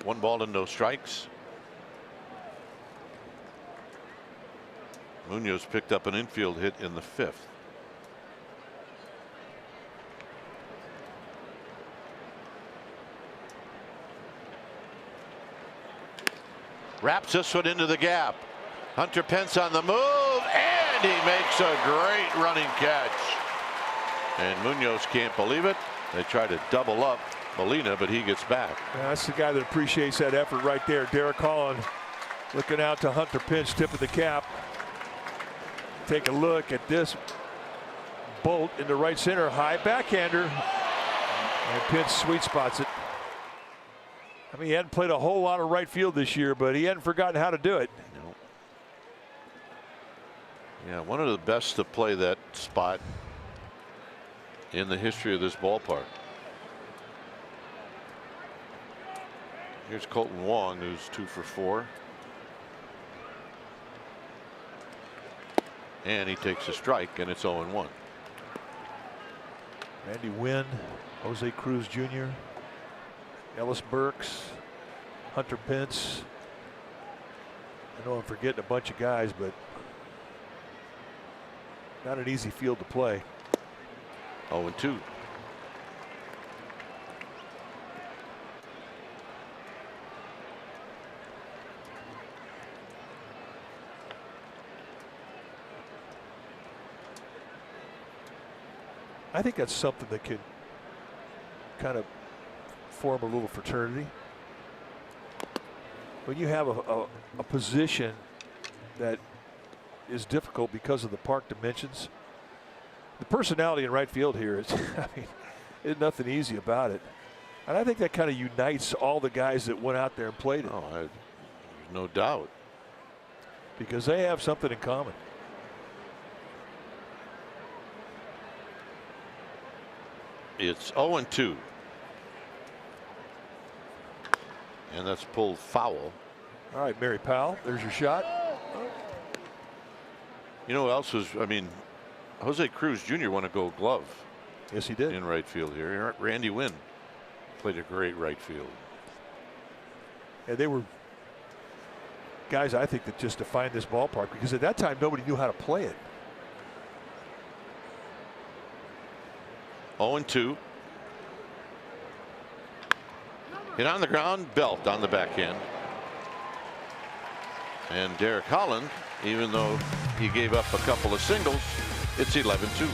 One ball and no strikes. Munoz picked up an infield hit in the 5th. Wraps this one into the gap. Hunter Pence on the move, and he makes a great running catch. And Munoz can't believe it. They try to double up Molina, but he gets back. Yeah, that's the guy that appreciates that effort right there. Derek Holland looking out to Hunter Pence, tip of the cap. Take a look at this bolt in the right center, high backhander, and Pence sweet spots it. I mean, he hadn't played a whole lot of right field this year, but he hadn't forgotten how to do it. No. Yeah, one of the best to play that spot in the history of this ballpark. Here's Colton Wong, who's 2 for 4. And he takes a strike, and it's 0-1. Randy Wynn, Jose Cruz Jr., Ellis Burks, Hunter Pence. I know I'm forgetting a bunch of guys, but not an easy field to play. 0-2. I think that's something that could kind of form a little fraternity. When you have a position that is difficult because of the park dimensions, the personality in right field here is, I mean, there's nothing easy about it. And I think that kind of unites all the guys that went out there and played it. Oh, there's no doubt. Because they have something in common. It's 0-2. And that's pulled foul. All right, Mary Powell, there's your shot. You know who else was, I mean, Jose Cruz Jr. won a Gold Glove. Yes, he did. In right field here. Randy Wynn played a great right field. And they were guys, I think, that just defined this ballpark, because at that time nobody knew how to play it. 0-2. Hit on the ground, belt on the backhand. And Derek Holland, even though he gave up a couple of singles, it's 11-2.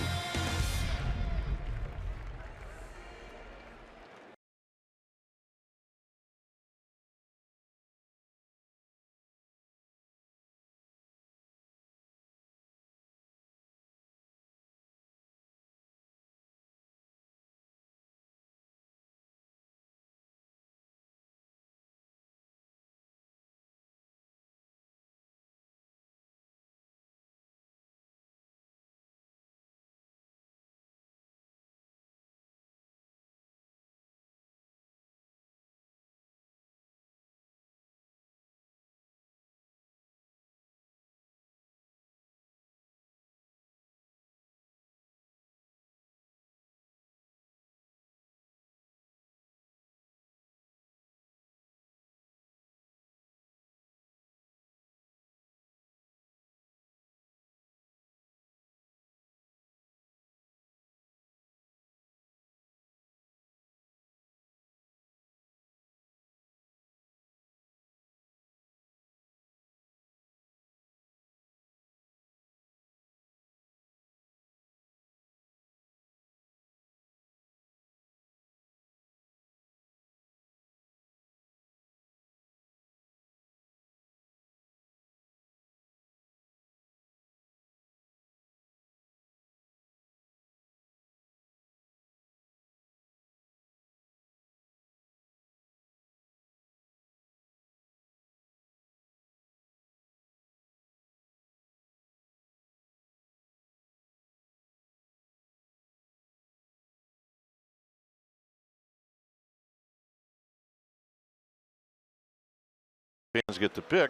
Fans get to pick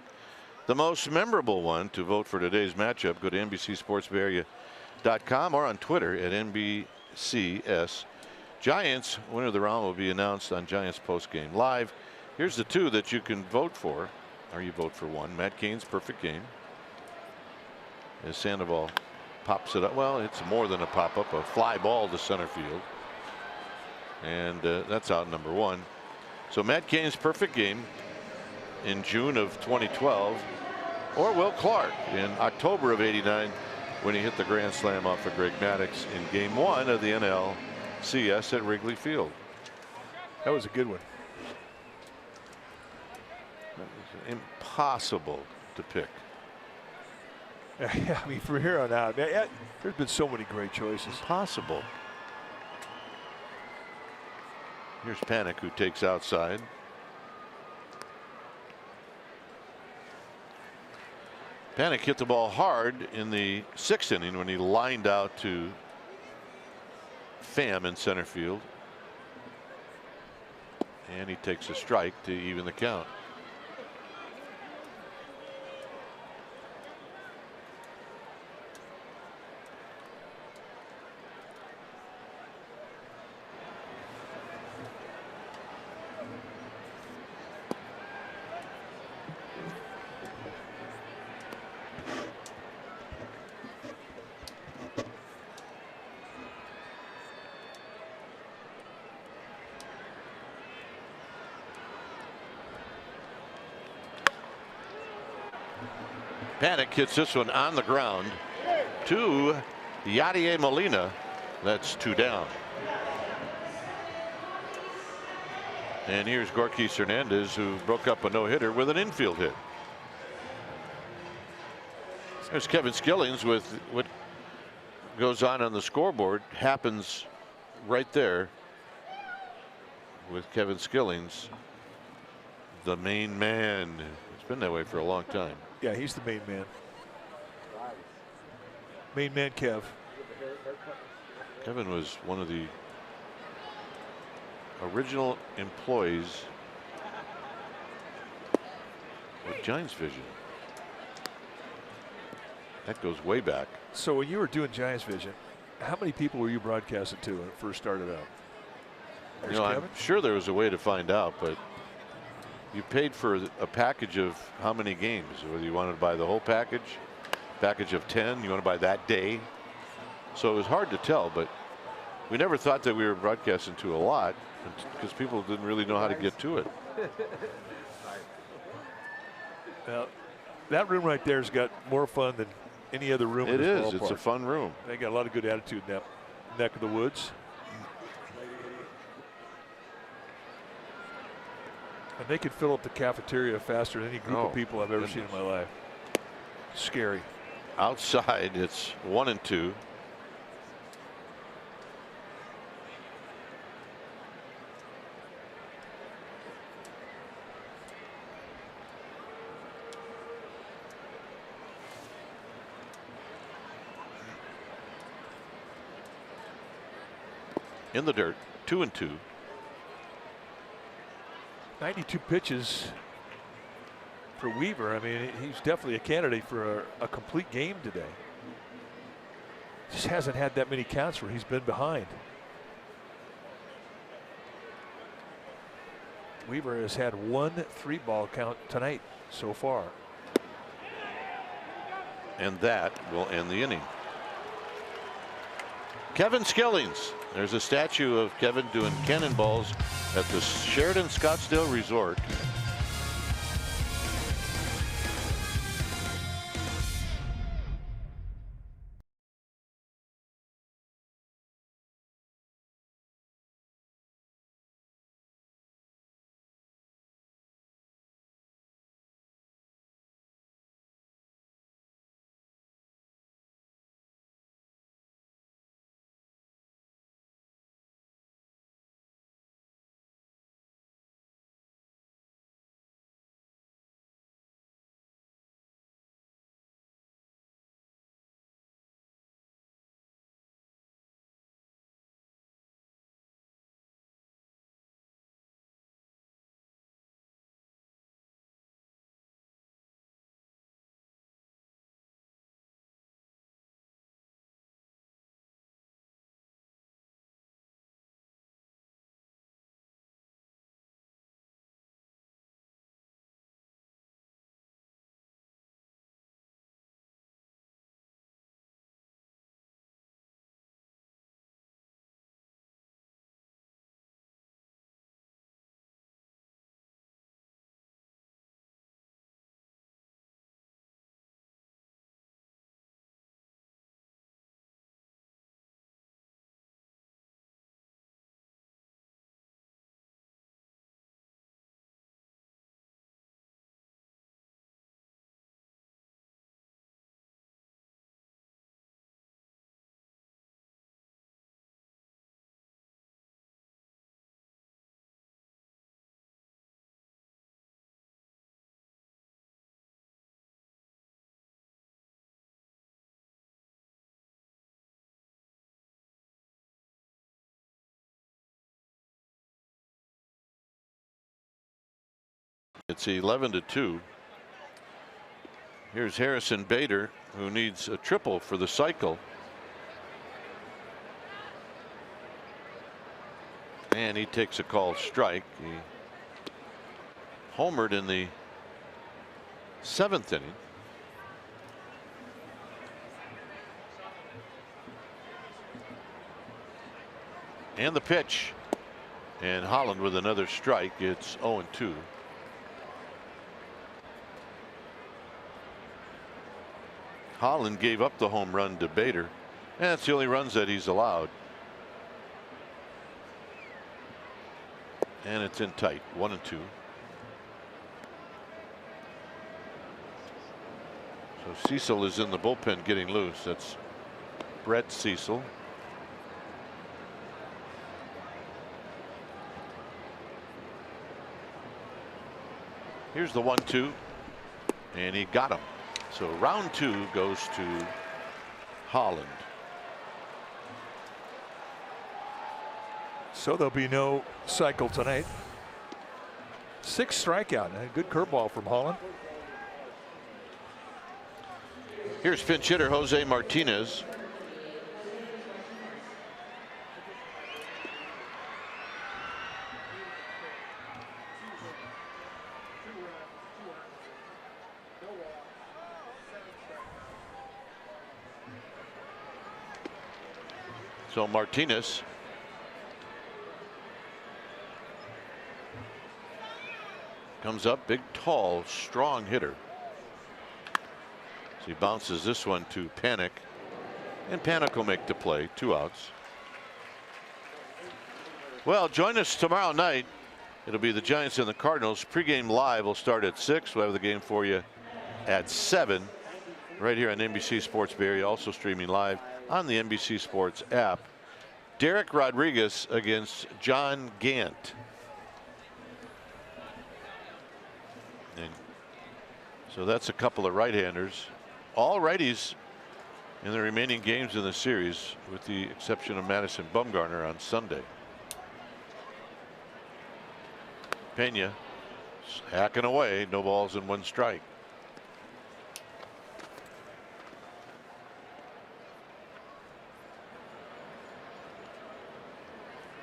the most memorable one. To vote for today's matchup, go to NBCSportsBayArea.com or on Twitter at NBCS. Giants winner of the round will be announced on Giants postgame live. Here's the two that you can vote for, or you vote for one. Matt Cain's perfect game, as Sandoval pops it up. Well, it's more than a pop up, a fly ball to center field, and that's out number one. So Matt Cain's perfect game in June of 2012 or Will Clark in October of '89 when he hit the grand slam off of Greg Maddux in Game 1 of the NLCS at Wrigley Field. That was a good one. That was impossible to pick. Yeah, I mean, from here on out, man, there's been so many great choices. Impossible. Here's Panik, who takes outside. Panik hit the ball hard in the 6th inning when he lined out to Pham in center field. And he takes a strike to even the count. Panik hits this one on the ground to Yadier Molina. That's 2 down. And here's Gorky Hernandez, who broke up a no-hitter with an infield hit. There's Kevin Skillings with what goes on the scoreboard happens right there with Kevin Skillings, the main man. It's been that way for a long time. Yeah, he's the main man. Main man, Kev. Kevin was one of the original employees of Giants Vision. That goes way back. So when you were doing Giants Vision, how many people were you broadcasting to when it first started out? There's Kevin? I'm sure there was a way to find out, but you paid for a package of how many games? Whether you wanted to buy the whole package of 10, you want to buy that day. So it was hard to tell, but we never thought that we were broadcasting to a lot because people didn't really know how to get to it. Now, that room right there's got more fun than any other room in this ballpark. It's a fun room. They got a lot of good attitude in that neck of the woods. And they could fill up the cafeteria faster than any group of people I've ever seen in my life. Scary. Outside, it's 1-2. In the dirt, 2-2. 92 pitches for Weaver. I mean, he's definitely a candidate for a complete game today. Just hasn't had that many counts where he's been behind. Weaver has had 1 3-ball count tonight so far. And that will end the inning. Kevin Skillings. There's a statue of Kevin doing cannonballs at the Sheraton Scottsdale Resort. It's 11-2. Here's Harrison Bader, who needs a triple for the cycle. And he takes a called strike. He homered in the 7th inning. And the pitch. And Holland with another strike. It's 0-2. Holland gave up the home run to Bader. And that's the only runs that he's allowed. And it's in tight, 1-2. So Cecil is in the bullpen getting loose. That's Brett Cecil. Here's the 1-2, and he got him. So round 2 goes to Holland. So there'll be no cycle tonight. 6 strikeout. A good curveball from Holland. Here's pinch hitter Jose Martinez. So Martinez comes up, big, tall, strong hitter. So he bounces this one to Panic, and Panic will make the play. 2 outs. Well, join us tomorrow night. It'll be the Giants and the Cardinals. Pregame live will start at 6. We'll have the game for you at 7 right here on NBC Sports Bay Area, also streaming live on the NBC Sports app. Derek Rodriguez against John Gant. And so that's a couple of right-handers. All righties in the remaining games in the series, with the exception of Madison Bumgarner on Sunday. Pena hacking away, no balls and 1 strike.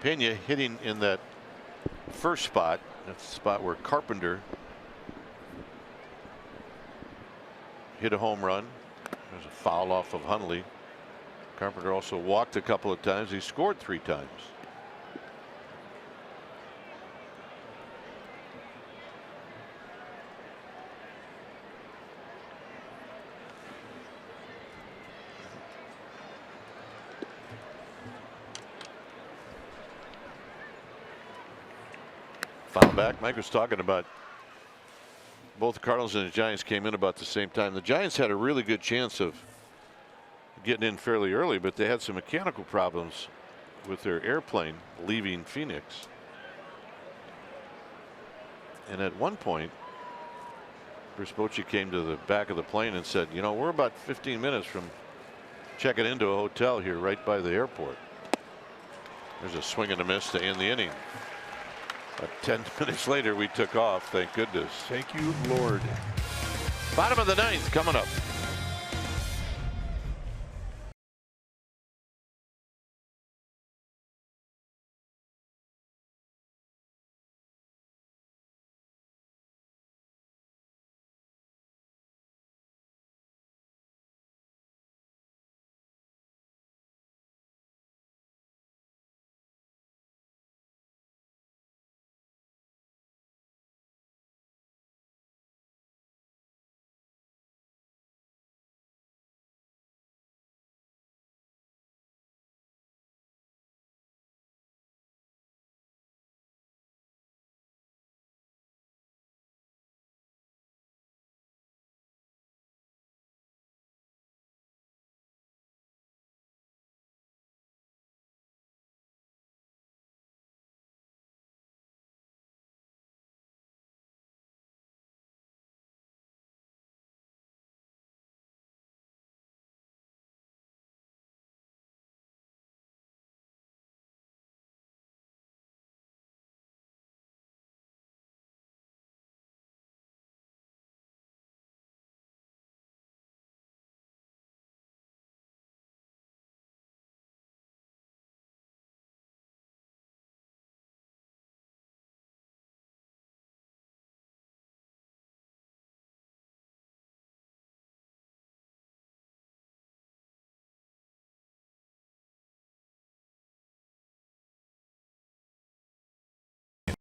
Pena hitting in that first spot. That's the spot where Carpenter hit a home run. There's a foul off of Hundley. Carpenter also walked a couple of times. He scored 3 times. Foul back. Mike was talking about both the Cardinals and the Giants came in about the same time. The Giants had a really good chance of getting in fairly early, but they had some mechanical problems with their airplane leaving Phoenix. And at one point, Bruce Bochy came to the back of the plane and said, you know, we're about 15 minutes from checking into a hotel here right by the airport. There's a swing and a miss to end the inning. 10 minutes later, we took off. Thank goodness. Thank you, Lord. Bottom of the 9th coming up.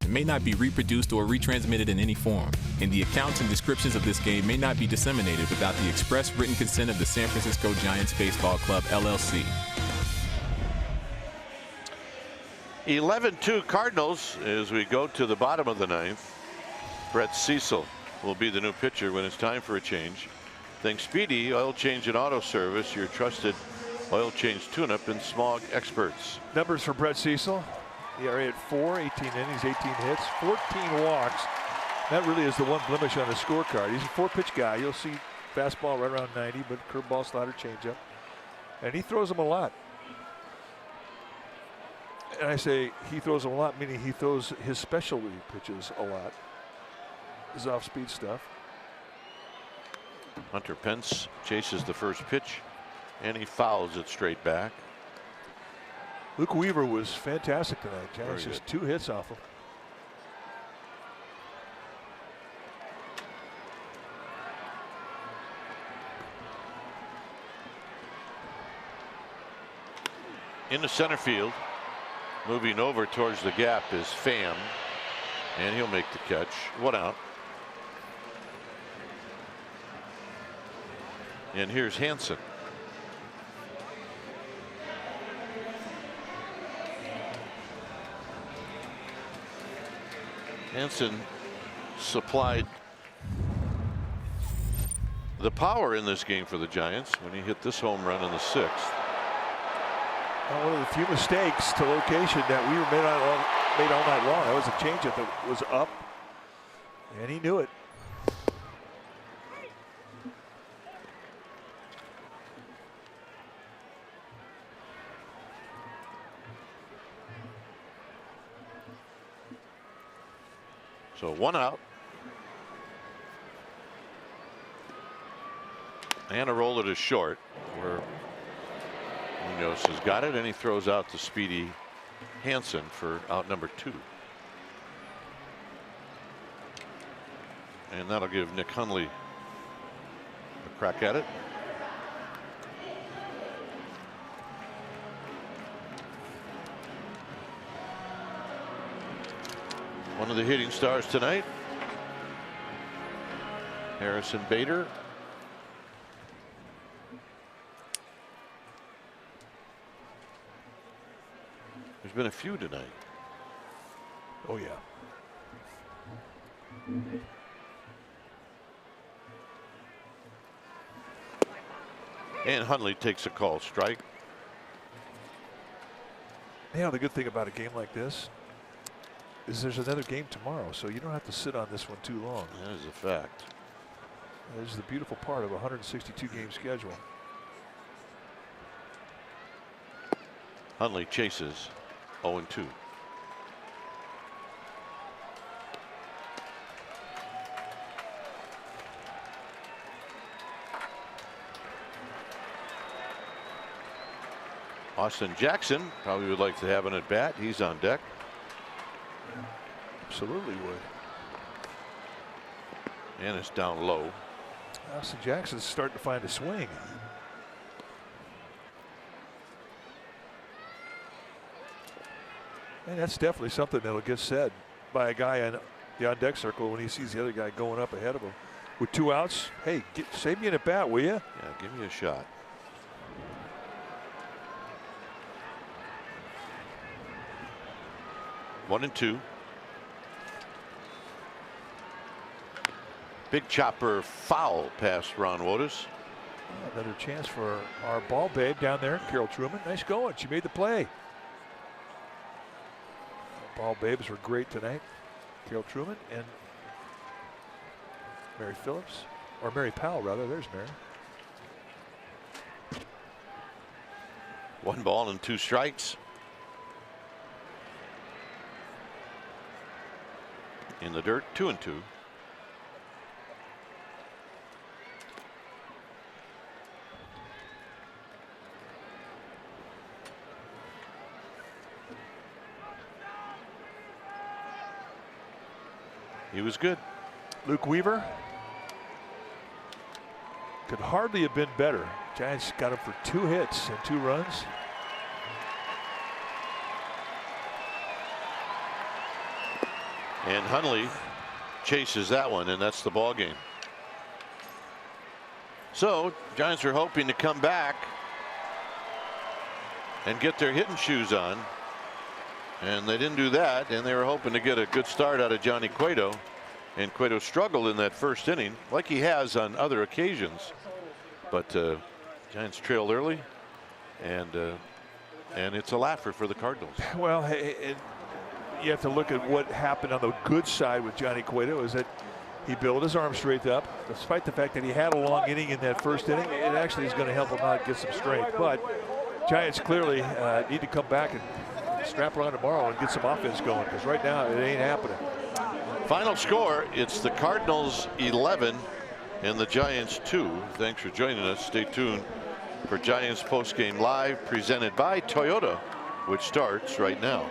and may not be reproduced or retransmitted in any form, and the accounts and descriptions of this game may not be disseminated without the express written consent of the San Francisco Giants Baseball Club, LLC. 11-2 Cardinals as we go to the bottom of the ninth. Brett Cecil will be the new pitcher when it's time for a change. Think Speedy, oil change and auto service, your trusted oil change tune-up and smog experts. Numbers for Brett Cecil. ERA at 4, 18 innings, 18 hits, 14 walks. That really is the one blemish on his scorecard. He's a 4-pitch guy. You'll see fastball right around 90, but curveball, slider, changeup. And he throws them a lot. And I say he throws them a lot, meaning he throws his specialty pitches a lot. His off-speed stuff. Hunter Pence chases the first pitch, and he fouls it straight back. Luke Weaver was fantastic tonight. Giants just 2 hits off him. Into center field, moving over towards the gap is Pham, and he'll make the catch. 1 out. And here's Hansen. Hansen supplied the power in this game for the Giants when he hit this home run in the 6th. One of the few mistakes to location that we made all night long. That was a changeup that was up, and he knew it. So 1 out. And a roll it is short, where Munoz has got it, and he throws out to Speedy Hansen for out number 2. And that'll give Nick Hundley a crack at it. One of the hitting stars tonight, Harrison Bader. There's been a few tonight. Oh, yeah. And Hundley takes a call strike. Yeah, the good thing about a game like this is there's another game tomorrow, so you don't have to sit on this one too long. That is a fact. That is the beautiful part of a 162 game schedule. Hundley chases 0-2. Austin Jackson probably would like to have an at bat. He's on deck. Absolutely would. And it's down low. Austin Jackson's starting to find a swing. And that's definitely something that'll get said by a guy in the on deck circle when he sees the other guy going up ahead of him. With 2 outs, hey, save me an at bat, will you? Yeah, give me a shot. One and 2. Big chopper foul past Ron Wotus. Another chance for our ball babe down there, Carol Truman. Nice going. She made the play. Ball babes were great tonight. Carol Truman and Mary Phillips, or Mary Powell rather. There's Mary. 1 ball and 2 strikes. In the dirt, 2-2. He was good. Luke Weaver could hardly have been better. Giants got him for 2 hits and 2 runs. And Hundley chases that one, and that's the ball game. So Giants are hoping to come back and get their hitting shoes on, and they didn't do that, and they were hoping to get a good start out of Johnny Cueto, and Cueto struggled in that first inning like he has on other occasions, but Giants trailed early, and it's a laugher for the Cardinals. Well, you have to look at what happened on the good side with Johnny Cueto, is that he built his arm strength up. Despite the fact that he had a long inning in that first inning, it actually is going to help him out get some strength. But Giants clearly need to come back and strap around tomorrow and get some offense going, because right now it ain't happening. Final score, it's the Cardinals 11 and the Giants 2. Thanks for joining us. Stay tuned for Giants Postgame Live, presented by Toyota, which starts right now.